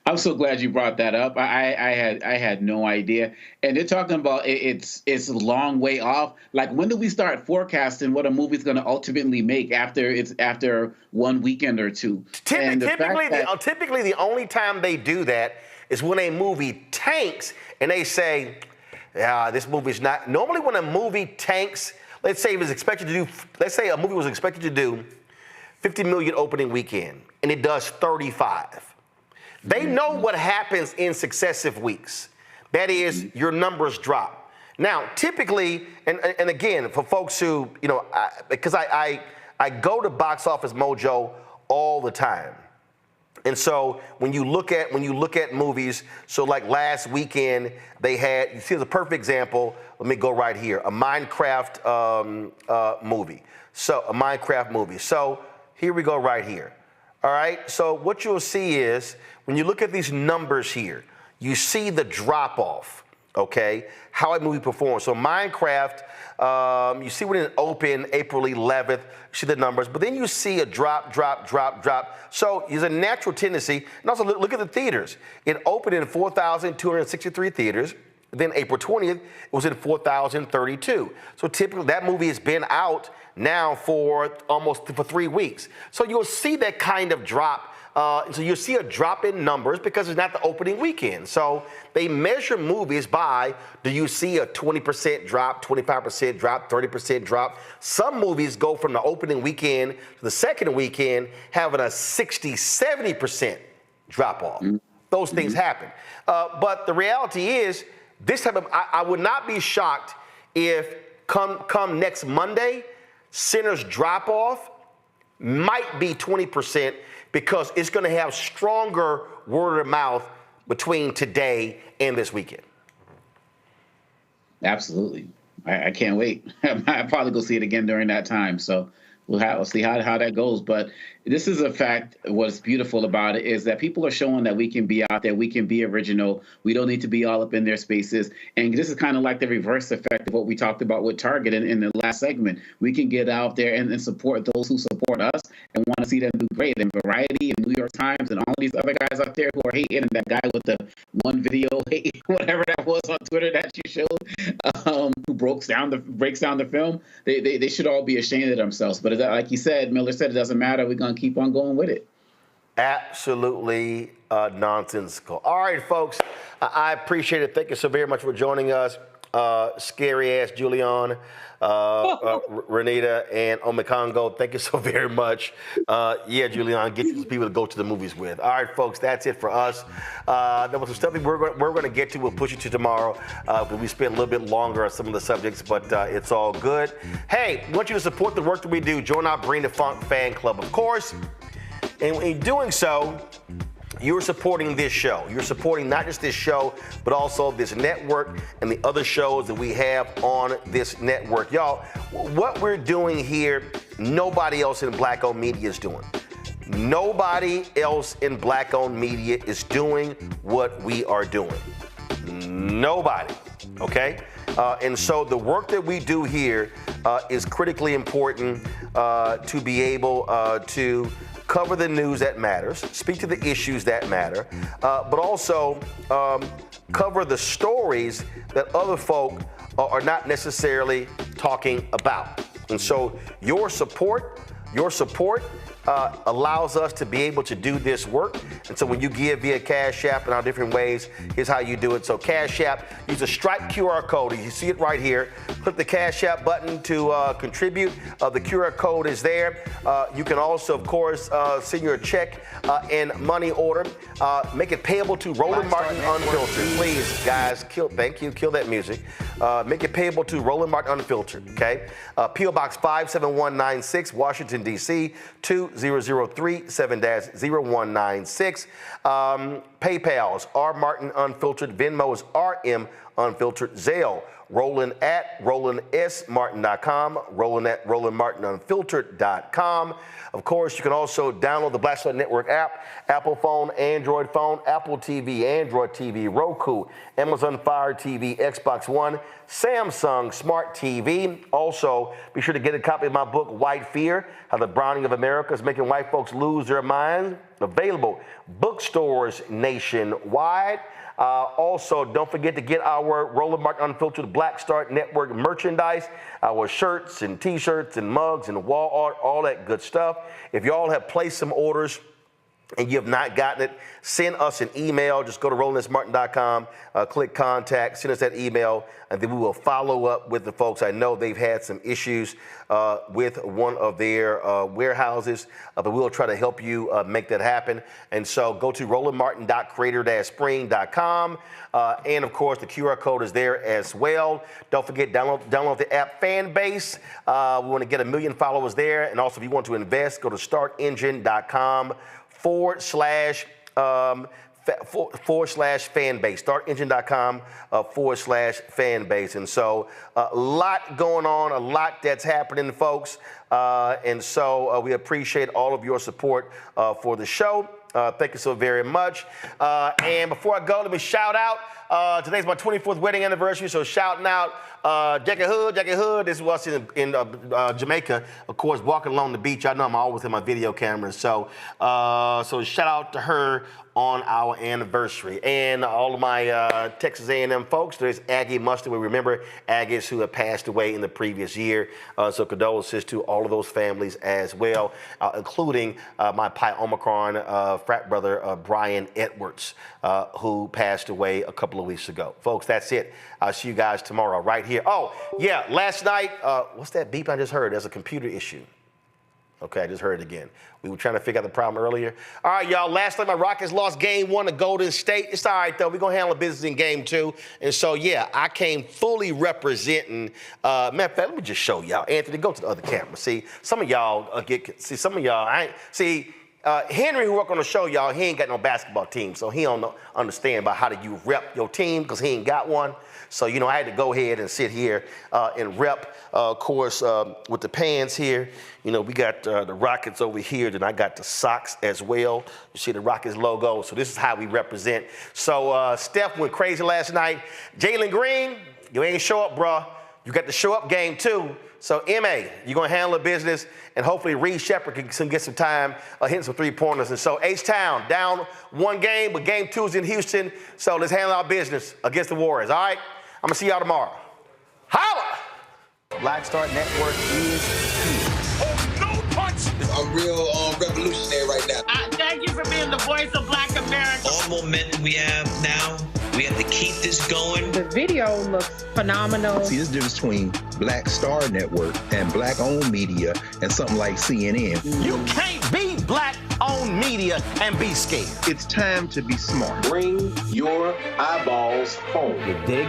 S12: I'm so glad you brought that up. I had no idea. And they're talking about it's a long way off. Like, when do we start forecasting what a movie's going to ultimately make after one weekend or two?
S2: Typically, the only time they do that is when a movie tanks and they say, yeah, this movie's not. Normally when a movie tanks, let's say a movie was expected to do 50 million opening weekend, and it does 35. They know what happens in successive weeks. That is, your numbers drop. Now, typically, and again, for folks who, because I go to Box Office Mojo all the time. And so when you look at movies, so like last weekend, they had, you see the perfect example, let me go right here, a Minecraft movie. So a Minecraft movie. So here we go right here. All right, so what you'll see is, when you look at these numbers here, you see the drop off, okay, how a movie performs. So Minecraft, you see when it opened April 11th, you see the numbers, but then you see a drop. So there's a natural tendency, and also look at the theaters. It opened in 4,263 theaters. Then April 20th, it was in 4,032. So typically that movie has been out now for 3 weeks. So you'll see that kind of drop. So you'll see a drop in numbers because it's not the opening weekend. So they measure movies by, do you see a 20% drop, 25% drop, 30% drop? Some movies go from the opening weekend to the second weekend having a 60, 70% drop off. Those things happen. But the reality is, this type of, I would not be shocked if come next Monday, Sinners drop off might be 20%, because it's going to have stronger word of mouth between today and this weekend.
S12: Absolutely. I can't wait. I'll probably go see it again during that time. So we'll see how that goes. But this is a fact. What's beautiful about it is that people are showing that we can be out there. We can be original. We don't need to be all up in their spaces. And this is kind of like the reverse effect of what we talked about with Target in the last segment. We can get out there and support those who support us and want to see them do great. And Variety and New York Times and all these other guys out there who are hating, and that guy with the one video, whatever that was on Twitter that you showed, who breaks down the film, they should all be ashamed of themselves. But like you said, Miller said, it doesn't matter. We're going to keep on going with it.
S2: Absolutely nonsensical. All right, folks, I appreciate it. Thank you so very much for joining us. Scary ass Julian, Renita, and Omekongo. Thank you so very much. Yeah, Julian, get you people to go to the movies with. All right, folks, that's it for us. There was some stuff we're going to get to. We'll push it to tomorrow. But we spent a little bit longer on some of the subjects, but it's all good. Hey, we want you to support the work that we do. Join our Bring the Funk fan club, of course. And in doing so, you're supporting this show. You're supporting not just this show, but also this network and the other shows that we have on this network. Y'all, what we're doing here, nobody else in Black-owned media is doing. Nobody else in Black-owned media is doing what we are doing. Nobody, okay? And so the work that we do here is critically important to be able to cover the news that matters, speak to the issues that matter, but also cover the stories that other folk are not necessarily talking about. And so your support allows us to be able to do this work. And so when you give via Cash App and our different ways, here's how you do it. So Cash App, use a Stripe QR code. You see it right here. Click the Cash App button to contribute. The QR code is there. You can also, of course, send your check and money order. Make it payable to Roland Martin Unfiltered. Please, guys, kill that music. Make it payable to Roland Martin Unfiltered, okay? P.O. Box 57196, Washington, D.C., 20037-0196. PayPal's R Martin Unfiltered. Venmo's RM Unfiltered. Zelle, Roland@RolandSMartin.com, Roland@RolandMartinUnfiltered.com. Of course, you can also download the Black Star Network app, Apple phone, Android phone, Apple TV, Android TV, Roku, Amazon Fire TV, Xbox One, Samsung Smart TV. Also, be sure to get a copy of my book, White Fear, How the Browning of America is Making White Folks Lose Their Minds. Available bookstores nationwide. Also, don't forget to get our Roland Martin Unfiltered Black Star Network merchandise, our shirts and t-shirts and mugs and wall art, all that good stuff. If y'all have placed some orders and you have not gotten it, send us an email. Just go to RolandSMartin.com, click contact, send us that email, and then we will follow up with the folks. I know they've had some issues with one of their warehouses, but we'll try to help you make that happen. And so go to RolandMartin.creator-spring.com. And of course, the QR code is there as well. Don't forget, download the app Fanbase. We want to get 1 million followers there. And also, if you want to invest, go to startengine.com /fanbase, startengine.com /fanbase. And so a lot going on, a lot that's happening, folks. And so we appreciate all of your support for the show. Thank you so very much. And before I go, let me shout out. Today's my 24th wedding anniversary, so shouting out Jackie Hood. This was in Jamaica, of course, walking along the beach. I know I'm always in my video cameras, so shout out to her on our anniversary. And all of my Texas A&M folks, there's Aggie Mustard. We remember Aggies who have passed away in the previous year, so condolences to all of those families as well, including my Pi Omicron frat brother, Brian Edwards, who passed away a couple of weeks ago. Folks, that's it. I'll see you guys tomorrow right here. Oh, yeah, last night, what's that beep I just heard? There's a computer issue. Okay, I just heard it again. We were trying to figure out the problem earlier. All right, y'all, last night my Rockets lost game 1 to Golden State. It's all right, though. We're going to handle business in game 2. And so, yeah, I came fully representing. Matter of fact, let me just show y'all. Anthony, go to the other camera. See, some of y'all Henry, who work on the show, y'all, he ain't got no basketball team, so he don't understand about how do you rep your team because he ain't got one. So, you know, I had to go ahead and sit here and rep, of course, with the pants here. You know, we got the Rockets over here, then I got the socks as well. You see the Rockets logo, so this is how we represent. So Steph went crazy last night. Jalen Green, you ain't show up, bro. You got to show up game 2. So, M.A., you're going to handle the business, and hopefully Reed Shepherd can get some time hitting some three-pointers. And so, H-Town, down 1 game, but game 2 is in Houston. So, let's handle our business against the Warriors, all right? I'm going to see y'all tomorrow. Holla! Black Star Network is here. Oh, no punch!
S9: I'm real revolutionary right now.
S16: Thank you for being the voice of Black America.
S17: All the momentum we have now, we have to keep this going.
S18: The video looks phenomenal.
S19: See, there's a difference between Black Star Network and black-owned media and something like CNN.
S2: You can't be black-owned media and be scared.
S19: It's time to be smart.
S20: Bring your eyeballs home.
S2: You dig?